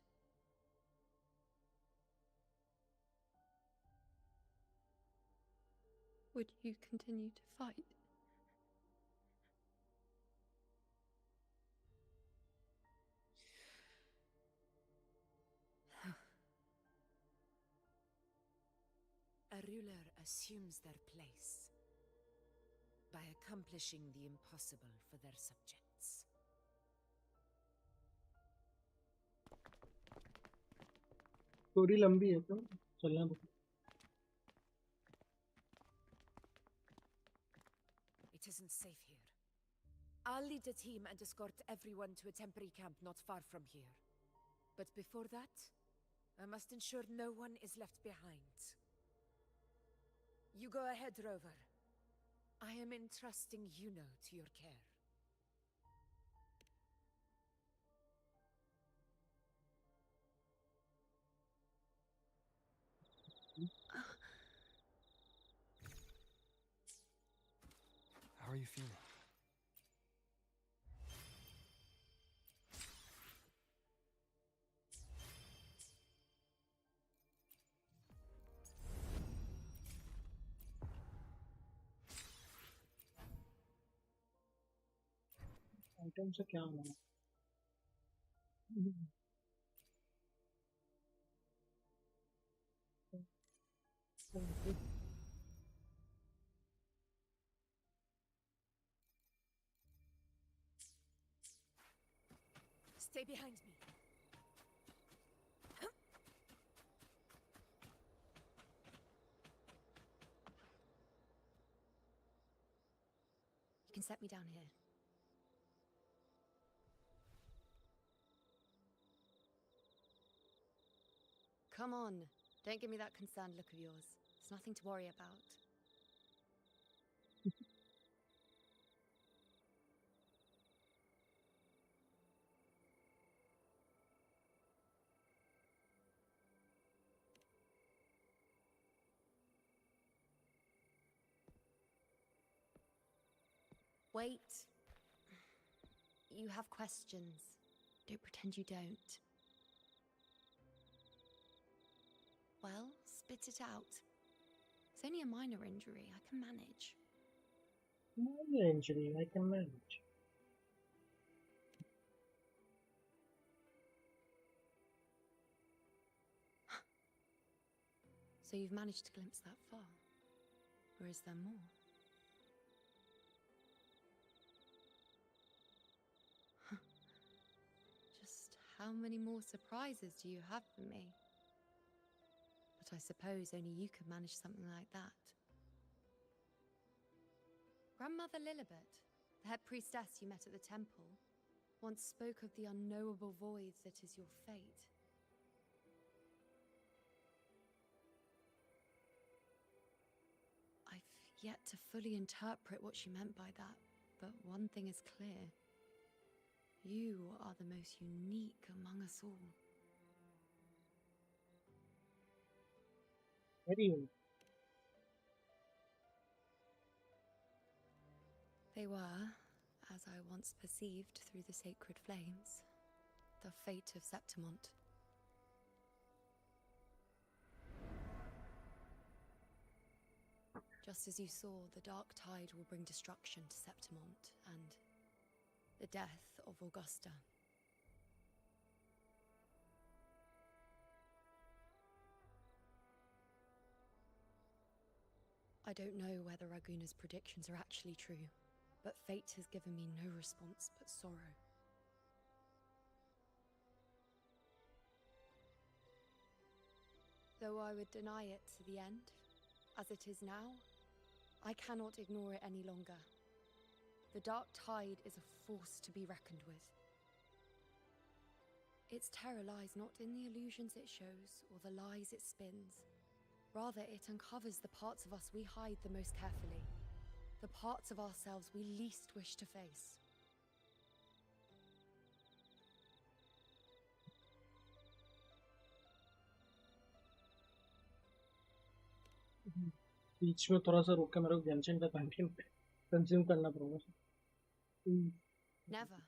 would you continue to fight? A ruler assumes their place by accomplishing the impossible for their subjects. Story लंबी है तो चलना दो। It isn't safe here. I'll lead a team and escort everyone to a temporary camp not far from here. But before that, I must ensure no one is left behind. You go ahead, Rover. I am entrusting Yuno to your care. How are you feeling? Item से क्या होना है? Stay behind me. You can set me down here. Come on, don't give me that concerned look of yours. There's nothing to worry about. Wait. You have questions. Don't pretend you don't. Well, spit it out. It's only a minor injury. I can manage. Minor injury, I can manage. So you've managed to glimpse that far? Or is there more? Just how many more surprises do you have for me? But I suppose only you could manage something like that. Grandmother Lilibet, the head priestess you met at the temple, once spoke of the unknowable void that is your fate. I've yet to fully interpret what she meant by that, but one thing is clear. You are the most unique among us all. Very unique. They were, as I once perceived through the sacred flames, the fate of Septimont. Just as you saw, the dark tide will bring destruction to Septimont and the death of Augusta. I don't know whether Raguna's predictions are actually true, but fate has given me no response but sorrow. Though I would deny it to the end, as it is now, I cannot ignore it any longer. The dark tide is a force to be reckoned with. Its terror lies not in the illusions it shows or the lies it spins. Rather, it uncovers the parts of us we hide the most carefully, the parts of ourselves we least wish to face. बीच में थोड़ा सा रुक के मेरे को Genshin का content consume करना पड़ेगा. Never.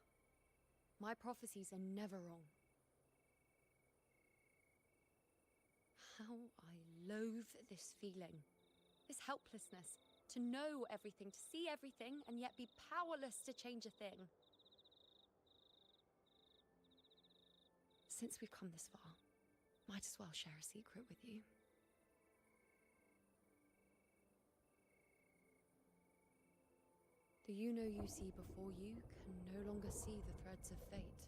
My prophecies are never wrong. How I loathe this feeling, this helplessness, to know everything, to see everything, and yet be powerless to change a thing. Since we've come this far, might as well share a secret with you. The you see before you can no longer see the threads of fate.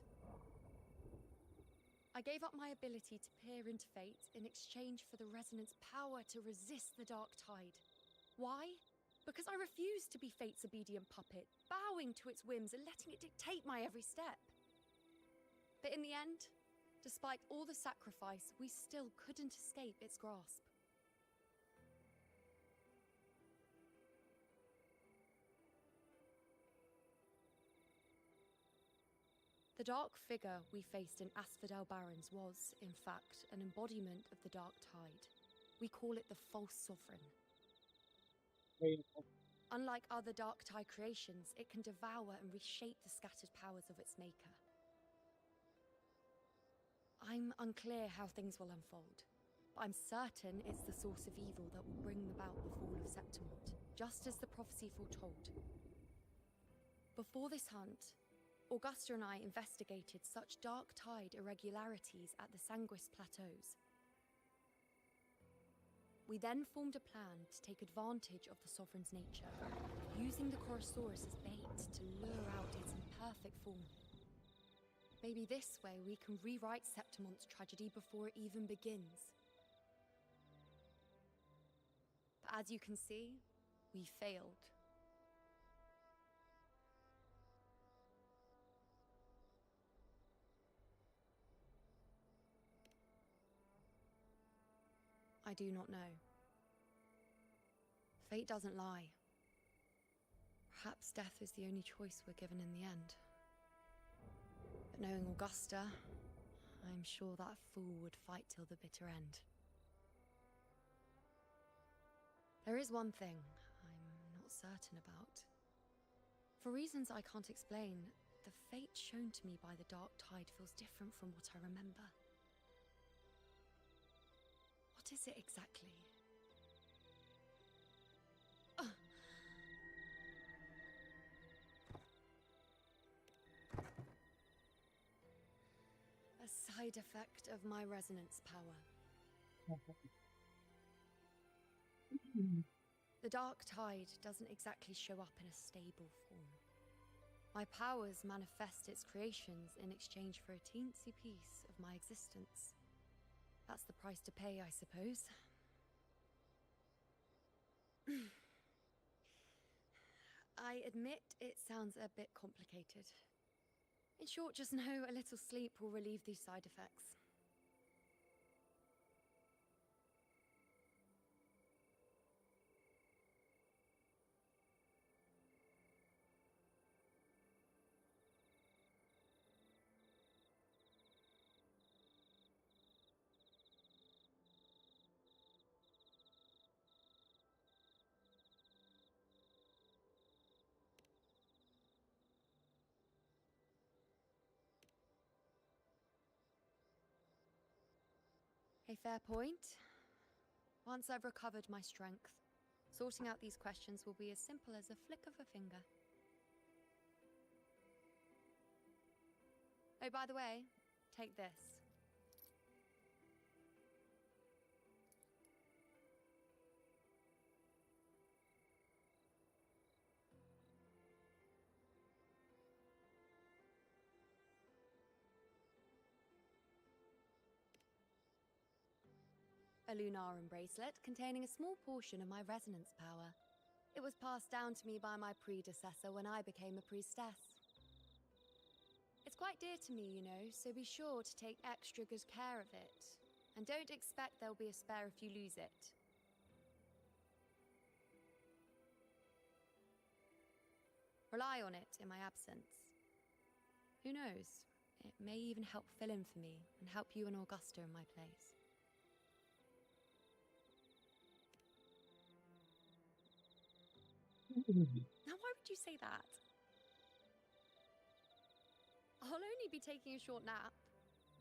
I gave up my ability to peer into fate in exchange for the resonance power to resist the dark tide. Why? Because I refused to be fate's obedient puppet, bowing to its whims and letting it dictate my every step. But in the end, despite all the sacrifice, we still couldn't escape its grasp. The dark figure we faced in Asphodel Barrens was, in fact, an embodiment of the dark tide. We call it the false sovereign. Unlike other dark tide creations, it can devour and reshape the scattered powers of its maker. I'm unclear how things will unfold, but I'm certain it's the source of evil that will bring about the fall of Septimont, just as the prophecy foretold. Before this hunt, Augusta and I investigated such dark tide irregularities at the Sanguis Plateaus. We then formed a plan to take advantage of the Sovereign's nature, using the Chorosaurus as bait to lure out its imperfect form. Maybe this way we can rewrite Septimont's tragedy before it even begins. But as you can see, we failed. I do not know. Fate doesn't lie. Perhaps death is the only choice we're given in the end. But knowing Augusta, I'm sure that fool would fight till the bitter end. There is one thing I'm not certain about. For reasons I can't explain, the fate shown to me by the dark tide feels different from what I remember. What is it exactly? side effect of my resonance power. The dark tide doesn't exactly show up in a stable form. My powers manifest its creations in exchange for a teensy piece of my existence. That's the price to pay, I suppose. I admit it sounds a bit complicated. In short, just know a little sleep will relieve these side effects. A fair point. Once I've recovered my strength, sorting out these questions will be as simple as a flick of a finger. Oh, by the way, take this. A Lunarum bracelet containing a small portion of my resonance power. It was passed down to me by my predecessor when I became a priestess. It's quite dear to me, you know, so be sure to take extra good care of it. And don't expect there'll be a spare if you lose it. Rely on it in my absence. Who knows? It may even help fill in for me and help you and Augusta in my place. Now, why would you say that? I'll only be taking a short nap.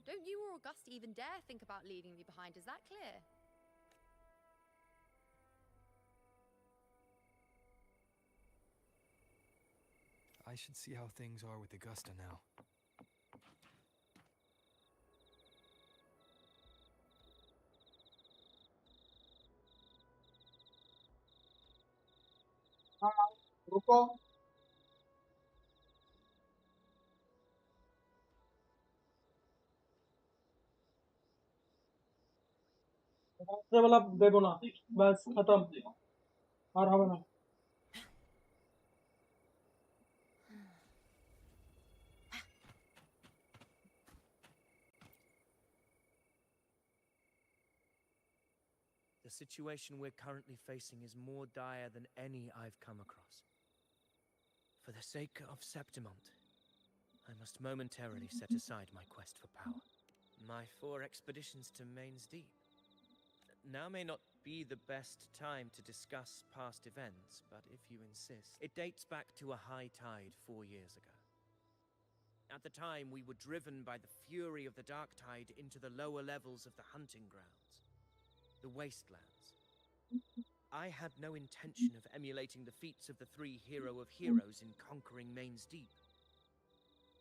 Don't you or Augusta even dare think about leaving me behind, is that clear? I should see how things are with Augusta now. रुको ये वाला दे दो ना बस खत्म और हमें ना The situation we're currently facing is more dire than any I've come across. For the sake of Septimont, I must momentarily set aside my quest for power. My 4 expeditions to Main's Deep. Now may not be the best time to discuss past events, but if you insist, it dates back to a high tide 4 years ago. At the time, we were driven by the fury of the dark tide into the lower levels of the hunting grounds, the wastelands. I had no intention of emulating the feats of the 3 hero of heroes in conquering Main's Deep.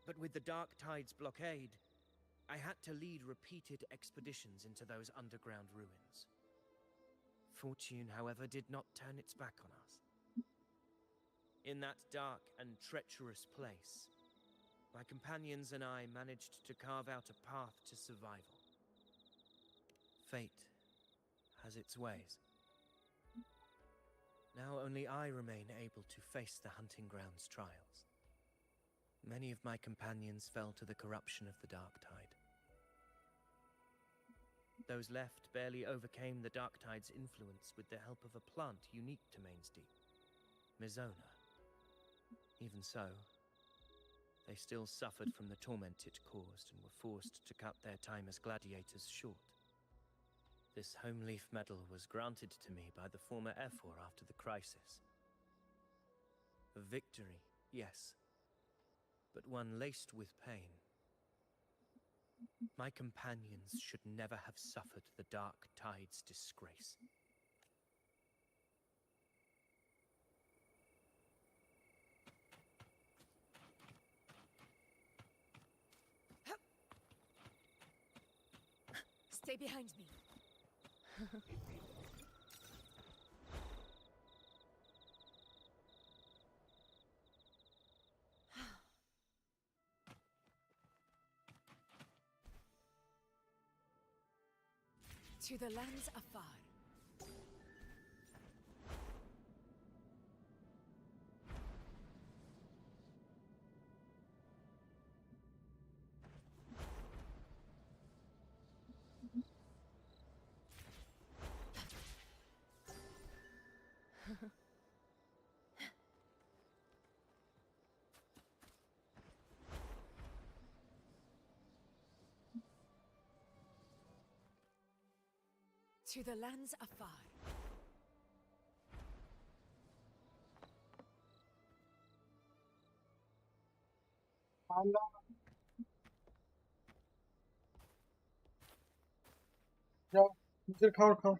But with the dark tide's blockade, I had to lead repeated expeditions into those underground ruins. Fortune, however, did not turn its back on us. In that dark and treacherous place, my companions and I managed to carve out a path to survival. Fate has its ways. Now only I remain able to face the hunting grounds trials. Many of my companions fell to the corruption of the dark tide. Those left barely overcame the dark tide's influence with the help of a plant unique to Main's Deep, Mizona. Even so, they still suffered from the torment it caused and were forced to cut their time as gladiators short. This home leaf medal was granted to me by the former Ephor after the crisis. A victory, yes, but one laced with pain. My companions should never have suffered the dark tide's disgrace. Stay behind me. To the lands afar. To the lands afar. जाओ मुझे खाओ खाओ.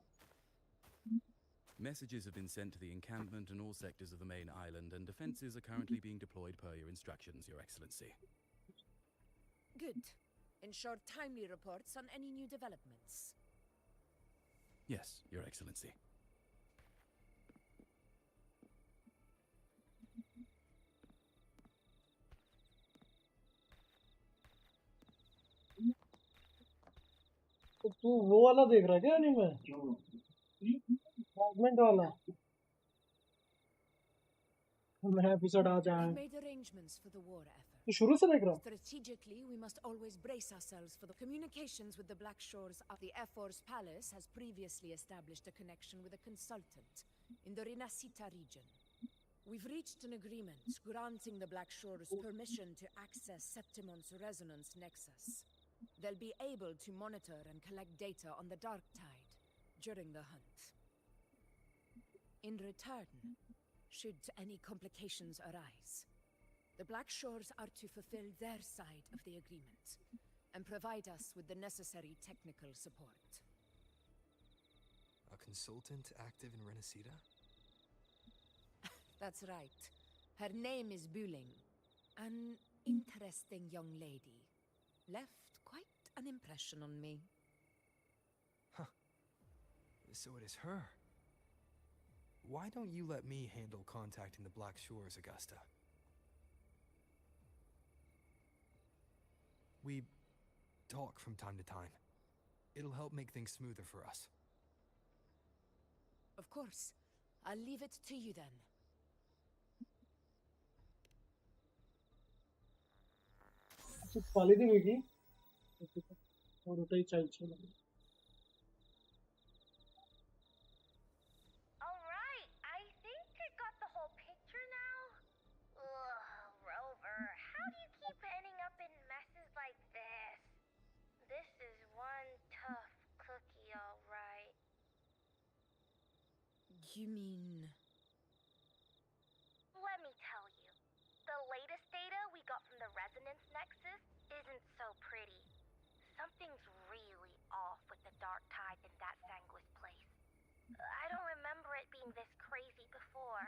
Messages have been sent to the encampment and all sectors of the main island, and defenses are currently being deployed per your instructions, Your Excellency. Good. Ensure timely reports on any new developments. Yes, Your Excellency. तो तू वो वाला देख रहा है क्या anime? Fragment वाला. नया एपिसोड आ जाए. We've made arrangements for the war effort. तू शुरू से देख रहा है? Strategically, we must always brace ourselves for the communications with the Black Shores. The Air Force Palace has previously established a connection with a consultant in the Rinasita region. We've reached an agreement granting the Black Shores permission to access Septimon's resonance nexus. They'll be able to monitor and collect data on the Dark Tide during the hunt. In return, should any complications arise, the Black Shores are to fulfill their side of the agreement and provide us with the necessary technical support. A consultant active in Renacita? That's right. Her name is Buling. An interesting young lady. Left quite an impression on me. Huh. So it is her. Why don't you let me handle contacting the Black Shores, Augusta? We talk from time to time. It'll help make things smoother for us. Of course. I'll leave it to you then. पाली थी मिगी और उठा ही चल. Alright, I think I got the whole picture now. Ugh, Rover, how do you keep ending up in messes like this? This is one tough cookie, alright. You mean... Let me tell you, the latest data we got from the resonance nexus isn't so pretty. Something's really off with the Dark Tide in that Sanguis place. I don't remember it being this crazy before.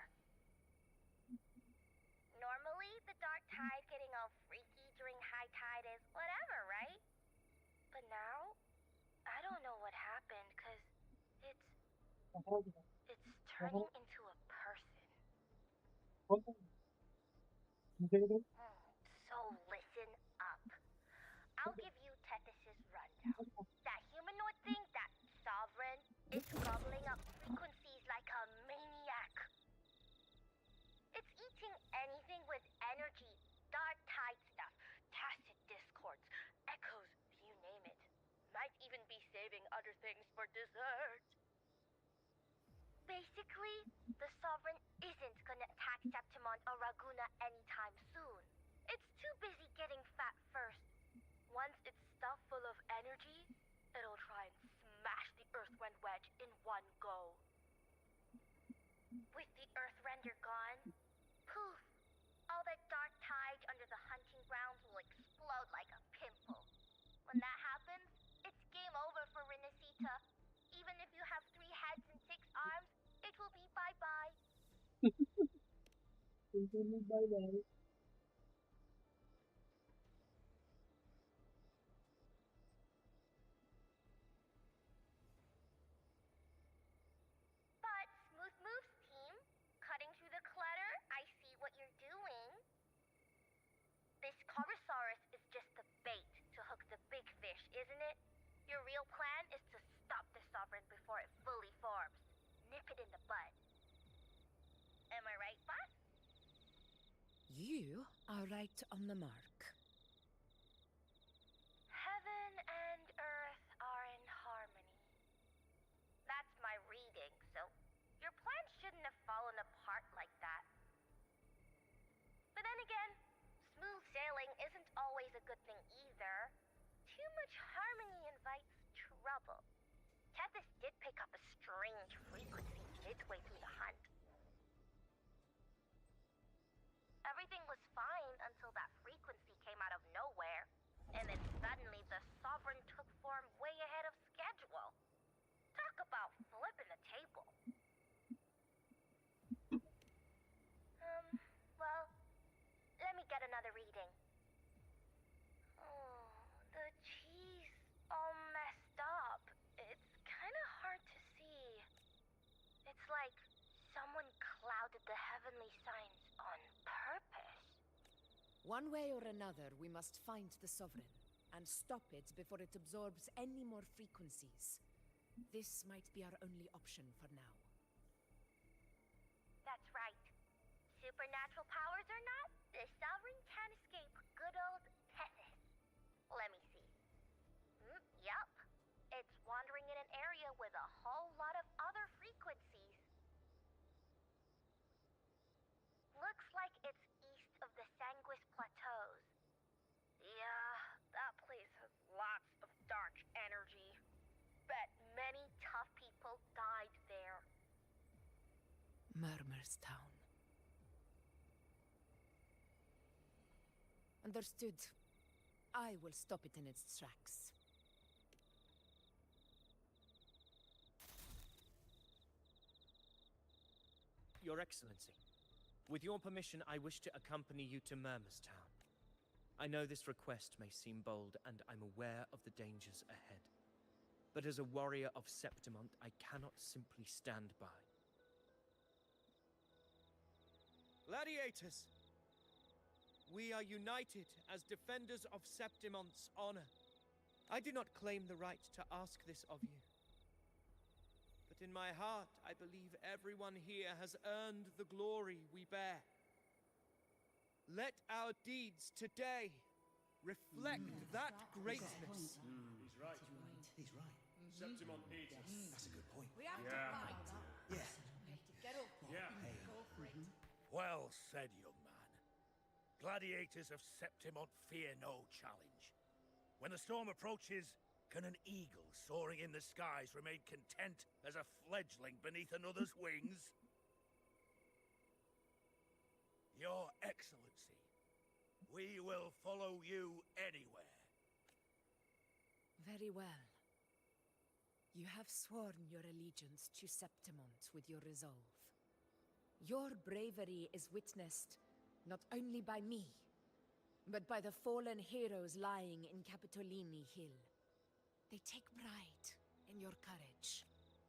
Normally, the Dark Tide getting all freaky during high tide is whatever, right? But now, I don't know what happened, cause it's turning into a person. So listen up. I'll give you Tethys' rundown. That humanoid thing, that sovereign, it's gobbling up frequencies like a maniac. It's eating anything with energy, dark tide stuff, tacit discords, echoes, you name it. Might even be saving other things for dessert. Basically, the Sovereign isn't gonna attack Septimon or Raguna anytime soon. It's too busy getting fat first. Once it's stuffed full of energy, it'll try and smash the Earthrend wedge in one go. With the Earthrender gone, poof, all that dark tide under the hunting grounds will explode like a pimple. When that happens, it's game over for Renacita. Even if you have 3 heads and 6 arms, it will be bye-bye. Bye-bye. You are right on the mark. Heaven and earth are in harmony. That's my reading, so your plan shouldn't have fallen apart like that. But then again, smooth sailing isn't always a good thing either. Too much harmony invites trouble. Tethys did pick up a strange frequency midway through the hunt. Everything was fine until that frequency came out of nowhere, and then suddenly the Sovereign took form way ahead of schedule. Talk about flipping the table. Well, let me get another reading. Oh, the cheese all messed up. It's kind of hard to see. It's like someone clouded the heavenly signs on purpose. One way or another, we must find the Sovereign and stop it before it absorbs any more frequencies. This might be our only option for now. That's right. Supernatural powers or not, the Sovereign can't escape good old Tethys. Let me see. Yup. It's wandering in an area with a whole lot of other frequencies. Looks like it's east of the Sanguis Plateaus. Yeah, that place has lots of dark energy. Bet many tough people died there. Murmur's Town. Understood. I will stop it in its tracks. Your Excellency, with your permission, I wish to accompany you to Murmur's Town. I know this request may seem bold, and I'm aware of the dangers ahead. But as a warrior of Septimont, I cannot simply stand by. Gladiators! We are united as defenders of Septimont's honor. I do not claim the right to ask this of you. But in my heart, I believe everyone here has earned the glory we bear. Let our deeds today reflect that greatness. He's right. He's right. Septimont needs us. That's a good point. We have to Yeah. fight. Yeah. Get up. Yeah. Go for it. Well said, young man. Gladiators of Septimont fear no challenge. When the storm approaches, can an eagle soaring in the skies remain content as a fledgling beneath another's wings? Your Excellency, we will follow you anywhere. Very well. You have sworn your allegiance to Septimont with your resolve. Your bravery is witnessed not only by me, but by the fallen heroes lying in Capitolini Hill. They take pride in your courage.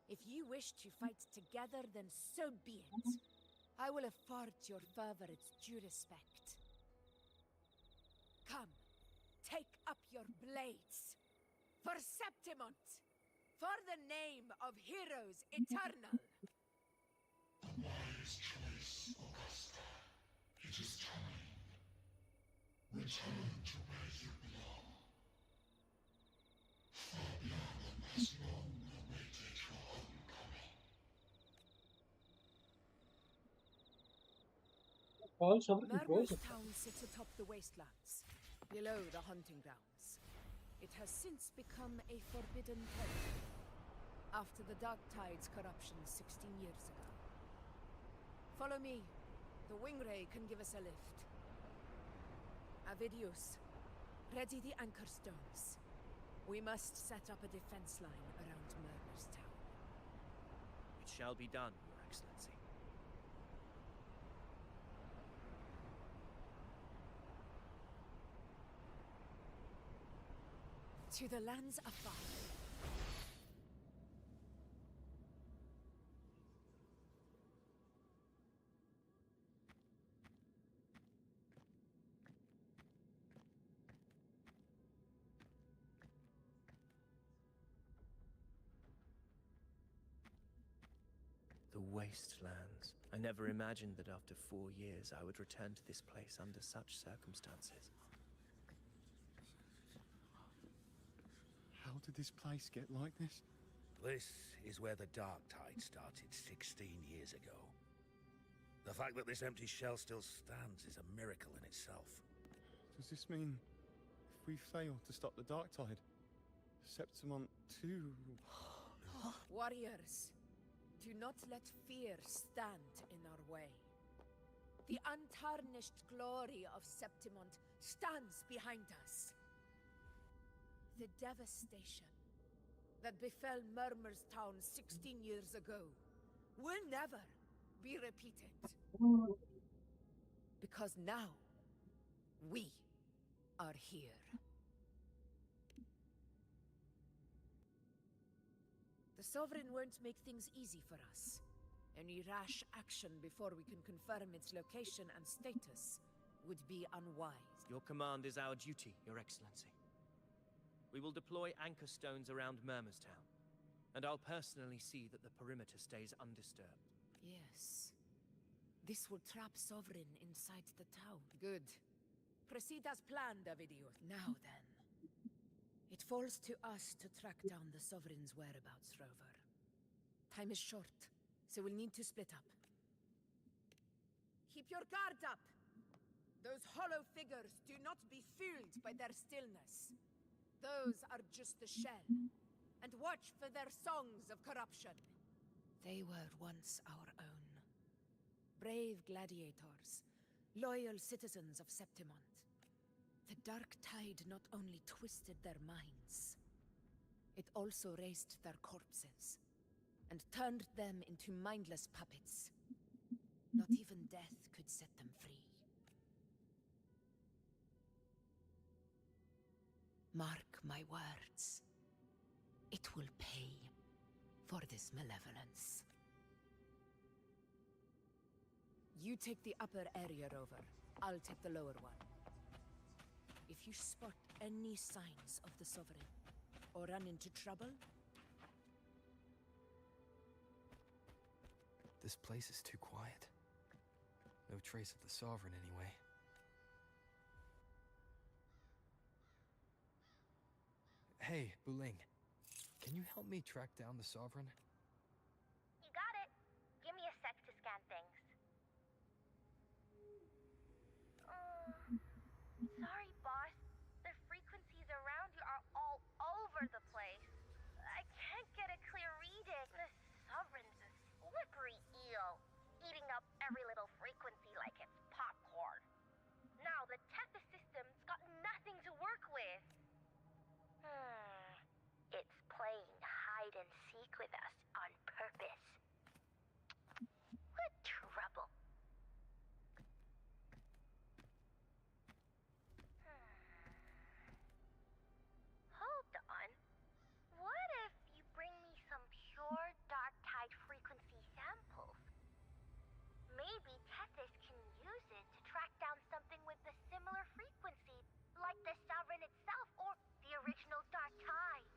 If you wish to fight together, then so be it. I will afford your fervor its due respect. Come, take up your blades. For Septimont! For the name of heroes eternal! A wise choice, Augusta. It is time. Return to where you belong. Fabianum has long awaited your homecoming. Murmur's Town sits atop the wastelands, below the hunting grounds. It has since become a forbidden territory, after the Dark Tide's corruption 16 years ago. Follow me. The Wingray can give us a lift. Avidius, ready the anchor stones. We must set up a defense line around Murmur's Town. It shall be done, Your Excellency. To the lands afar. The way. wastelands. I never imagined that after 4 years I would return to this place under such circumstances. How did this place get like this? This is where the Dark Tide started 16 years ago. The fact that this empty shell still stands is a miracle in itself. Does this mean if we fail to stop the Dark Tide, Septimont too? Warriors, do not let fear stand in our way. The untarnished glory of Septimont stands behind us. The devastation that befell Murmur's town 16 years ago will never be repeated. Because now, we are here. The Sovereign won't make things easy for us. Any rash action before we can confirm its location and status would be unwise. Your command is our duty, Your Excellency. We will deploy anchor stones around Murmurstown, and I'll personally see that the perimeter stays undisturbed. Yes. This will trap Sovereign inside the town. Good. Proceed as planned, Davidio. Now then. It falls to us to track down the Sovereign's whereabouts, Rover. Time is short, so we'll need to split up. Keep your guard up! Those hollow figures do not be fooled by their stillness. Those are just the shell. And watch for their songs of corruption. They were once our own. Brave gladiators, loyal citizens of Septimont. The Dark Tide not only twisted their minds, it also raised their corpses, and turned them into mindless puppets. Not even death could set them free. Mark my words. It will pay for this malevolence. You take the upper area, Rover. I'll take the lower one. If you spot any signs of the Sovereign, or run into trouble... This place is too quiet. No trace of the Sovereign, anyway. Hey, Buling. Can you help me track down the Sovereign? You got it. Give me a sec to scan things. Sorry, boss. The frequencies around you are all over the place. I can't get a clear reading. The Sovereign's a slippery eel, eating up every little frequency like it's popcorn. Now the Tethys system's got nothing to work with. It's playing hide and seek with us on purpose. What trouble. Hold on. What if you bring me some pure Dark Tide frequency samples? Maybe Tethys can use it to track down something with a similar frequency, like the Sovereign itself or the original Dark Tide.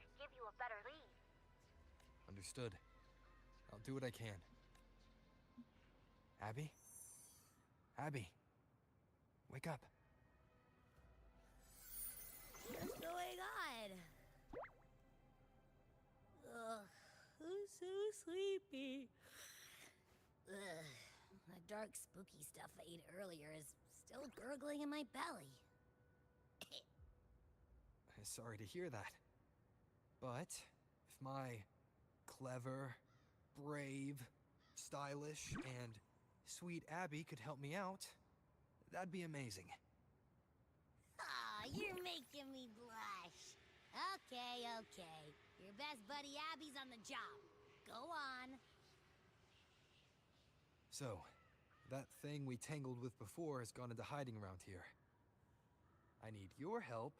Could give you a better lead. Understood. I'll do what I can. Abby? Abby! Wake up. What's going on? Ugh, I'm so sleepy. Ugh, that dark spooky stuff I ate earlier is still gurgling in my belly. Sorry to hear that. But if my clever, brave, stylish, and sweet Abby could help me out, that'd be amazing. Aw, you're making me blush. Okay. Your best buddy Abby's on the job. Go on. So, that thing we tangled with before has gone into hiding around here. I need your help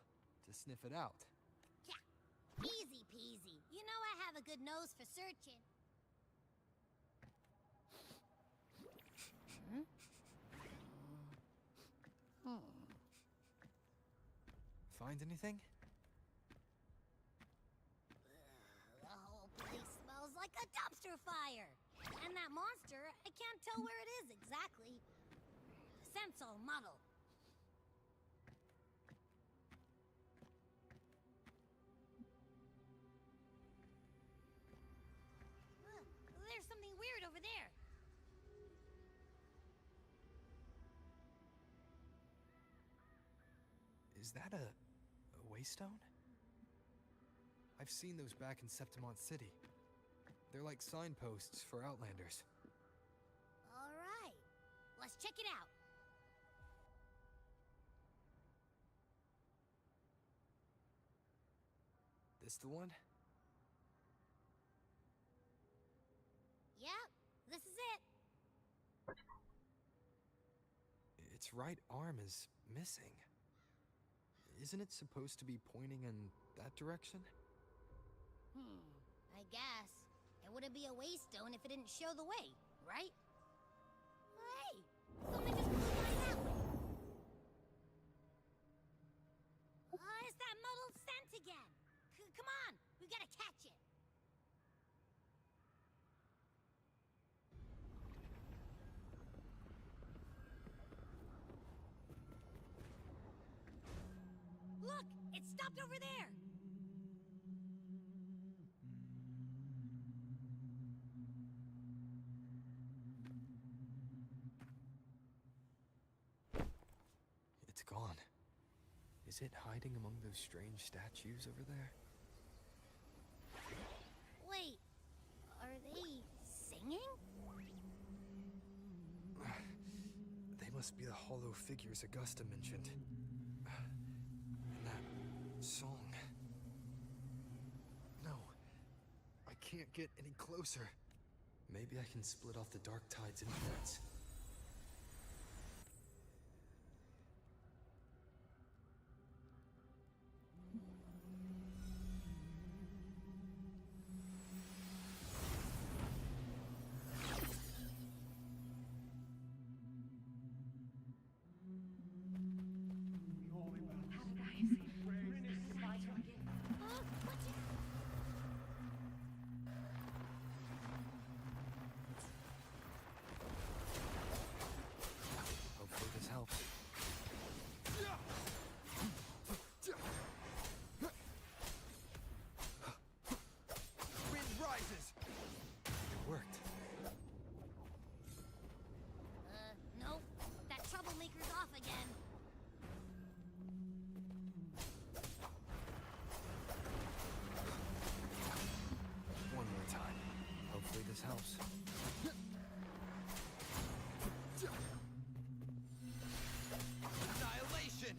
to sniff it out. Yeah, easy peasy. You know I have a good nose for searching. Find anything? The whole place smells like a dumpster fire. And that monster, I can't tell where it is exactly. The scent's all muddled. There's something weird over there. Is that a waystone? I've seen those back in Septimont City. They're like signposts for Outlanders. All right, let's check it out. This the one? Yep, this is it. Its right arm is missing. Isn't it supposed to be pointing in that direction? I guess. It wouldn't be a waystone if it didn't show the way, right? Hey, something just flew by that way. It's that muddled scent again. Come on, we gotta catch it. Look, it stopped over there. It's gone. Is it hiding among those strange statues over there? Wait, are they singing? They must be the hollow figures Augusta mentioned. And that song. No, I can't get any closer. Maybe I can split off the Dark Tide's influence. Hopefully this helps. Wind rises! It worked. Nope. That troublemaker's off again. One more time. Hopefully this helps. Annihilation!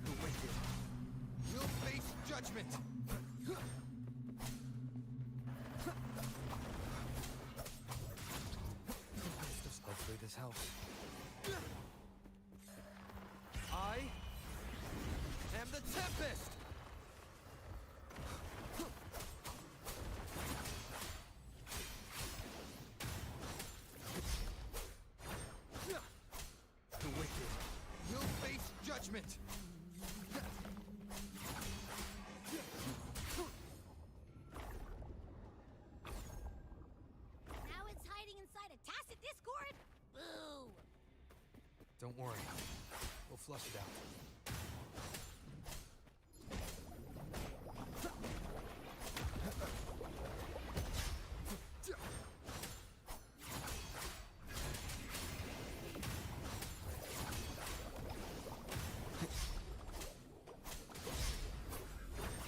The wicked will face judgment! Hopefully this helps. I am the Tempest! The wicked will face judgment! Now it's hiding inside a tacit discord? Boo! Don't worry. We'll flush it out.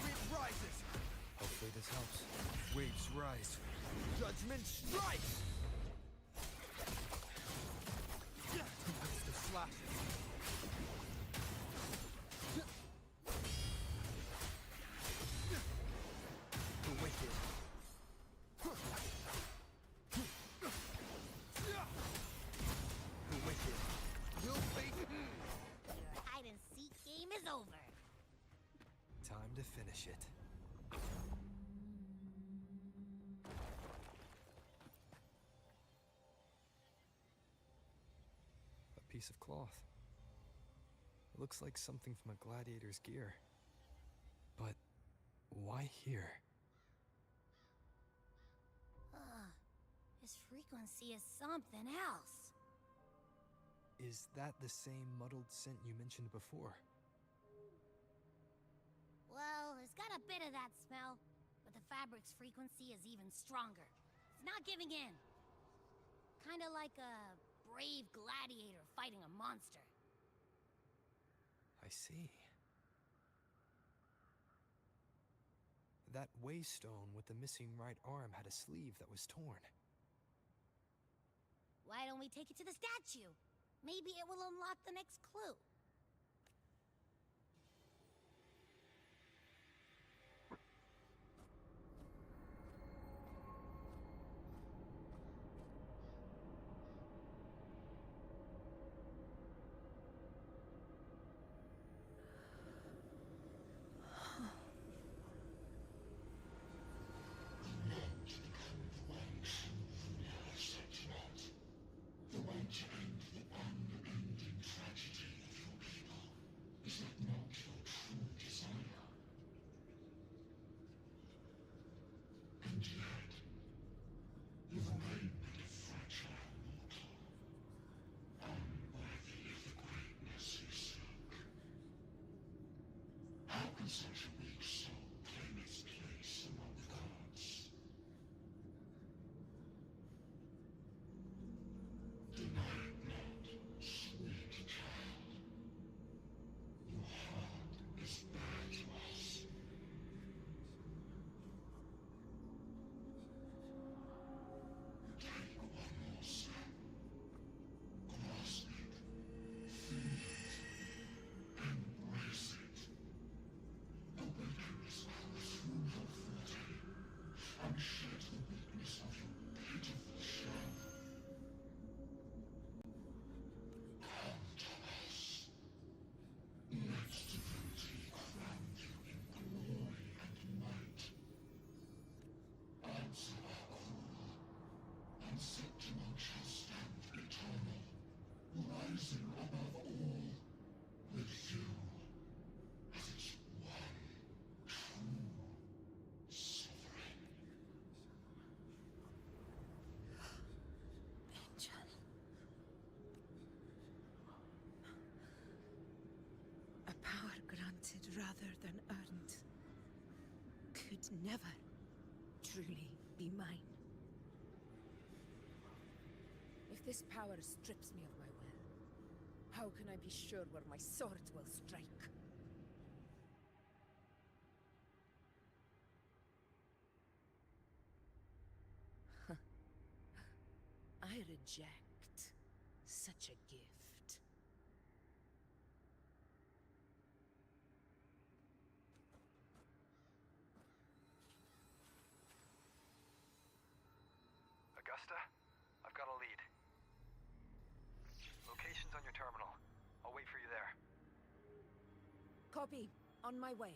Wind rises! Hopefully this helps. Waves rise. Judgment strikes! The slashes. The wicked. The wicked will face. Your hide-and-seek game is over. Time to finish it. A piece of cloth. It looks like something from a gladiator's gear. But why here? His frequency is something else. Is that the same muddled scent you mentioned before? Well, it's got a bit of that smell, but the fabric's frequency is even stronger. It's not giving in. Kinda like a brave gladiator fighting a monster. I see. That waystone with the missing right arm had a sleeve that was torn. Why don't we take it to the statue? Maybe it will unlock the next clue. The way to end the unending tragedy of your people. Is that not your true desire? And yet, you remain but a fragile mortal, unworthy of the greatness you seek. How can such a weak soul claim its place among the gods? Deny it not, sweet child. Your heart is bare to us. Take one more step. Grasp it. Feel it. Embrace it. Awaken this power through your forte, and shed the weakness of your pitiful shell. Come to us. Let divinity crown you in glory and might. Answer our call, and Septimon shall stand eternal, rising above all, with you as its one true sovereign. Angel. A power granted rather than earned could never truly be mine. If this power strips me of my will, how can I be sure where my sword will strike? I reject such a gift. Augusta, I've got a lead. Location's on your terminal. I'll wait for you there. Copy. On my way.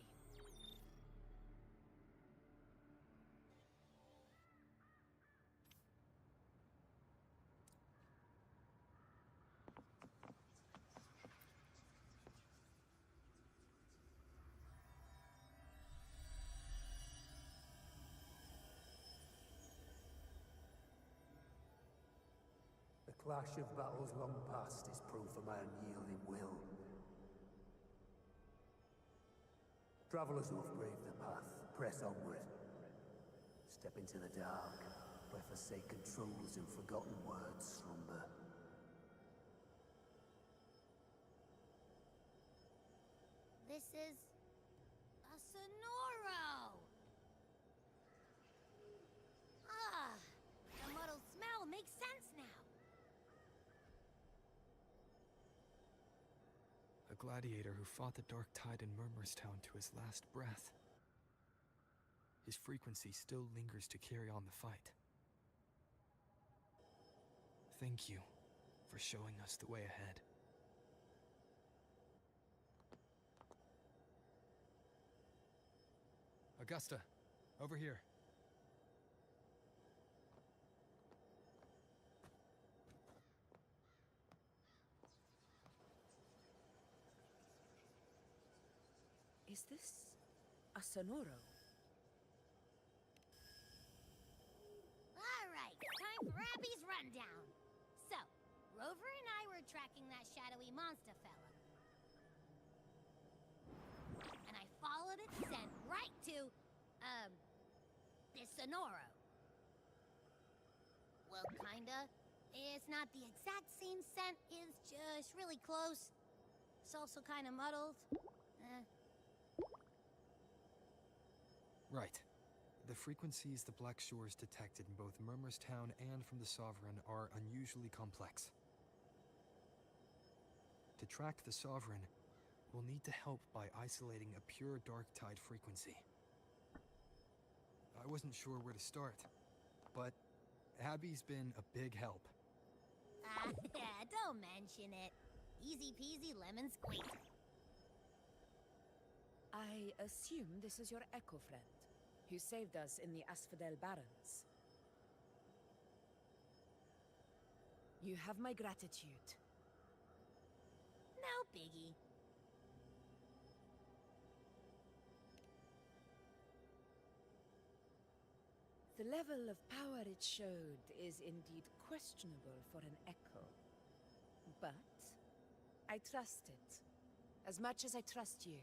The clash of battles long past is proof of my unyielding will. Travelers who have braved the path, press onward. Step into the dark, where forsaken truths and forgotten words slumber. This is a Sonoro! Ah, the muddled smell makes sense now. A gladiator who fought the Dark Tide in Murmurstown to his last breath. His frequency still lingers to carry on the fight. Thank you for showing us the way ahead. Augusta, over here. Is this A Sonoro? Alright, time for Abby's rundown. So, Rover and I were tracking that shadowy monster fella. And I followed its scent right to, this Sonoro. Well, kinda. It's not the exact same scent, it's just really close. It's also kinda muddled. Right. The frequencies the Black Shores detected in both Murmurstown and from the Sovereign are unusually complex. To track the Sovereign, we'll need to help by isolating a pure dark tide frequency. I wasn't sure where to start, but Abby's been a big help. Don't mention it. Easy peasy lemon squeezy. I assume this is your Echo friend, who saved us in the Asphodel Barrens. You have my gratitude. No biggie. The level of power it showed is indeed questionable for an Echo. But I trust it, as much as I trust you.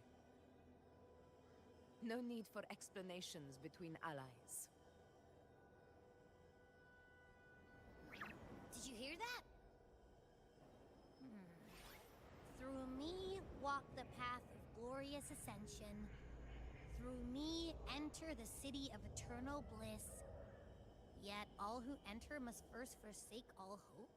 No need for explanations between allies. Did you hear that? Through me walk the path of glorious ascension. Through me enter the city of eternal bliss. Yet all who enter must first forsake all hope.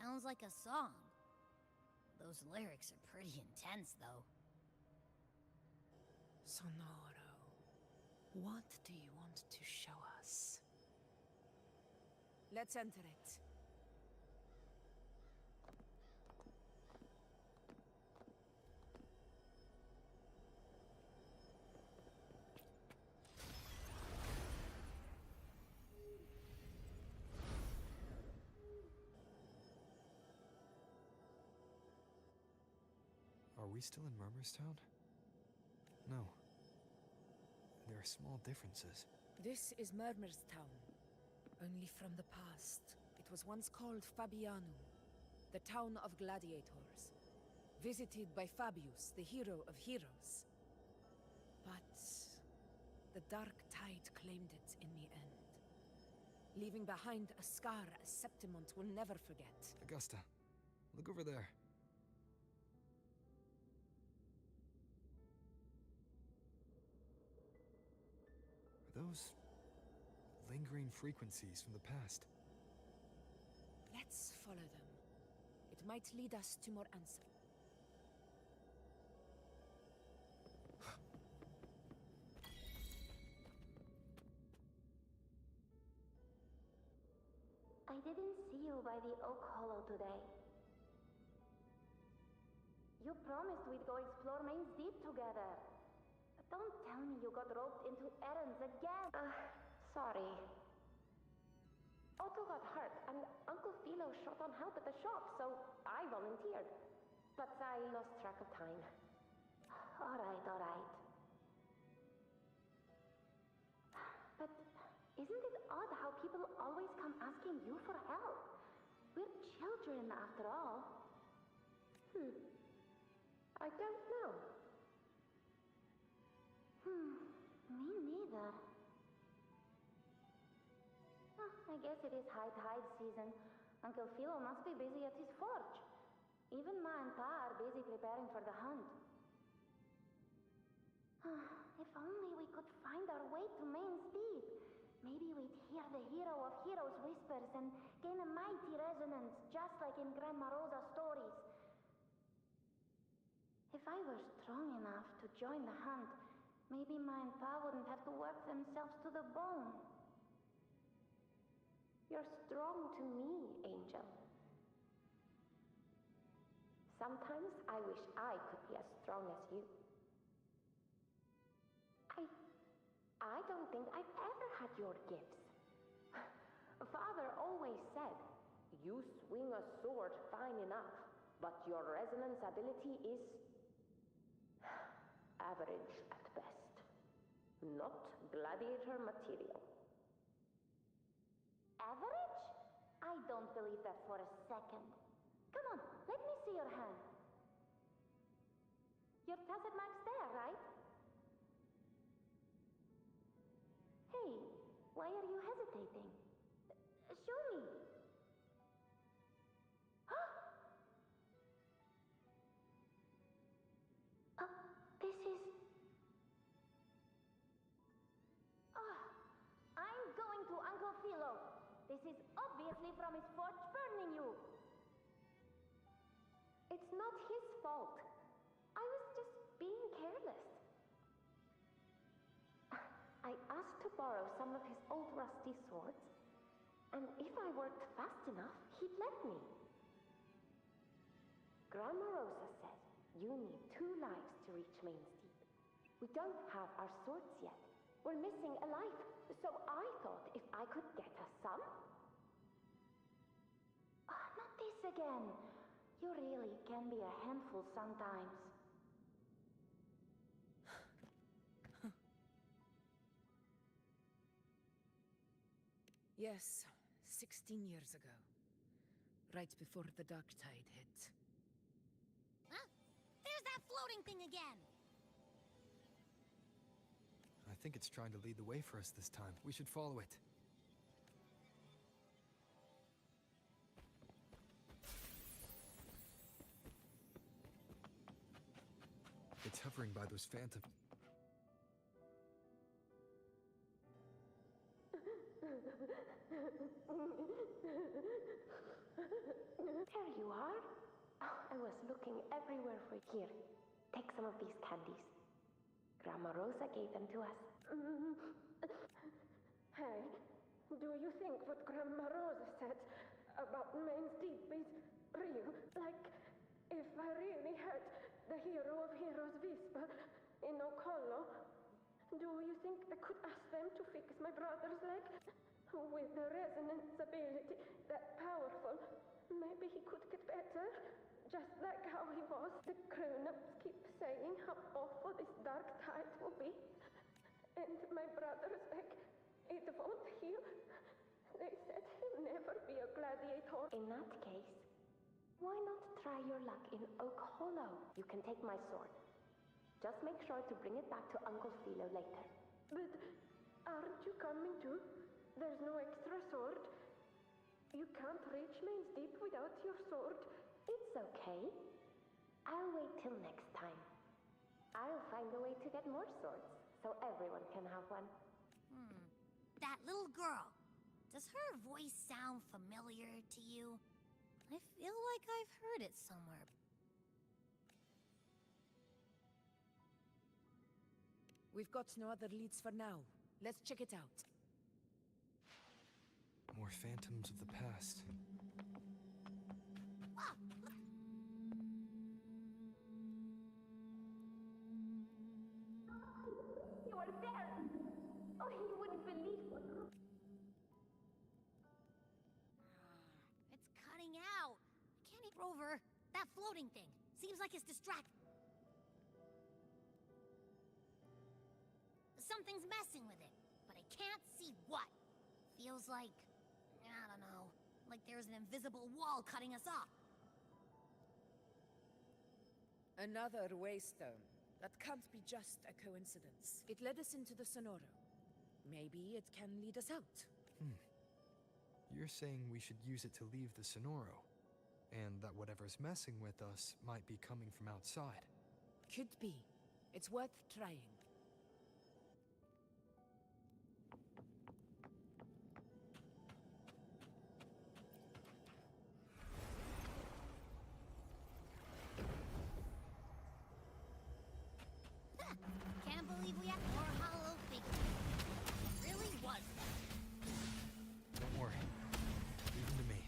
Sounds like a song. Those lyrics are pretty intense, though. Sonoro, what do you want to show us? Let's enter it. Are we still in Murmurstown? No. There are small differences. This is Murmurstown, only from the past. It was once called Fabianum, the town of gladiators, visited by Fabius, the hero of heroes. But the dark tide claimed it in the end, leaving behind a scar Septimont will never forget. Augusta, look over there. Are those lingering frequencies from the past? Let's follow them. It might lead us to more answers. I didn't see you by the Oak Hollow today. You promised we'd go explore Main's Deep together. But don't tell me you got roped into errands again. Sorry. Otto got hurt, and Uncle Philo short on help at the shop, so I volunteered. But I lost track of time. All right. But isn't it odd how people always come asking you for help? We're children, after all. I don't know. Me neither. I guess it is high tide season. Uncle Philo must be busy at his forge. Even Ma and Pa are busy preparing for the hunt. If only we could find our way to Main's Deep. Maybe we'd hear the hero of heroes whispers and gain a mighty resonance, just like in Grandma Rosa's stories. If I were strong enough to join the hunt, maybe Ma and Pa wouldn't have to work themselves to the bone. You're strong to me, Angel. Sometimes I wish I could be as strong as you. I don't think I've ever had your gifts. Father always said, you swing a sword fine enough, but your resonance ability is average at best. Not gladiator material. Average? I don't believe that for a second. Come on, let me see your hand. Your tacit mark's there, right? Hey, why are you hesitating? Show me. This is... I'm going to Uncle Philo. This is obviously from his forge burning you. It's not his fault. I was just being careless. I asked to borrow some of his old rusty swords, and if I worked fast enough, he'd let me. Grandma Rosa said you need 2 lives to reach Main's Deep. We don't have our swords yet. We're missing a life, so I thought if I could get us some... Not this again. You really can be a handful sometimes. Yes, 16 years ago. Right before the dark tide hit. Huh? There's that floating thing again! I think it's trying to lead the way for us this time. We should follow it. It's hovering by those phantoms. There you are. Oh, I was looking everywhere for you. Here, take some of these candies. Grandma Rosa gave them to us. Hey, do you think what Grandma Rosa said about Main's Deep is real? Like, if I really had the hero of heroes Vispa in Okolo, do you think I could ask them to fix my brother's leg? With the resonance ability that powerful, maybe he could get better. Just like how he was. The grown-ups keep saying how awful this dark tide will be. And my brother's leg, it won't heal. They said he'll never be a gladiator. In that case, why not try your luck in Oak Hollow? You can take my sword. Just make sure to bring it back to Uncle Philo later. But aren't you coming too? There's no extra sword. You can't reach Main's Deep without your sword. It's okay. I'll wait till next time. I'll find a way to get more swords, so everyone can have one. That little girl. Does her voice sound familiar to you? I feel like I've heard it somewhere. We've got no other leads for now. Let's check it out. More phantoms of the past. You are there! Oh, you wouldn't believe what... It's cutting out. Can't eat Rover. That floating thing. Seems like it's distracting. Something's messing with it, but I can't see what. Feels like, I don't know, like there's an invisible wall cutting us off. Another waystone. That can't be just a coincidence. It led us into the Sonoro. Maybe it can lead us out. You're saying we should use it to leave the Sonoro, and that whatever's messing with us might be coming from outside. Could be. It's worth trying. Can't believe we have more hollow figures. It really was that. Don't worry. Leave them to me.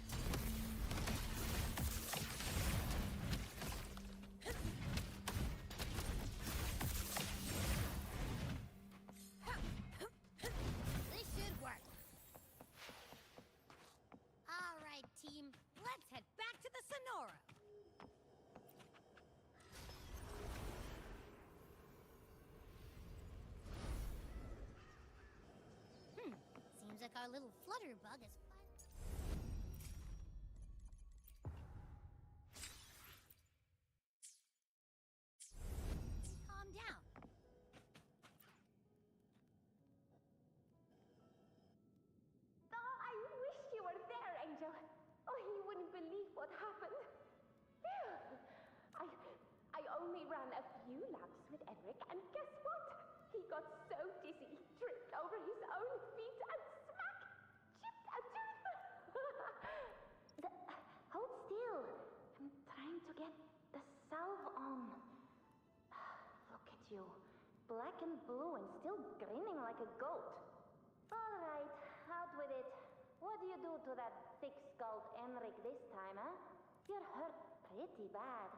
Let's head back to the Sonora. Seems like our little flutterbug is calm down. Oh, I wish you were there, Angel. Oh, you wouldn't believe what happened. Phew. I only ran a few laps with Edric, and guess what? He got so dizzy, he tripped over his own feet and smack! Chipped a tooth! Hold still. I'm trying to get the salve on. Look at you. Black and blue and still grinning like a goat. All right, out with it. What do you do to that thick-skulled Enric this time, huh? You're hurt pretty bad.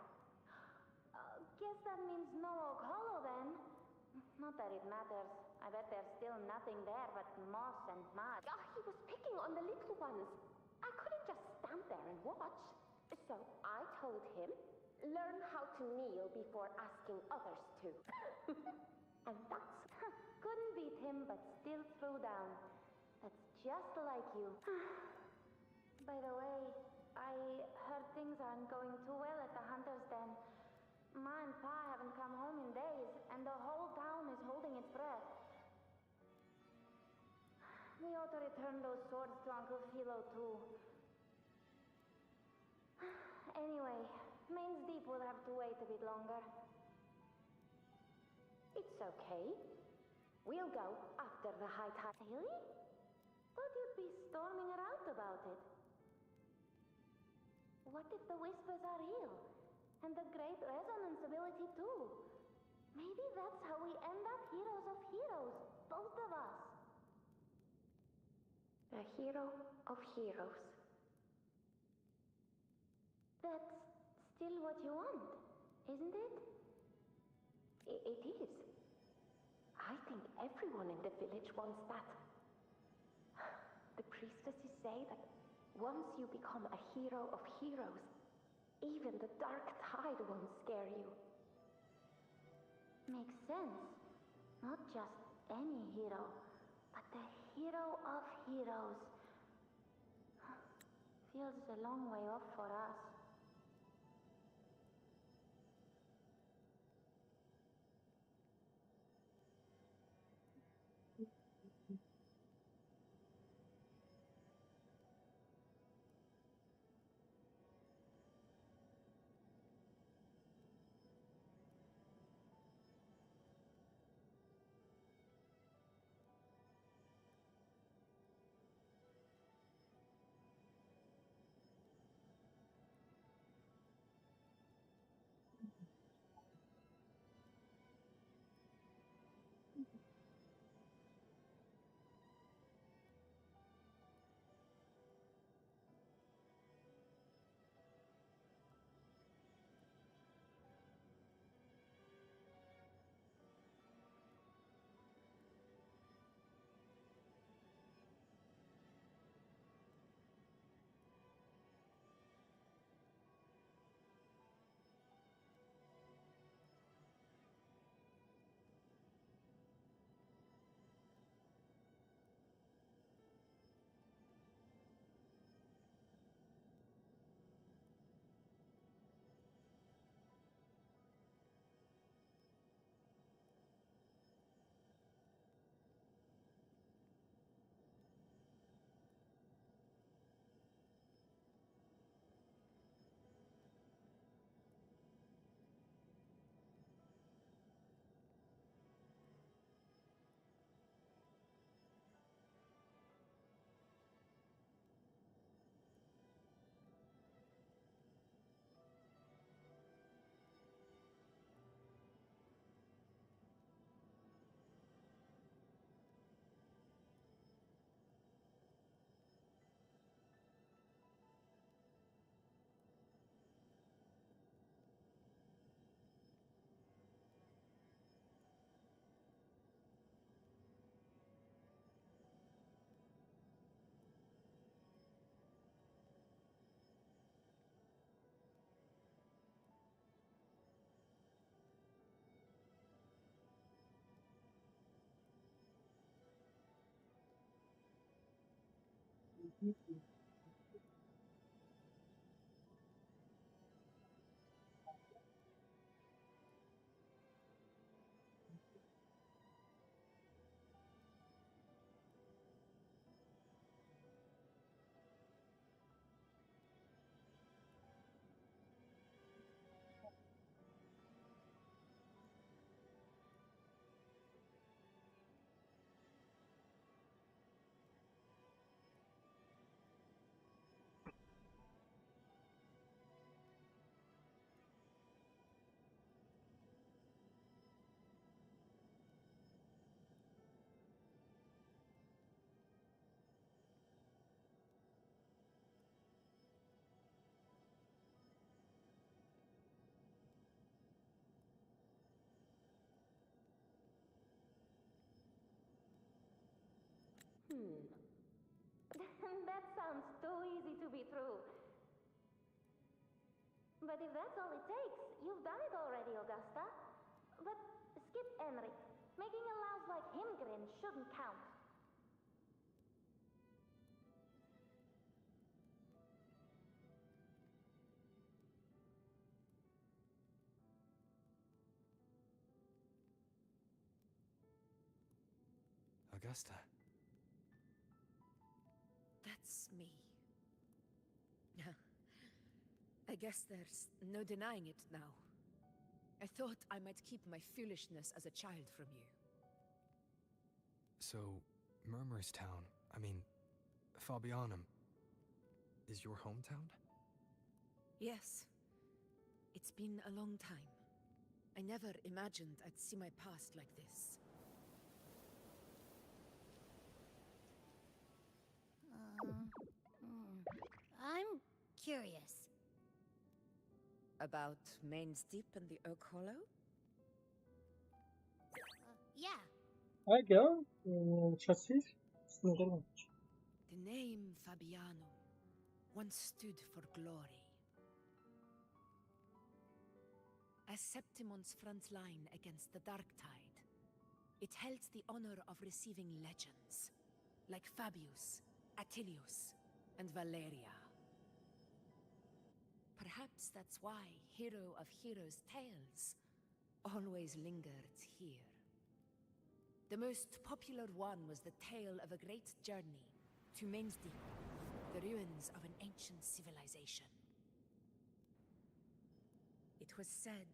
Guess that means no Oak Hollow then. Not that it matters. I bet there's still nothing there but moss and mud. Oh, he was picking on the little ones. I couldn't just stand there and watch. So I told him, learn how to kneel before asking others to. And that's... Couldn't beat him, but still threw down. That's just like you. By the way, I heard things aren't going too well at the Hunter's Den. Ma and Pa haven't come home in days, and the whole town is holding its breath. We ought to return those swords to Uncle Philo, too. Anyway, Main's Deep will have to wait a bit longer. It's okay. We'll go after the high tide. Really? Thought you'd be storming around about it. What if the whispers are real? And the great resonance ability too? Maybe that's how we end up heroes of heroes, both of us. A hero of heroes. That's still what you want, isn't it? It is. I think everyone in the village wants that. The priestesses say that once you become a hero of heroes, even the dark tide won't scare you. Makes sense. Not just any hero, but the hero of heroes. Feels a long way off for us. That sounds too easy to be true. But if that's all it takes, you've done it already, Augusta. But skip Enric. Making a louse like him grin shouldn't count. Augusta. That's me. I guess there's no denying it now. I thought I might keep my foolishness as a child from you. So, Murmurstown, Fabianum, is your hometown? Yes. It's been a long time. I never imagined I'd see my past like this. I'm curious. About Main's Deep and the Oak Hollow? Yeah. Hi, girl. Chassis? The name Fabianum once stood for glory. As Septimon's front line against the Dark Tide, it held the honor of receiving legends, like Fabius, Attilius, and Valeria. Perhaps that's why Hero of Heroes' tales always lingered here. The most popular one was the tale of a great journey to Main's Deep, the ruins of an ancient civilization. It was said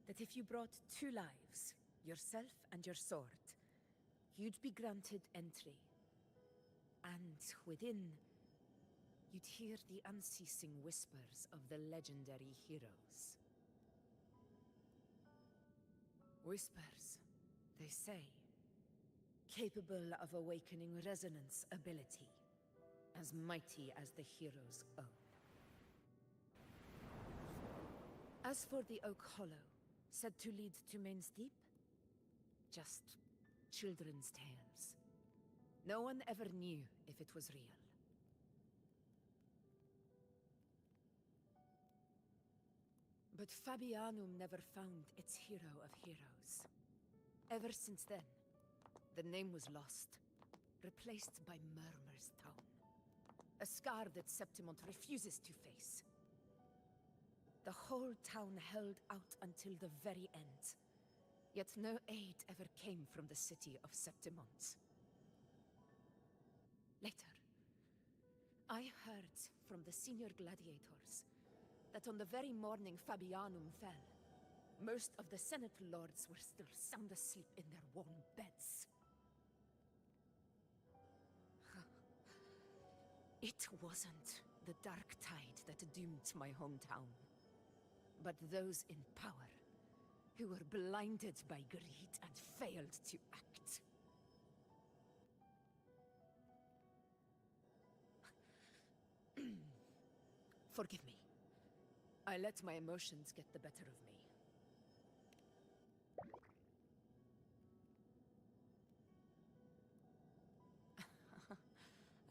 that if you brought 2 lives, yourself and your sword, you'd be granted entry. And within, you'd hear the unceasing whispers of the legendary heroes. Whispers, they say, capable of awakening resonance ability, as mighty as the hero's own. As for the Oak Hollow, said to lead to Main's Deep, just children's tales. No one ever knew if it was real. But Fabianum never found its hero of heroes. Ever since then, the name was lost, replaced by Murmur's Town. A scar that Septimont refuses to face. The whole town held out until the very end, yet no aid ever came from the city of Septimont. Later, I heard from the senior gladiators that on the very morning Fabianum fell, most of the Senate lords were still sound asleep in their warm beds. It wasn't the Dark Tide that doomed my hometown, but those in power who were blinded by greed and failed to act. Forgive me. I let my emotions get the better of me.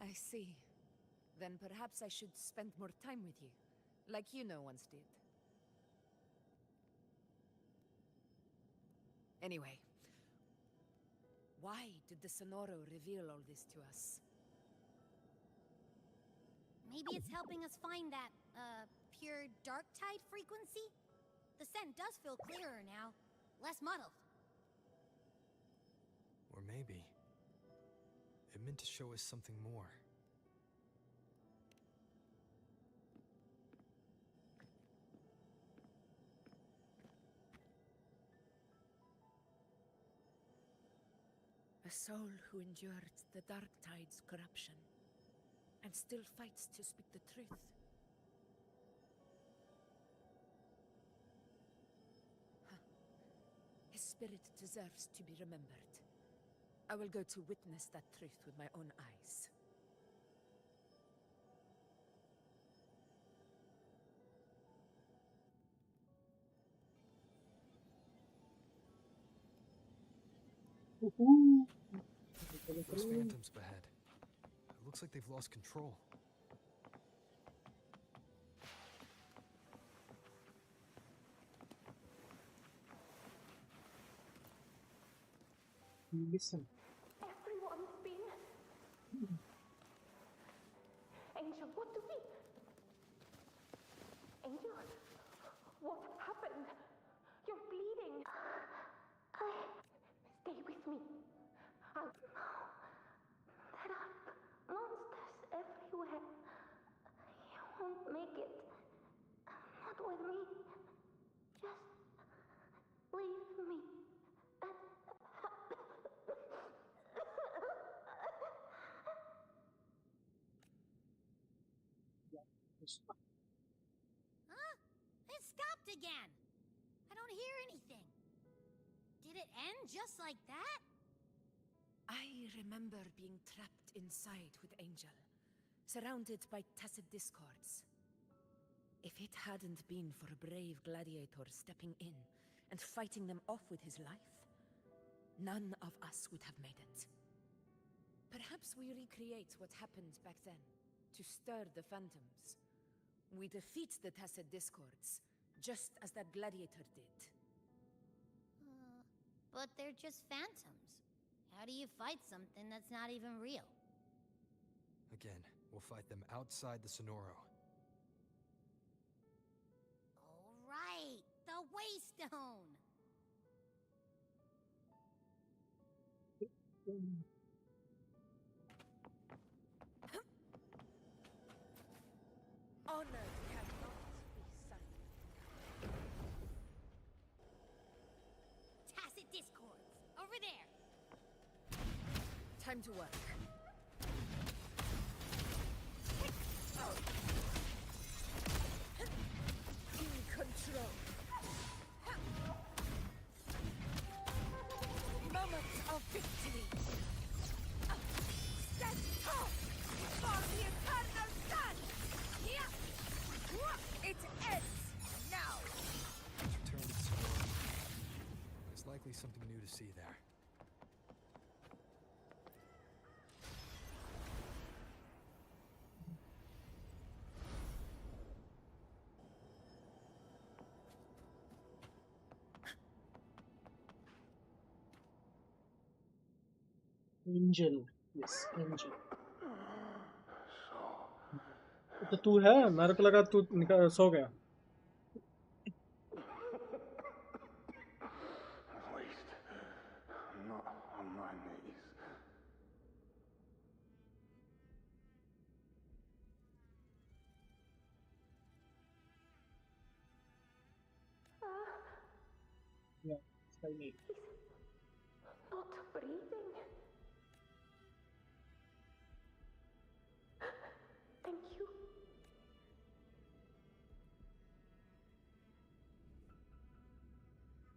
I see. Then perhaps I should spend more time with you, like Yuno once did. Anyway, why did the Sonoro reveal all this to us? Maybe it's helping us find that, pure dark tide frequency? The scent does feel clearer now, less muddled. Or maybe it meant to show us something more. A soul who endured the dark tide's corruption and still fights to speak the truth. Huh. His spirit deserves to be remembered. I will go to witness that truth with my own eyes. Those phantoms ahead. It looks like they've lost control. Listen. Everyone's been... Angel, what do we... Angel? What happened? You're bleeding. Stay with me. There are monsters everywhere. You won't make it. Not with me. Just leave me. Huh? It stopped again! I don't hear anything. Did it end just like that? I remember being trapped inside with Angel, surrounded by tacit discords. If it hadn't been for a brave gladiator stepping in and fighting them off with his life, none of us would have made it. Perhaps we recreate what happened back then, to stir the phantoms. We defeat the tacit discords, just as that gladiator did. But they're just phantoms. How do you fight something that's not even real? Again, we'll fight them outside the Sonoro. All right, the Waystone! Honor cannot be silent. Tacit discords, over there! Time to work. In control. Moment of victory. Stand tall for the eternal sun. It ends now. Return to the Sonoro. There's likely something new to see there. Angel. Yes, Angel. तो तू है? मेरे को लगा तू सो गया. Waste. I'm not on my knees. Yeah, I need. Not breathing. Thank you.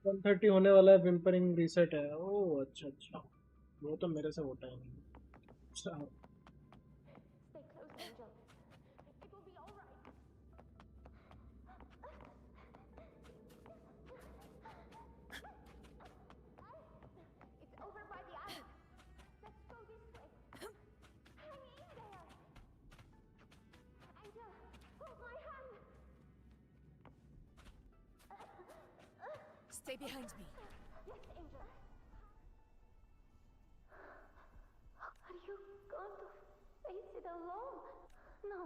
130 होने वाला है. Whimpering reset है. ओह अच्छा अच्छा. वो तो मेरे से होता ही नहीं. अच्छा. Stay close, Angel. It will be all right. It's over by the island. Let's go this way. Hang in there. Angel, hold my hand. Stay behind me. Yes, Angel. Are you going to face it alone? No.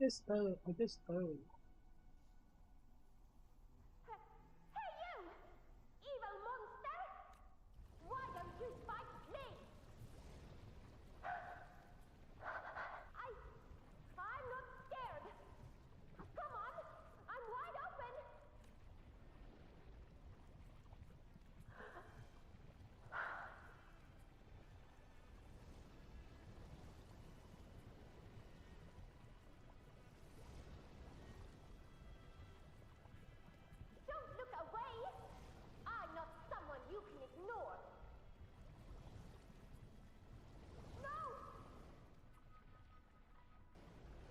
It is third. Hey you! Evil monster! Why don't you fight me? I'm not scared. Come on, I'm wide open. Don't look away. I'm not someone you can ignore. No!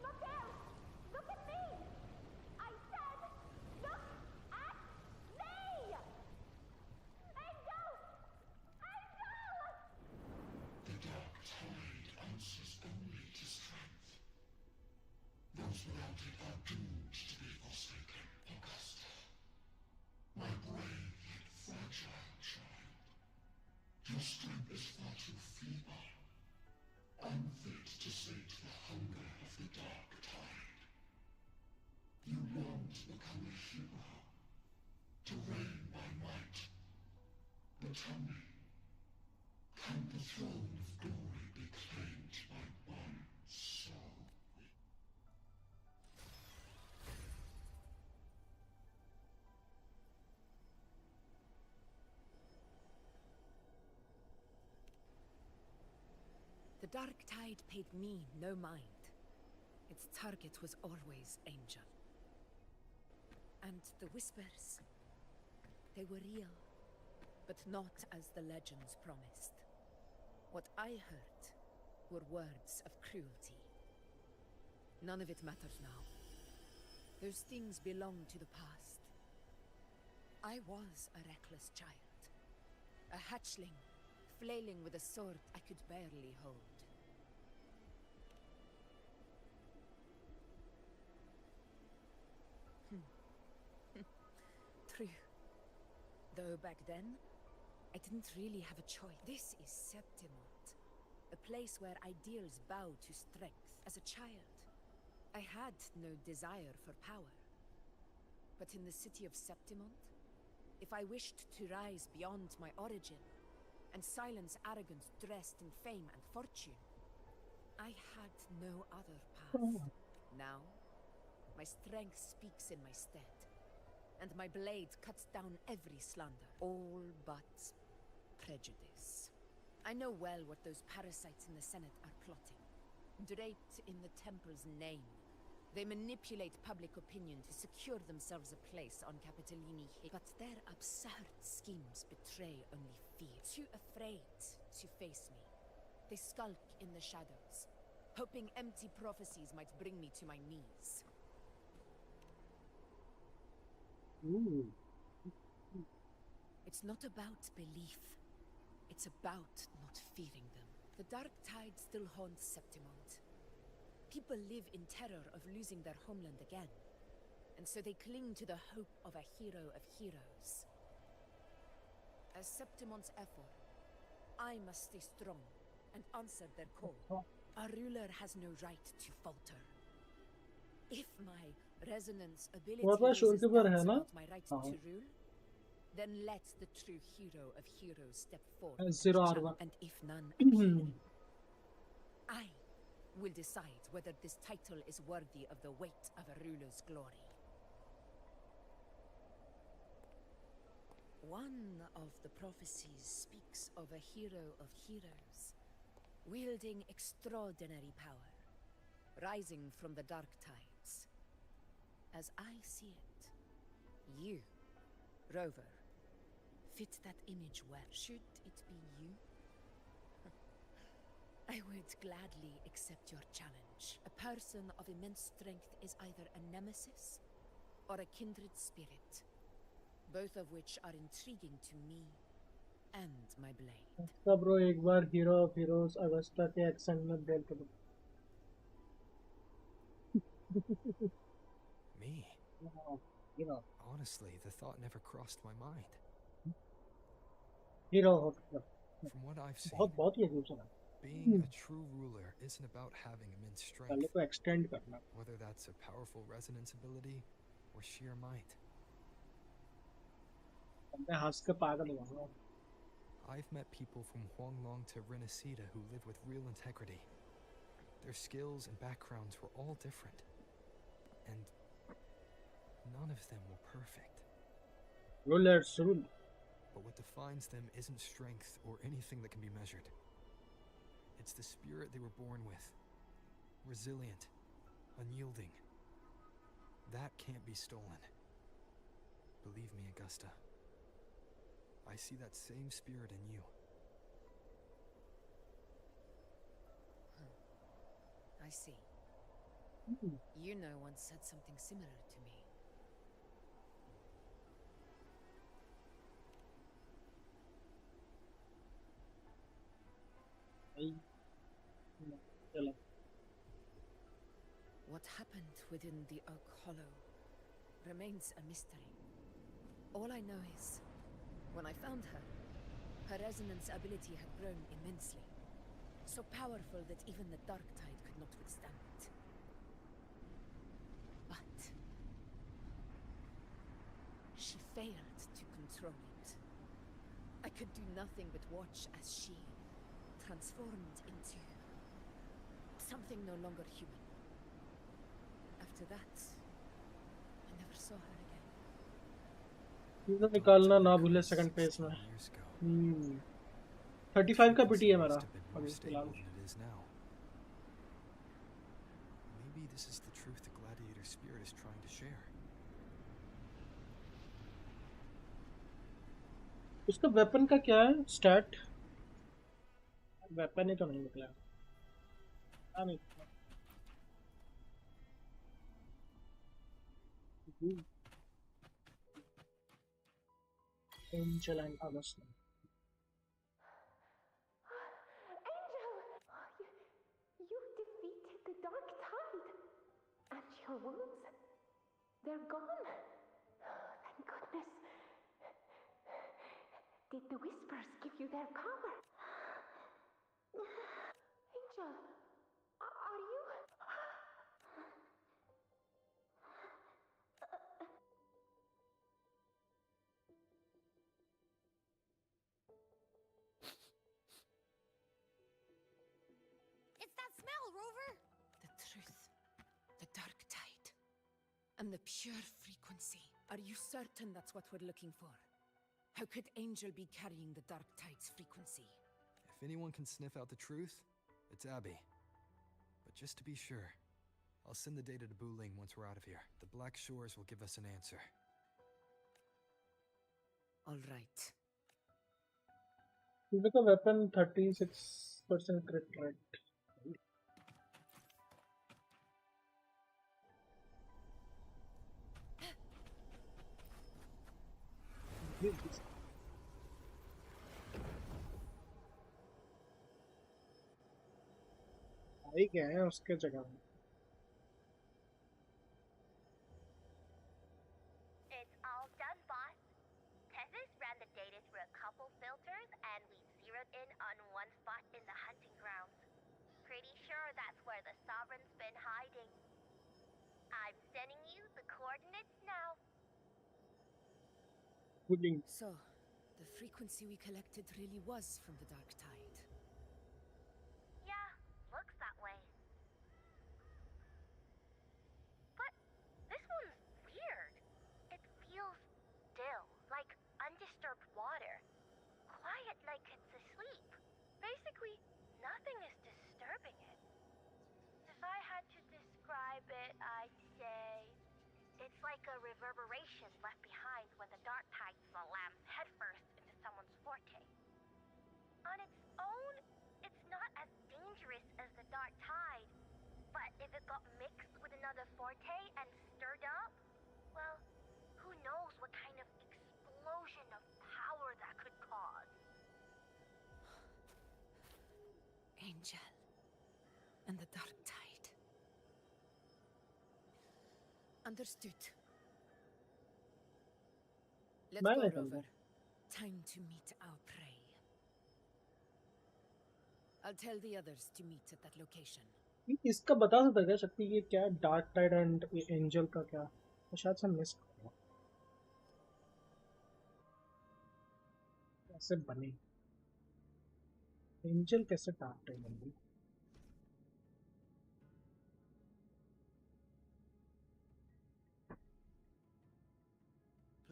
Not there! Look at me! I said, look at me! Angel! Angel! The dark tide answers only to strength. Those without it are doomed to be forsaken, Augusta. My brave yet fragile child. Your strength is far too feeble, unfit to sate the hunger of the dark tide. You long to become a hero, to reign by might. But tell me, can the throne of glory be claimed by one soul? The Dark Tide paid me no mind. Its target was always Angel. And the whispers, they were real, but not as the legends promised. What I heard were words of cruelty. None of it matters now. Those things belong to the past. I was a reckless child, a hatchling, flailing with a sword I could barely hold. True. Though back then, I didn't really have a choice. This is Septimont, a place where ideals bow to strength. As a child, I had no desire for power. But in the city of Septimont, if I wished to rise beyond my origin and silence arrogance dressed in fame and fortune, I had no other path. Now, my strength speaks in my stead, and my blade cuts down every slander, all but prejudice. I know well what those parasites in the Senate are plotting. Draped in the Temple's name, they manipulate public opinion to secure themselves a place on Capitolini Hill. But their absurd schemes betray only fear. Too afraid to face me, they skulk in the shadows, hoping empty prophecies might bring me to my knees. Ooh. It's not about belief. It's about not fearing them. The Dark Tide still haunts Septimont. People live in terror of losing their homeland again, and so they cling to the hope of a hero of heroes. As Septimont's ephor, I must stay strong and answer their call. A ruler has no right to falter. If my resonance ability raises doubts about my right to rule, then let the true hero of heroes step forward. And if none appear, I will decide whether this title is worthy of the weight of a ruler's glory. One of the prophecies speaks of a hero of heroes, wielding extraordinary power, rising from the dark tides. As I see it, you, Rover, fit that image well. Should it be you? I would gladly accept your challenge. A person of immense strength is either a nemesis or a kindred spirit, both of which are intriguing to me and my blade. अच्छा bro एक बार hero of heroes Agusta के accent में बोल के Me? Hero Honestly, the thought never crossed my mind. Hero From what I've seen, बहुत बहुत ही अजीब सा Being a true ruler isn't about having immense पहले strength, तो extend करना. whether that's a powerful resonance ability or sheer might. मैं हंस के पागल हो गया. I've met people from Huanglong to Renacida who live with real integrity. Their skills and backgrounds were all different, and none of them were perfect. Rulers rule. But what defines them isn't strength or anything that can be measured. It's the spirit they were born with. Resilient, unyielding. That can't be stolen. Believe me, Augusta. I see that same spirit in you. I see. You know once said something similar to me. What happened within the Oak Hollow remains a mystery. All I know is, when I found her, her resonance ability had grown immensely. So powerful that even the Dark Tide could not withstand it. But she failed to control it. I could do nothing but watch as she transformed into something no longer human. After that, I never saw her again. चीज़ें निकालना ना भूले second phase में. 35 का पिटी है मेरा अभी फिलहाल. Maybe this is the truth the gladiator spirit is trying to share. उसका weapon का क्या है stat? Weapon ही तो नहीं निकला. क्या नहीं निकला? Angel and Augusta. You defeated the Dark Tide. And your wounds, they're gone. Thank goodness. Did the whispers give you their power? Angel, are you... It's that smell, Rover! The truth. The Dark Tide. And the pure frequency. Are you certain that's what we're looking for? How could Angel be carrying the Dark Tide's frequency? If anyone can sniff out the truth, it's Abby. But just to be sure, I'll send the data to Buling once we're out of here. The Black Shores will give us an answer. All right. With the weapon 36% crit rate. आई क्या है उसके जगह में? It's all done, boss. Tethys ran the data through a couple filters, and we zeroed in on one spot in the hunting grounds. Pretty sure that's where the Sovereign's been hiding. I'm sending you the coordinates now. So, the frequency we collected really was from the Dark Tide. Yeah, looks that way. But this one's weird. It feels still, like undisturbed water. Quiet like it's asleep. Basically, nothing is disturbing it. If I had to describe it, I'd say it's like a reverberation left behind when the Dark Tide slams headfirst into someone's forte. On its own, it's not as dangerous as the Dark Tide, but if it got mixed with another forte and stirred up, well, who knows what kind of explosion of power that could cause. Angel. And the Dark Tide. Understood. Let's go, Rover. Time to meet our prey. I'll tell the others to meet at that location. इसका बता सकता है क्या शक्ति कि क्या dark Tide and angel का क्या तो शायद से मिस कर रहा कैसे बने एंजल कैसे डार्क टाइड बन गई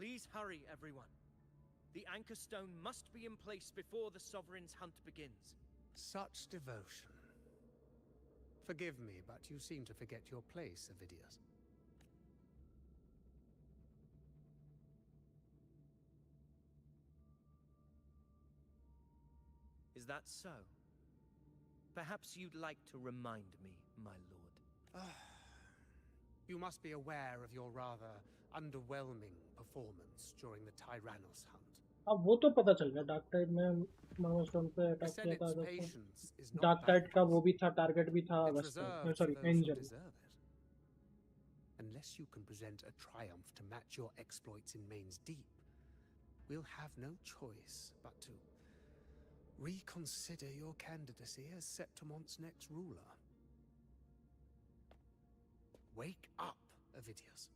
Please hurry, everyone. The anchor stone must be in place before the Sovereign's hunt begins. Such devotion. Forgive me, but you seem to forget your place, Avidius. Is that so? Perhaps you'd like to remind me, my lord. You must be aware of your rather underwhelming performance during the Tyrannos hunt. अब वो तो पता चल गया dark Tide में माउस्टोन पे attack किया था तो डार्क टाइड का वो भी था टारगेट भी था Agusta sorry angel Unless you can present a triumph to match your exploits in Main's Deep, we'll have no choice but to reconsider your candidacy as Septimon's next ruler. Wake up, Avidius.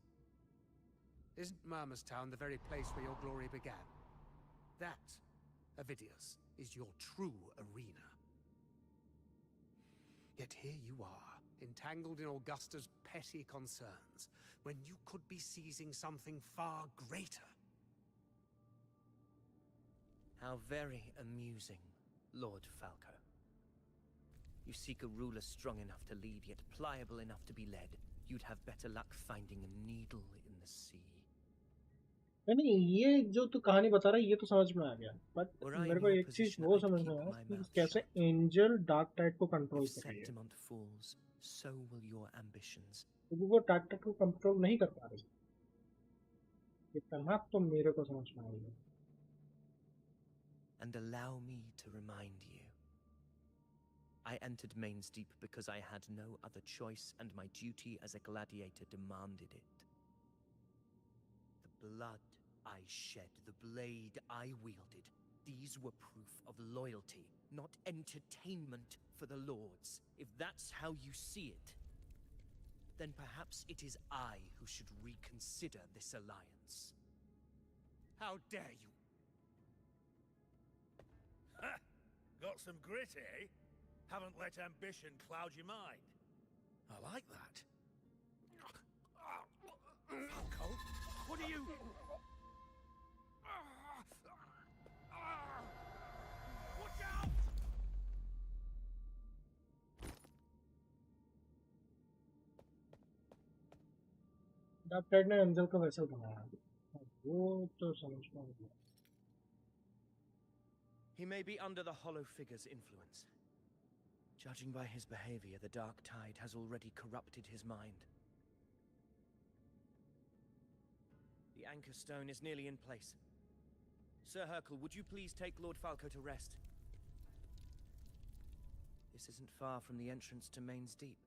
Isn't Murmurstown the very place where your glory began? That, Avidius, is your true arena. Yet here you are, entangled in Augusta's petty concerns, when you could be seizing something far greater. How very amusing, Lord Falco. You seek a ruler strong enough to lead, yet pliable enough to be led. You'd have better luck finding a needle in the sea. नहीं ये जो तू कहानी बता रहा है ये तो समझ में आ गया बट मेरे को एक चीज वो समझ में आया कि कैसे एंजल डार्क टाइड को कंट्रोल कर रही है Septimont falls, so will your ambitions. वो डार्क टाइड को कंट्रोल नहीं कर पा रही इतना तो मेरे को समझ में आ गया And allow me to remind you. I entered Main's Deep because I had no other choice and my duty as a gladiator demanded it. The blood I shed, the blade I wielded, these were proof of loyalty, not entertainment for the Lords. If that's how you see it, then perhaps it is I who should reconsider this alliance. How dare you! Ha! Got some grit, eh? Haven't let ambition cloud your mind. I like that. Falco, what are you... Watch out! Dark Tide ने Angel को वैसे बनाया वो तो समझ में आ गया He may be under the Hollow Figure's influence. Judging by his behavior, the Dark Tide has already corrupted his mind. The anchor stone is nearly in place. Sir Hercule, would you please take Lord Falco to rest? This isn't far from the entrance to Main's Deep.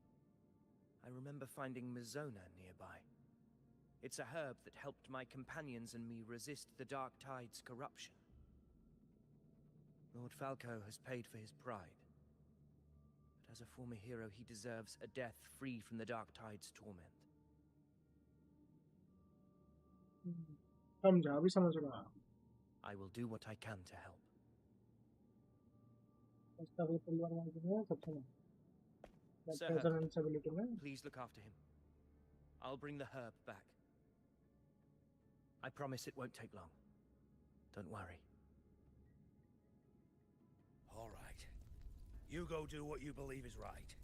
I remember finding Mizona nearby. It's a herb that helped my companions and me resist the Dark Tide's corruption. Lord Falco has paid for his pride. But as a former hero, he deserves a death free from the Dark Tide's torment. समझा अभी समझ में आया I will do what I can to help. Sir Hercule, please look after him. I'll bring the herb back. I promise it won't take long. Don't worry. All right. You go do what you believe is right.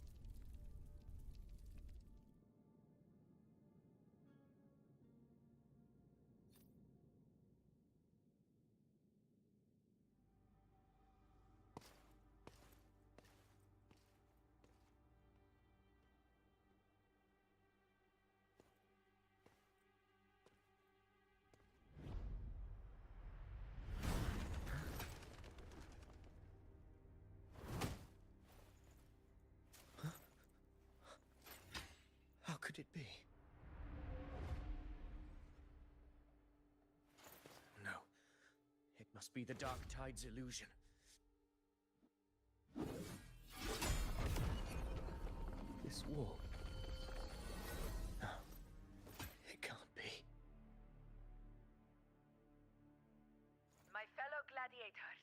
How could it be? No. It must be the Dark Tide's illusion. this wall. No, it can't be. My fellow gladiators,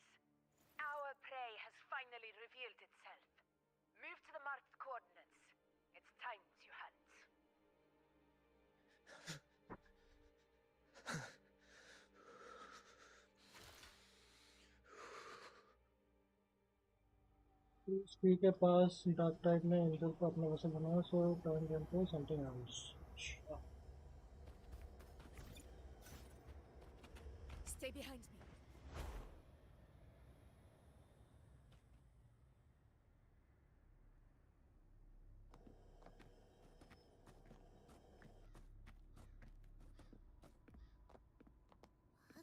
our prey has finally revealed itself. Move to the marked coordinates. It's time to hunt. स्पी के पास Dark Tide ने Angel को अपने वैसे बनाया so turn them to something else. Stay behind me.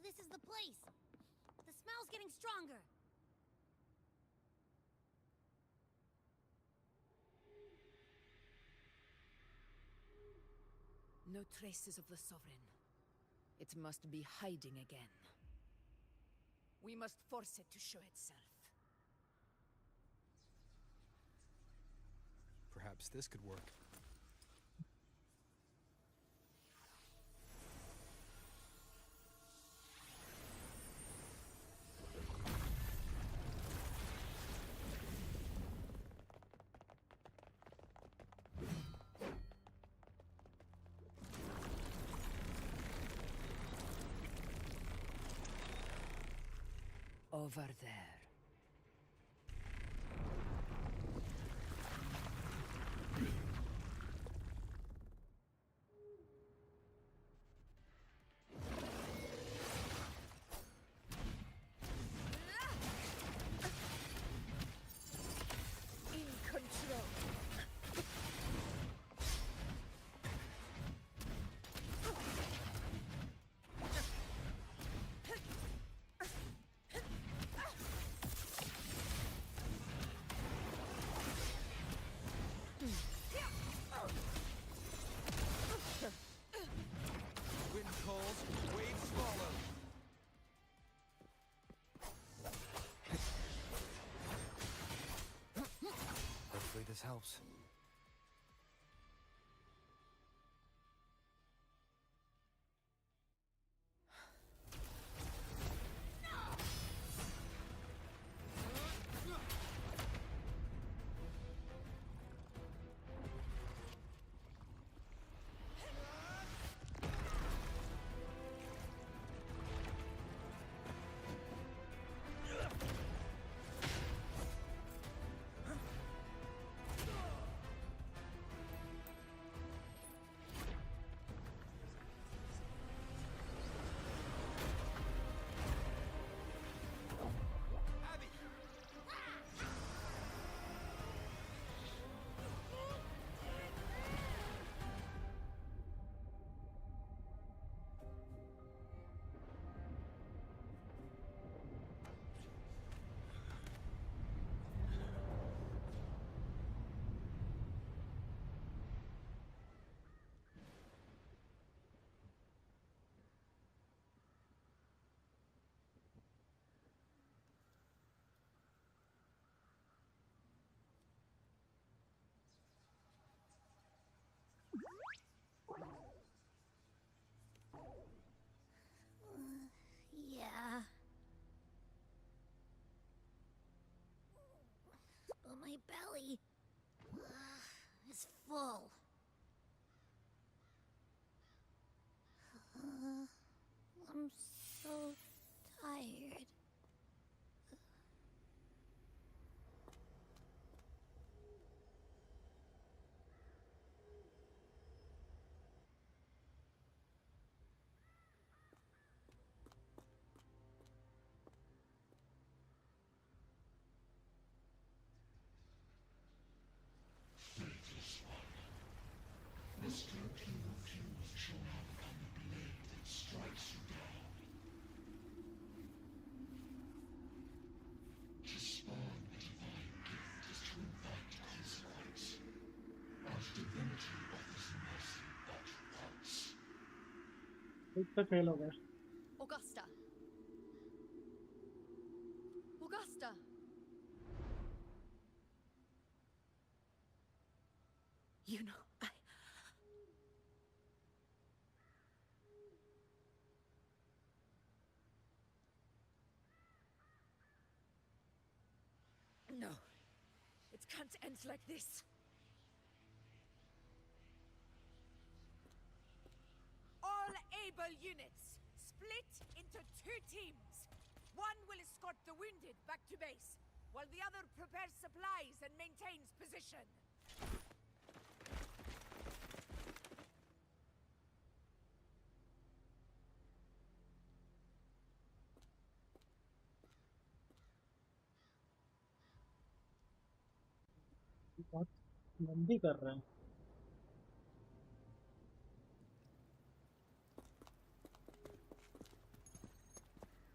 This is the place. The smell's getting stronger. No traces of the Sovereign. It must be hiding again. We must force it to show itself. Perhaps this could work. Over there. In control. Wind calls, waves follow. Hopefully this helps. Yeah. But my belly is full. I'm so tired. Faithless one. Must directly refuse shall now become the blade that strikes you down. To spawn a divine gift is to invite consequence. As divinity offers mercy but once. इतना fail हो गया. Augusta! Augusta! can't end like this. All able units, split into 2 teams. One will escort the wounded back to base, while the other prepares supplies and maintains position. बहुत लंबी कर रहे हैं.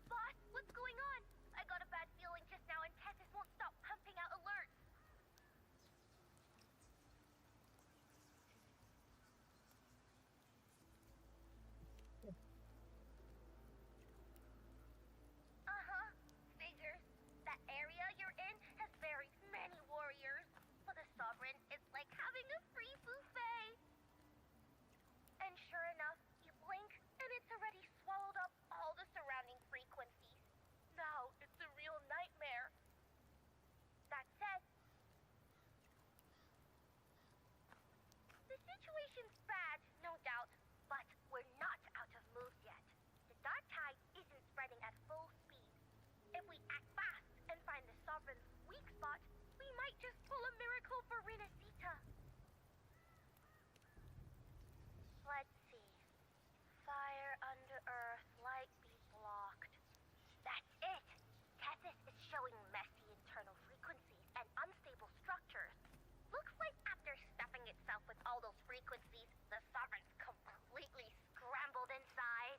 Boss, what's going on? I got a bad feeling just now and Tessus won't stop pumping out alerts. Uh-huh. Figures. That area you're in has very many warriors. For the Sovereign, it's like having a free buffet. And sure enough, you blink, and it's already swallowed up all the surrounding frequencies. Now it's a real nightmare. That said, the situation's bad, no doubt, but we're not out of moves yet. The dark tide isn't spreading at full speed. If we act fast and find the Sovereign's weak spot, we might just pull a miracle for Renacita. Let's see. Fire under earth, light be blocked. That's it! Tessus is showing messy internal frequencies and unstable structures. Looks like after stuffing itself with all those frequencies, the Sovereign's completely scrambled inside.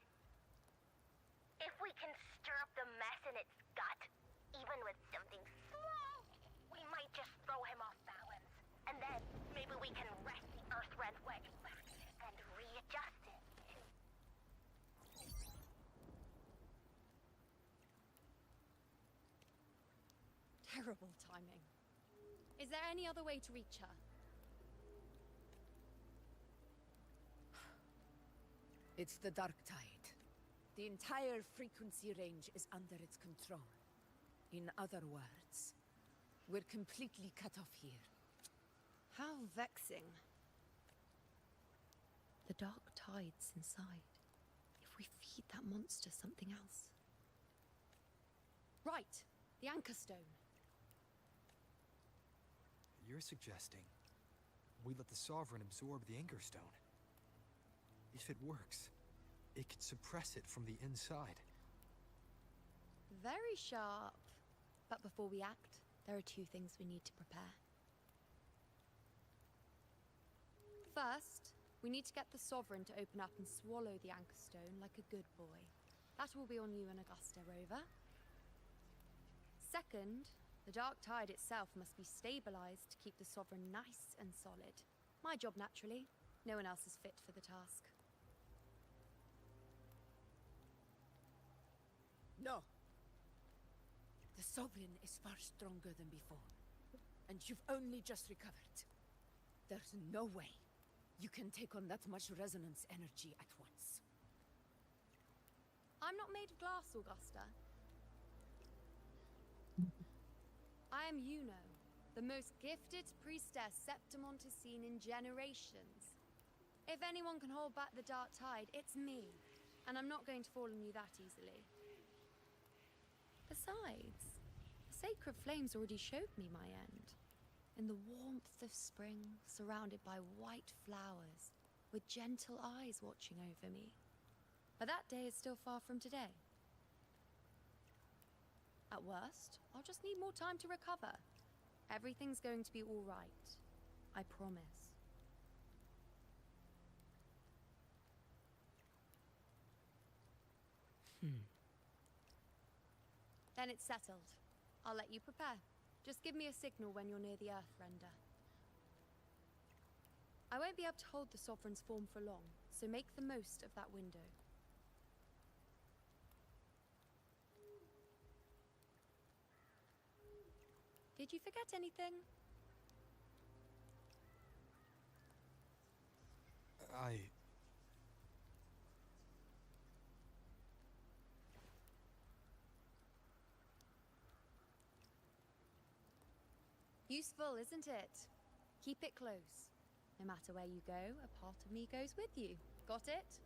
If we can stir up the mess in its gut, even with something small, we might just throw him off balance. And then maybe we can wrest the Earthrend wedge back and readjust it. Terrible timing. Is there any other way to reach her? It's the dark tide. The entire frequency range is under its control. In other words, we're completely cut off here. How vexing. The dark tide's inside. If we feed that monster something else. Right! The anchor stone. You're suggesting we let the Sovereign absorb the Anchor Stone. If it works, it could suppress it from the inside. Very sharp. But before we act, there are 2 things we need to prepare. First, we need to get the Sovereign to open up and swallow the Anchor Stone like a good boy. That will be on you and Augusta, Rover. Second, the dark tide itself must be stabilized to keep the Sovereign nice and solid. My job, naturally. No one else is fit for the task. No. The Sovereign is far stronger than before. And you've only just recovered. There's no way you can take on that much resonance energy at once. I'm not made of glass, Augusta. I am Yuno, the most gifted priestess Septimont has seen in generations. If anyone can hold back the dark tide, it's me. And I'm not going to fall on you that easily. Besides, the sacred flames already showed me my end. In the warmth of spring, surrounded by white flowers, with gentle eyes watching over me. But that day is still far from today. At worst, I'll just need more time to recover. Everything's going to be all right. I promise. Then it's settled. I'll let you prepare. Just give me a signal when you're near the Earthrender. I won't be able to hold the Sovereign's form for long, so make the most of that window. Did you forget anything? Useful, isn't it? Keep it close. No matter where you go, a part of me goes with you. Got it?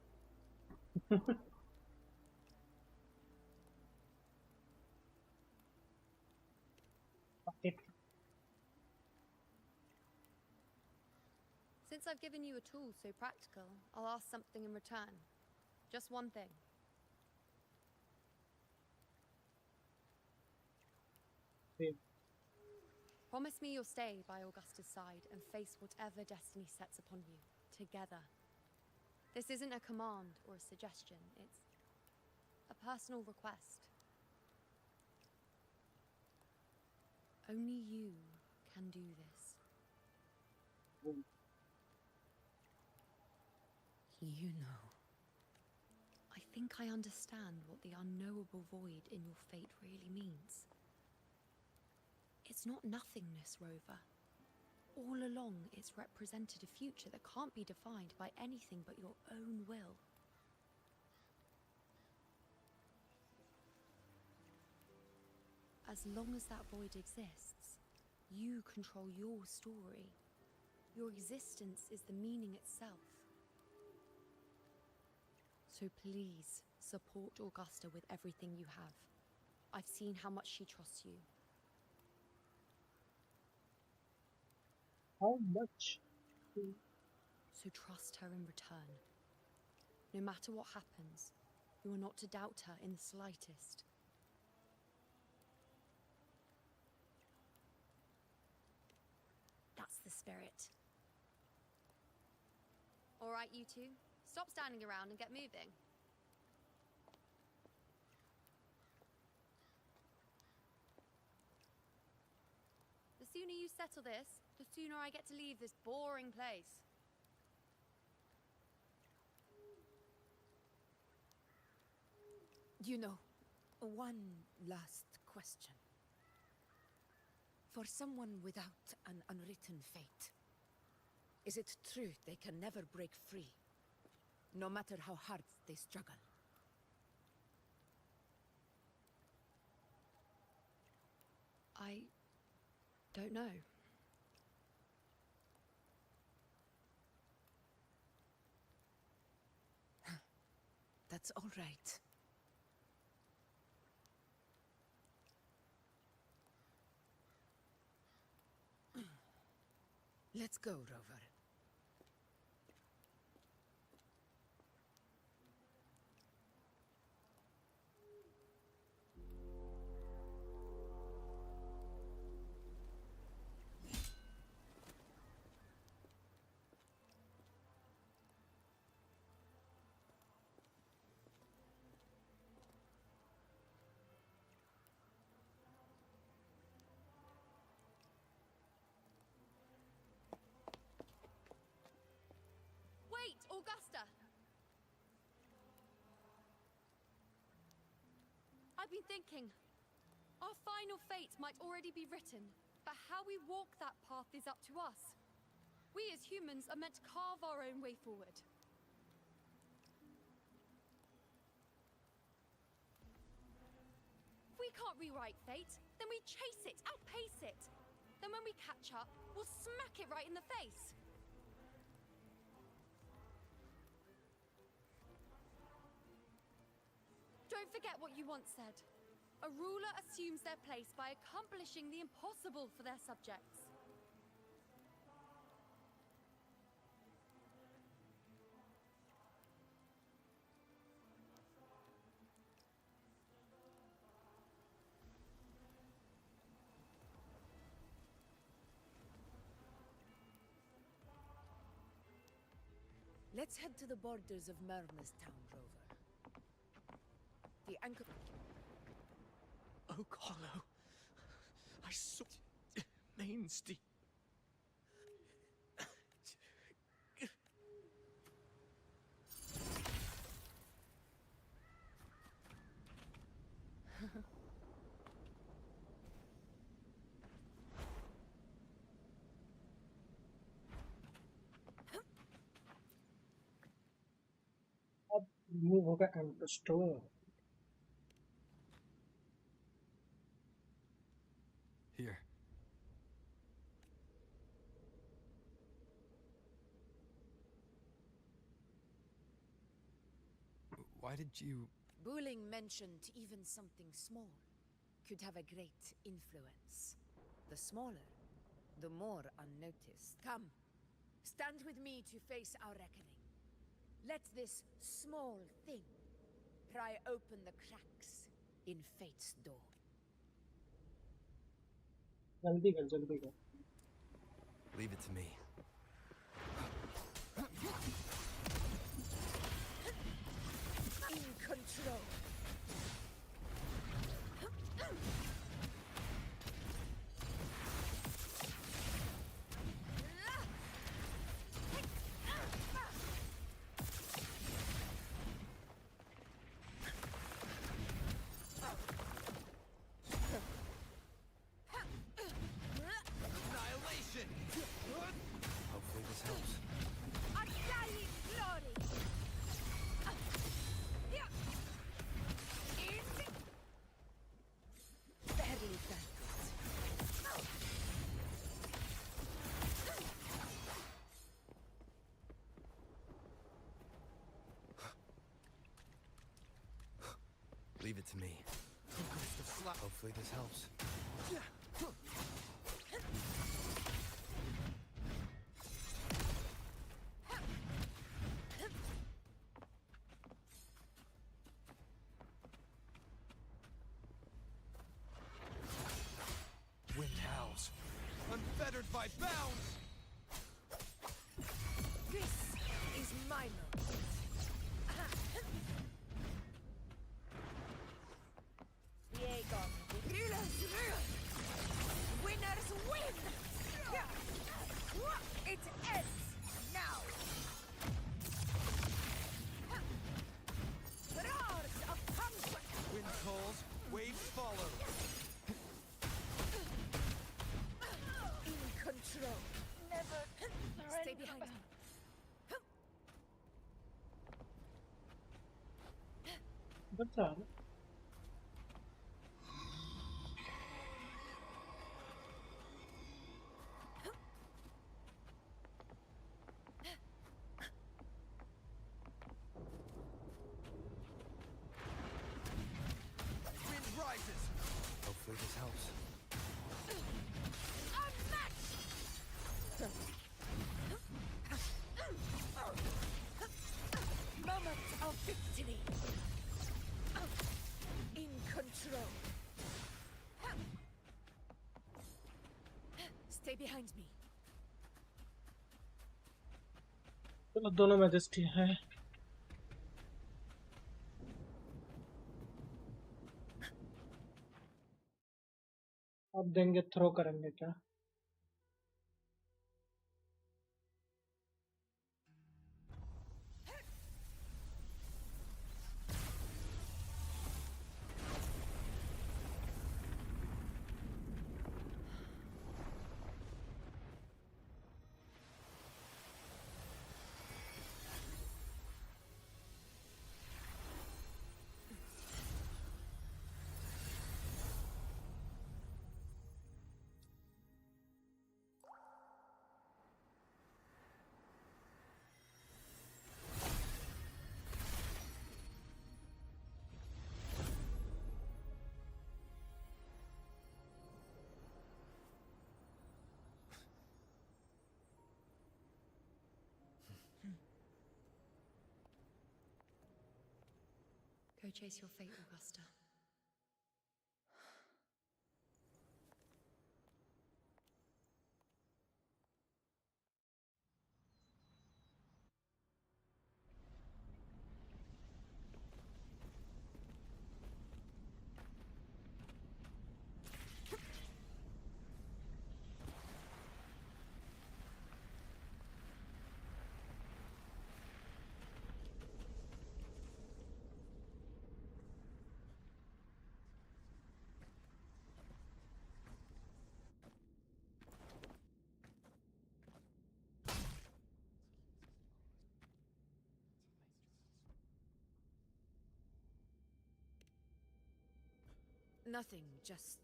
Okay. Since I've given you a tool so practical, I'll ask something in return. Just one thing. Okay. Promise me you'll stay by Augusta's side and face whatever destiny sets upon you, together. This isn't a command or a suggestion, it's a personal request. Only you can do this. You know. I think I understand what the unknowable void in your fate really means. It's not nothingness, Rover. All along, it's represented a future that can't be defined by anything but your own will. As long as that void exists, you control your story. Your existence is the meaning itself. So please, support Augusta with everything you have. I've seen how much she trusts you. How much? So trust her in return. No matter what happens, you are not to doubt her in the slightest. That's the spirit. All right, you two. Stop standing around and get moving. The sooner you settle this, the sooner I get to leave this boring place. You know, one last question. For someone without an unwritten fate, is it true they can never break free, no matter how hard they struggle? I don't know. That's all right. Let's go, Rover. Wait, Augusta! I've been thinking. Our final fate might already be written, but how we walk that path is up to us. We as humans are meant to carve our own way forward. If we can't rewrite fate, then we chase it, outpace it. Then when we catch up, we'll smack it right in the face. Don't forget what you once said. A ruler assumes their place by accomplishing the impossible for their subjects. Let's head to the borders of Mermastown, Rover. The anchor... Oak Hollow. I saw Main Street. अब remove होगा enter stone. Here. Why did you... Buling mentioned even something small could have a great influence. The smaller, the more unnoticed. Come, stand with me to face our reckoning. Let this small thing pry open the cracks in fate's door. जल्दी कर. Leave it to me. In control. Annihilation! Hopefully this helps. Undying glory! Barely done. Leave it to me. Hopefully this helps. Wind howls. Unfettered by bounds! This is my moment. Diego, winners win! It ends now! Roars of comfort! Wind calls, waves follow. In control. Never Stay behind me. बच्चा Wind rises. Hopefully this helps. Moment of victory. In control. Stay behind me. चलो दोनों matches ठीक है. अब देंगे throw करेंगे क्या? Go chase your fate, Augusta. Nothing, just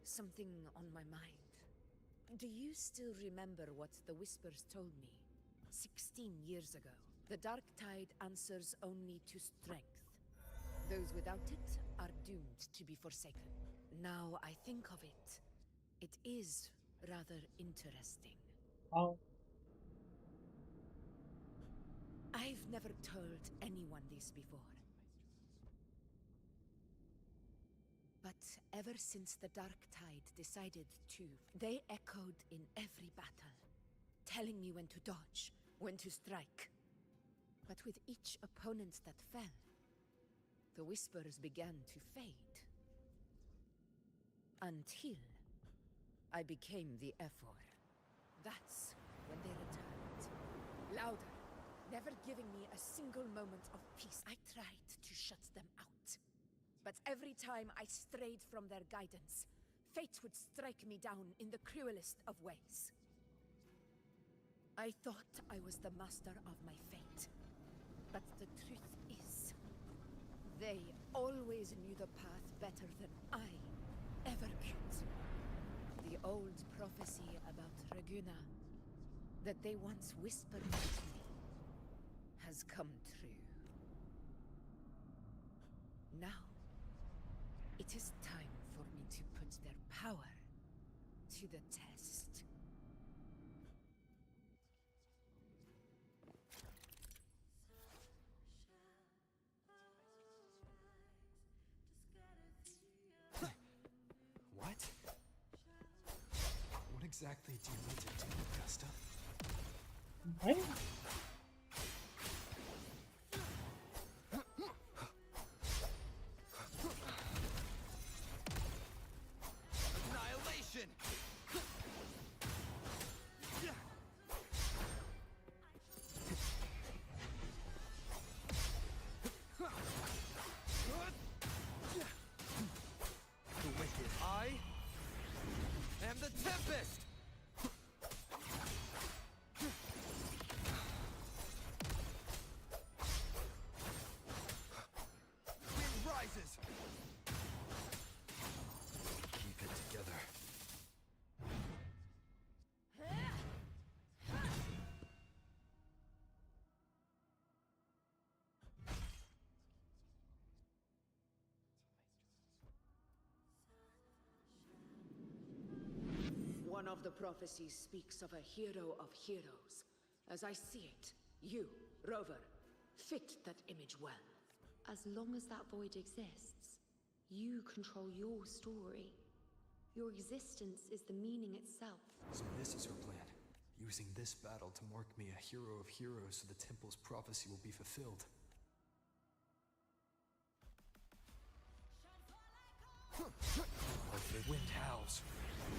something on my mind. Do you still remember what the Whispers told me 16 years ago? The dark tide answers only to strength. Those without it are doomed to be forsaken. Now I think of it, it is rather interesting. How? I've never told anyone this before. But ever since the Dark Tide decided to, they echoed in every battle, telling me when to dodge, when to strike. But with each opponent that fell, the whispers began to fade. Until I became the Ephor. That's when they returned. Louder, never giving me a single moment of peace. I tried to shut them out. But every time I strayed from their guidance, fate would strike me down in the cruelest of ways. I thought I was the master of my fate. But the truth is, they always knew the path better than I ever could. The old prophecy about Raguna, that they once whispered to me, has come true. Now, it is time for me to put their power to the test. What? What exactly do you need to do, Augusta? What? Annihilation! The wicked. I am the Tempest! Wind rises! Keep it together. One of the prophecies speaks of a hero of heroes. As I see it, you, Rover, fit that image well. As long as that void exists, you control your story. Your existence is the meaning itself. So this is her plan. Using this battle to mark me a hero of heroes so the temple's prophecy will be fulfilled. Like the wind howls,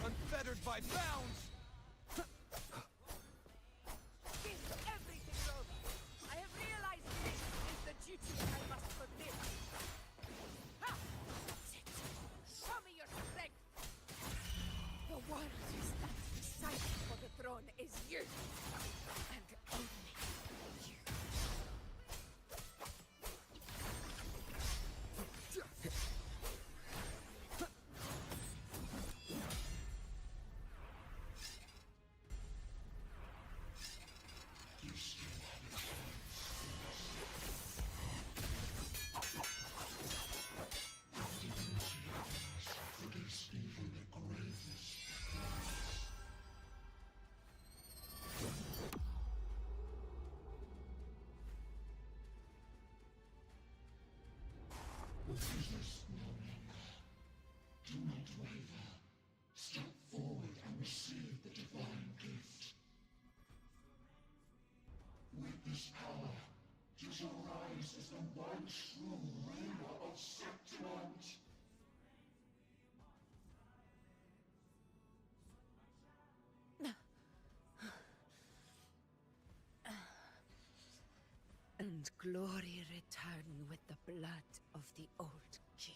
unfettered by bounds! Give everything, Rover. I have realized this is the duty I must fulfill. Ha! That's it. Show me your strength. The one who stands beside me for the throne is you. And only you. Resist no longer. Do not waver. Step forward and receive the divine gift. With this power, you shall rise as the one true ruler of Septimont. And glory return with the blood of the old king.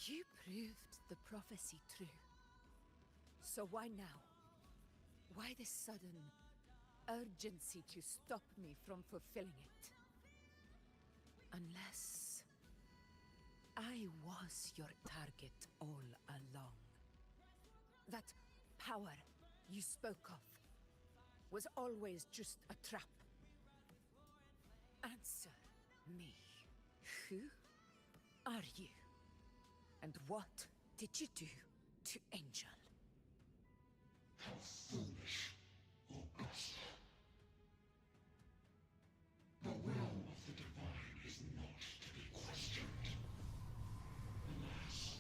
You proved the prophecy true. So why now? Why this sudden urgency to stop me from fulfilling it? Unless I was your target all along. That power you spoke of was always just a trap. Answer me. Who are you? And what did you do to Angel? How foolish, Augusta. The will of the divine is not to be questioned. Alas,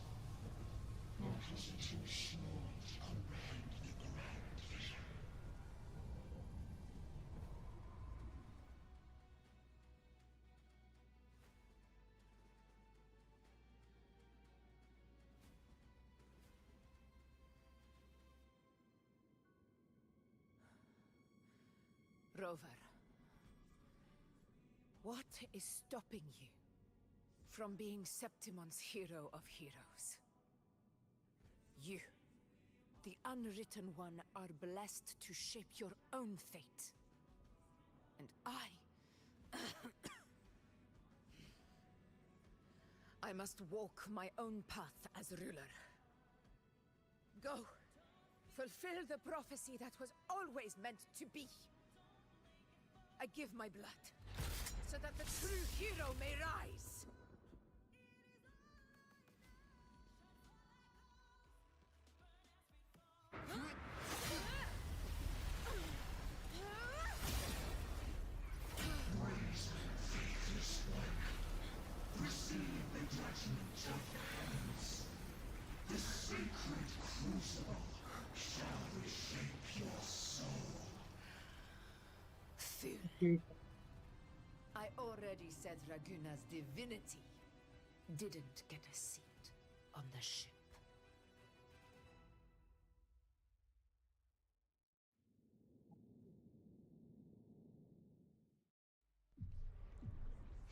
mortals are too small to comprehend the grand vision. Rover, what is stopping you from being Septimon's hero of heroes? You, the Unwritten One, are blessed to shape your own fate. And I must walk my own path as ruler. Go, fulfill the prophecy that was always meant to be. I give my blood, so that the true hero may rise! Raise faithless one. Receive the judgment of the hands. The sacred crucible shall reshape your soul. I already said Raguna's divinity didn't get a seat on the ship.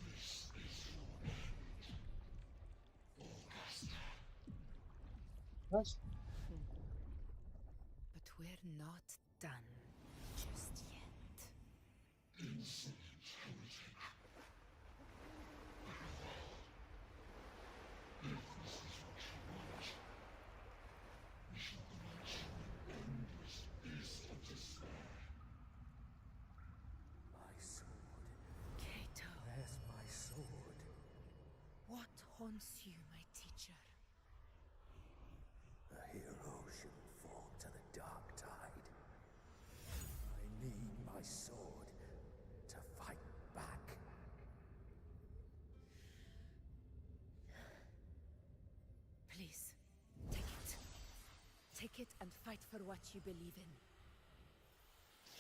This is your end, Augusta. Yes. But we're not done just yet. Insolent heretic. If this is what you want, we shall grant you an endless feast of despair. My sword. Kato. Where's my sword? What haunts you, my teacher? A hero shouldn't fall to the dark tide. I need my sword to fight back. Please, take it. Take it and fight for what you believe in.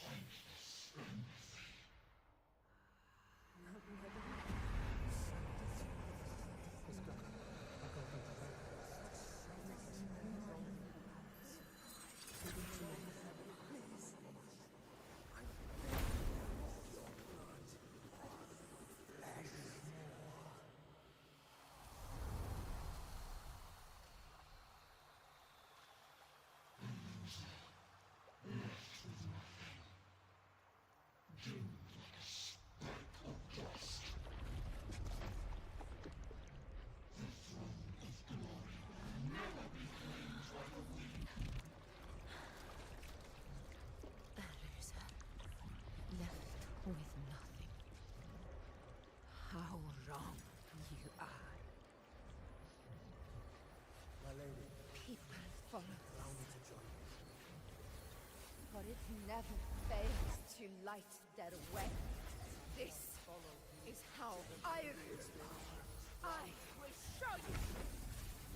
Thankless empathy. With nothing. How wrong you are. My lady, People follow allow me to join you. for it never fails to light their way. This is how I rule. I will show you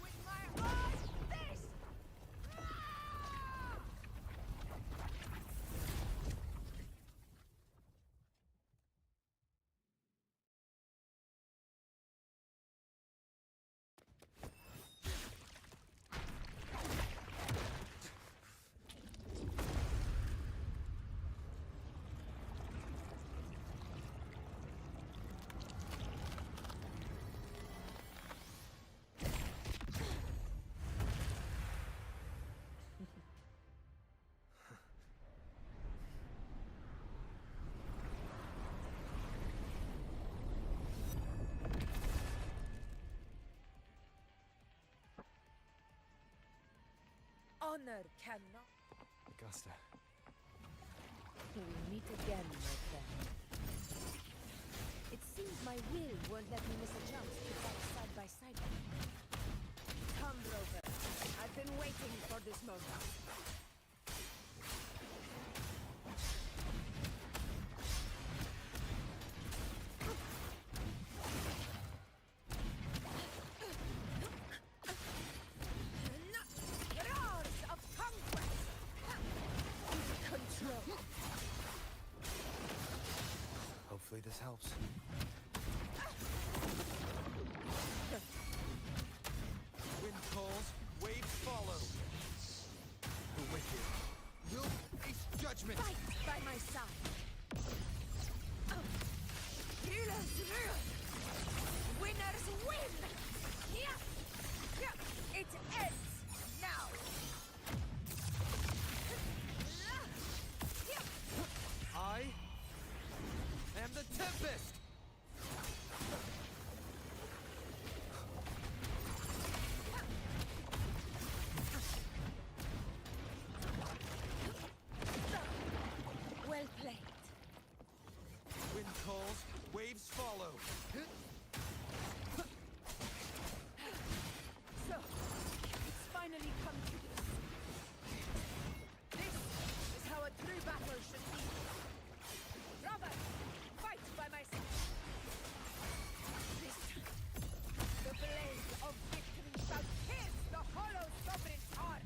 with my own fist! Honor cannot. Augusta. We meet again, my friend. It seems my will won't let me miss a chance to fight side by side. Come, Rover. I've been waiting for this moment. Roars of conquest! Control. Hopefully this helps. Wind calls, waves follow. The wicked will face judgment. Fight by my side. Healers rule. Winners win. Yeah. Yeah. It ends now. I am the Tempest. Well played. Wind calls, waves follow. So, it's finally come to this. This is how a true battle should be. Robert, fight by my side. This time, the blade of victory shall pierce the hollow sovereign's heart.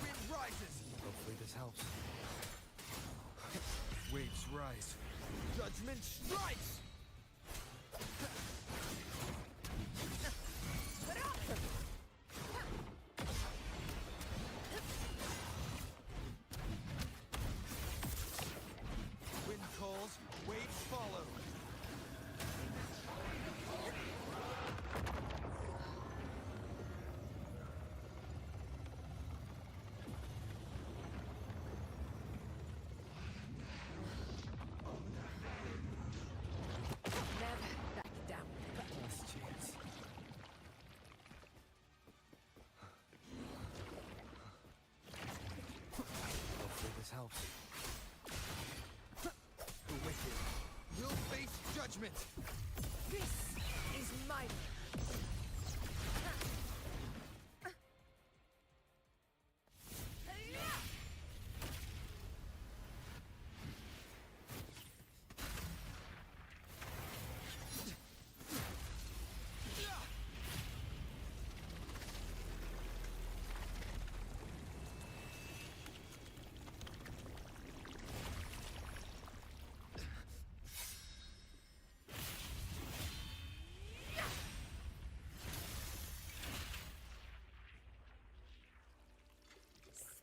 Wind rises. Hopefully this helps. Waves rise. Judgment strikes. Wind calls, waves follow. Never back down. Last chance. Hopefully this helps. The wicked will face judgment. This is mine.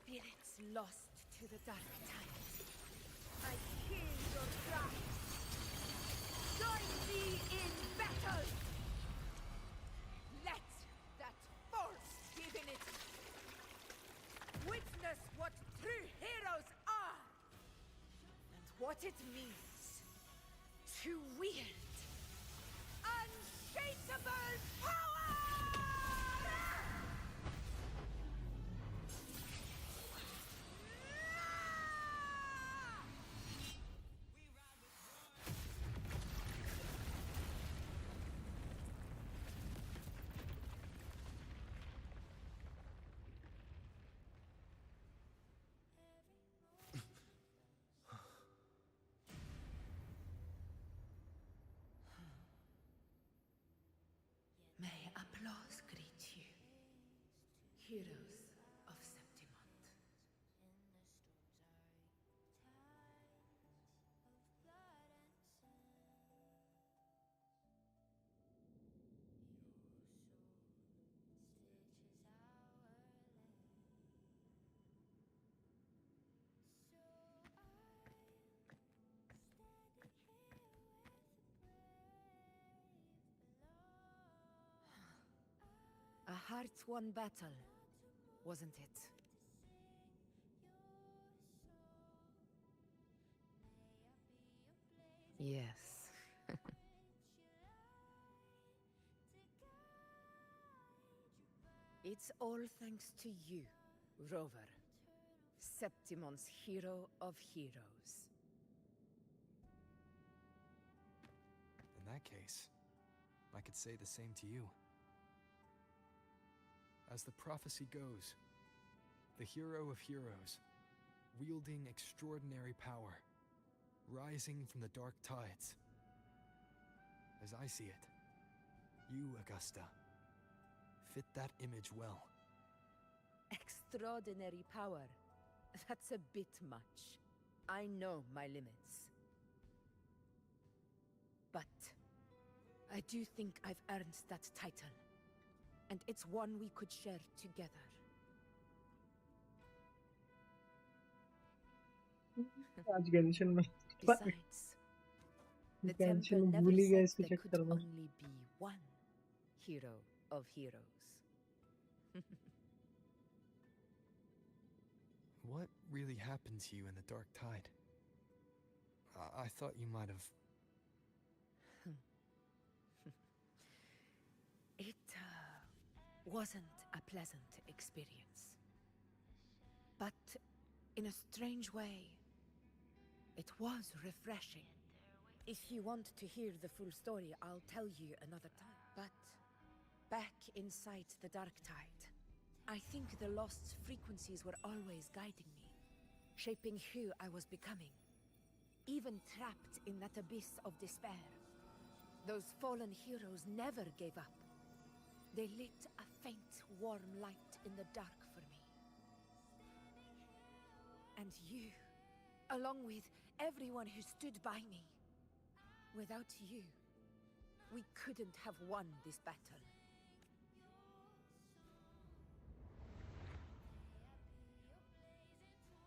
Spirits lost to the dark tide. I hear your cries. Join me in battle! Let that force give in it. Witness what true heroes are! And what it means to wield unshakable power! May applause greet you, heroes of Septimont. A hard-won battle, wasn't it? Yes. It's all thanks to you, Rover. Septimon's hero of heroes. In that case, I could say the same to you. As the prophecy goes, the hero of heroes, wielding extraordinary power, rising from the dark tides. As I see it, you, Augusta, fit that image well. Extraordinary power. That's a bit much. I know my limits. But I do think I've earned that title. And it's one we could share together. आज Genshin में Besides, the temple Genshin never भूल ही गए said इसके there could चक्कर में. only be one hero of heroes. What really happened to you in the Dark Tide? I thought you might have... It wasn't a pleasant experience. But in a strange way, it was refreshing. If you want to hear the full story, I'll tell you another time. But back inside the Dark Tide, I think the lost frequencies were always guiding me, shaping who I was becoming. Even trapped in that abyss of despair, those fallen heroes never gave up. They lit a faint, warm light in the dark for me. And you, along with everyone who stood by me. Without you, we couldn't have won this battle.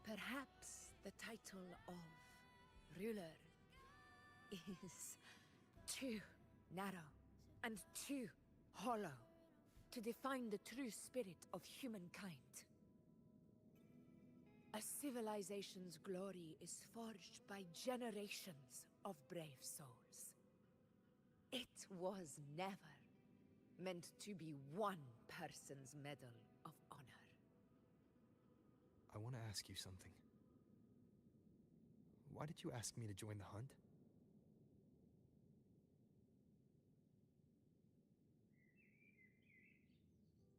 Perhaps the title of ruler is too narrow and too hollow to define the true spirit of humankind. A civilization's glory is forged by generations of brave souls. It was never meant to be one person's medal of honor. I want to ask you something. Why did you ask me to join the hunt?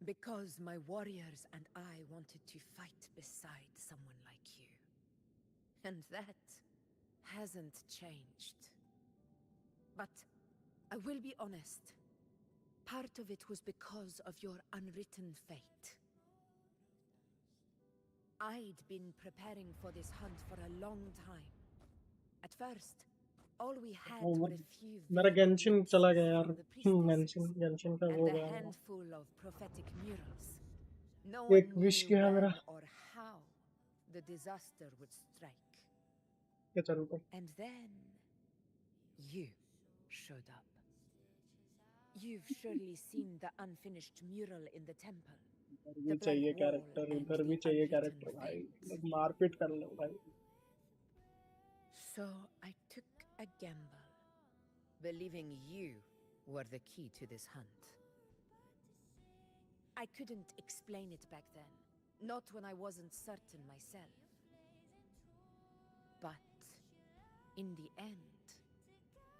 Because my warriors and I wanted to fight beside someone like you. And that hasn't changed. But I will be honest. Part of it was because of your unwritten fate. I'd been preparing for this hunt for a long time. At first, all we had were a few मेरा Genshin चला गया यार. Genshin का वो and a गया. handful of prophetic murals. No एक one wish knew किया when मेरा. or how the disaster would strike. क्या चल रहा? And then you showed up. You've surely seen the unfinished mural in the temple. इधर भी चाहिए कैरेक्टर, इधर भी चाहिए कैरेक्टर भाई. मारपीट कर लो भाई. So I took a gamble, believing you were the key to this hunt. I couldn't explain it back then, not when I wasn't certain myself. But in the end,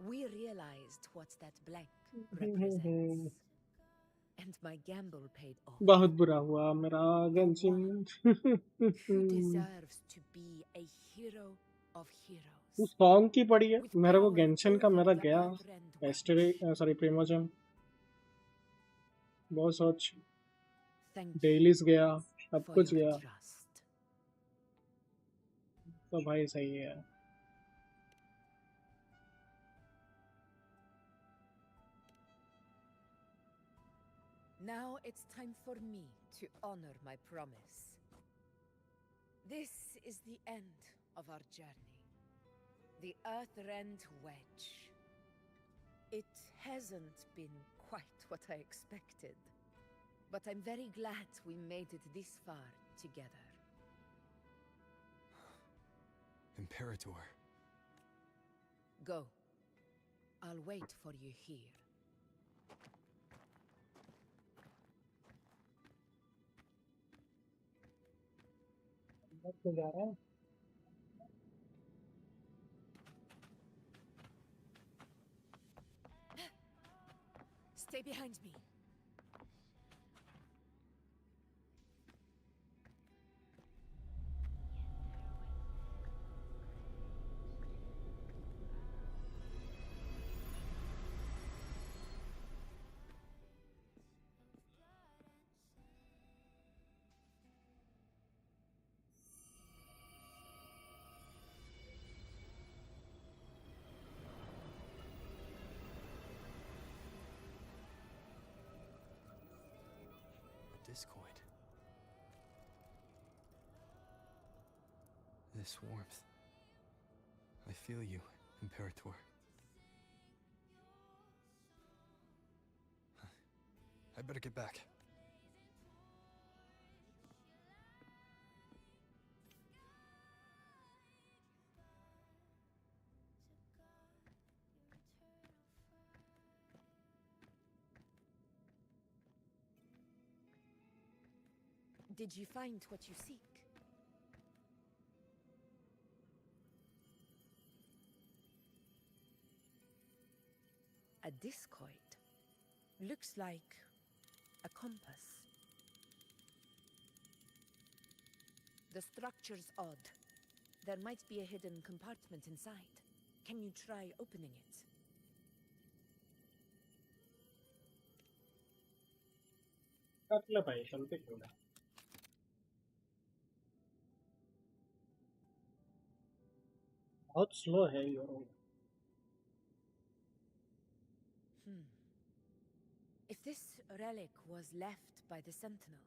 we realized what that blank represents. And my gamble paid off. बहुत बुरा हुआ मेरा Genshin. Who deserves to be a hero of heroes? उस song की पड़ी है मेरे को Genshin का मेरा गया सॉरी प्रीमोजन बहुत सोच डेलीज गया सब कुछ गया तो भाई सही है Now it's time for me to honor my promise. This is the end of our journey. The Earthrend Wedge. It hasn't been quite what I expected, but I'm very glad we made it this far together. Imperator. Go. I'll wait for you here. अब तो जा रहा है। Stay behind me. A discoid. This warmth. I feel you, Imperator. I better get back. Did you find what you seek? A discoid. Looks like a compass. The structure's odd. There might be a hidden compartment inside. Can you try opening it? कर ले भाई, चलते क्यों ना? बहुत slow है ये road. If this relic was left by the Sentinel,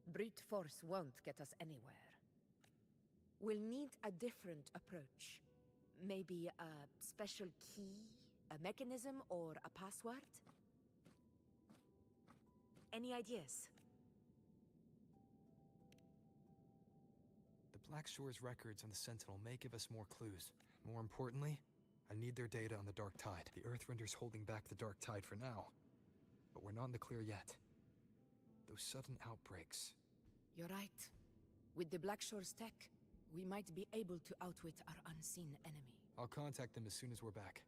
brute force won't get us anywhere. We'll need a different approach. Maybe a special key, a mechanism, or a password? Any ideas? The Black Shore's records on the Sentinel may give us more clues. More importantly, I need their data on the Dark Tide. The Earthrender's holding back the Dark Tide for now, but we're not in the clear yet. Those sudden outbreaks. You're right. With the Black Shore's tech, we might be able to outwit our unseen enemy. I'll contact them as soon as we're back.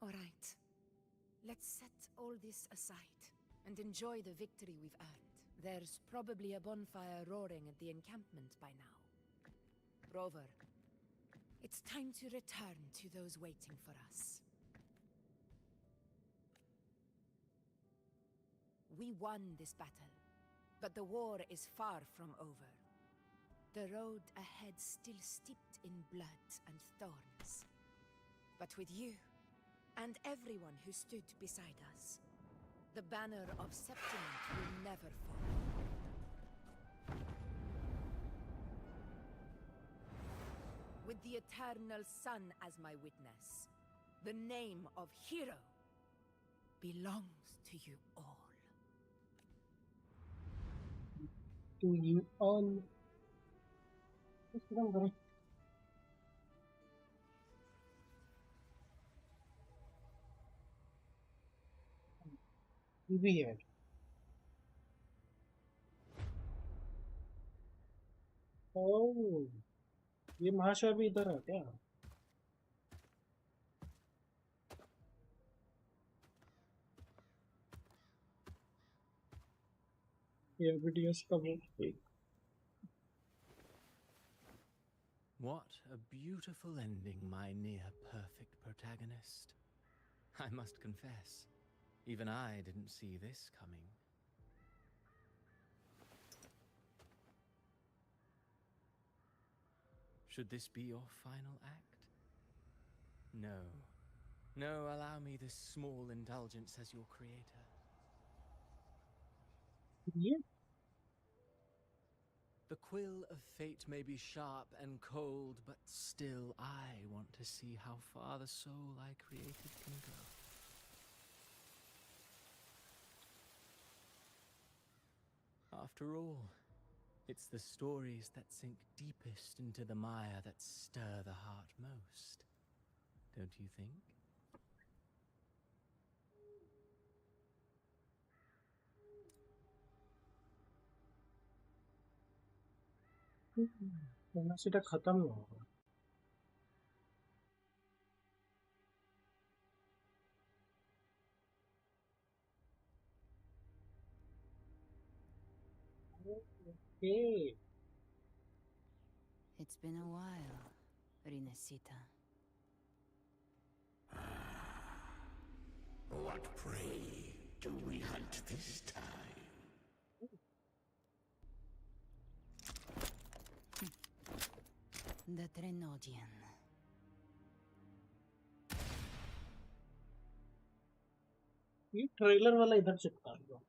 All right. Let's set all this aside and enjoy the victory we've earned. There's probably a bonfire roaring at the encampment by now. Rover, it's time to return to those waiting for us. We won this battle, but the war is far from over. The road ahead still steeped in blood and thorns. But with you, and everyone who stood beside us, the banner of Septimont will never fall. With the eternal sun as my witness, the name of hero belongs to you all. To you all. Just come on. You be here. Oh, ये महाशय भी इधर है क्या? ये videos का वो What a beautiful ending, my near-perfect protagonist. I must confess, even I didn't see this coming. Should this be your final act? No. No, allow me this small indulgence as your creator. Yeah. The quill of fate may be sharp and cold, but still I want to see how far the soul I created can go. After all, it's the stories that sink deepest into the mire that stir the heart most. Don't you think? वरना सीधा खत्म ही होगा। Okay. It's been a while, Rinesita. What prey do we hunt this time? The Trenodian. ये trailer वाला इधर चिपका दो।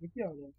ये क्या हो गया?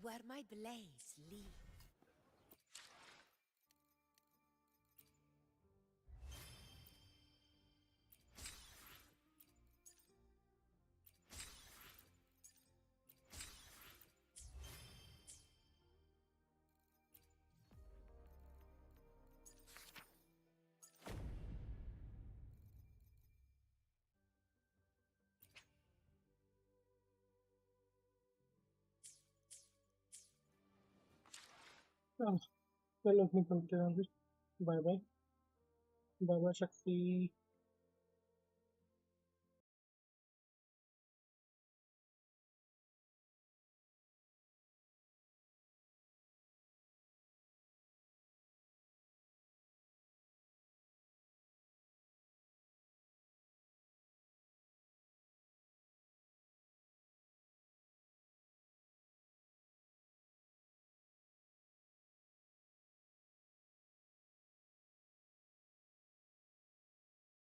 Where my blades lead. चलो निकलते हैं अभी। Bye bye. बाय बाय शक्ति।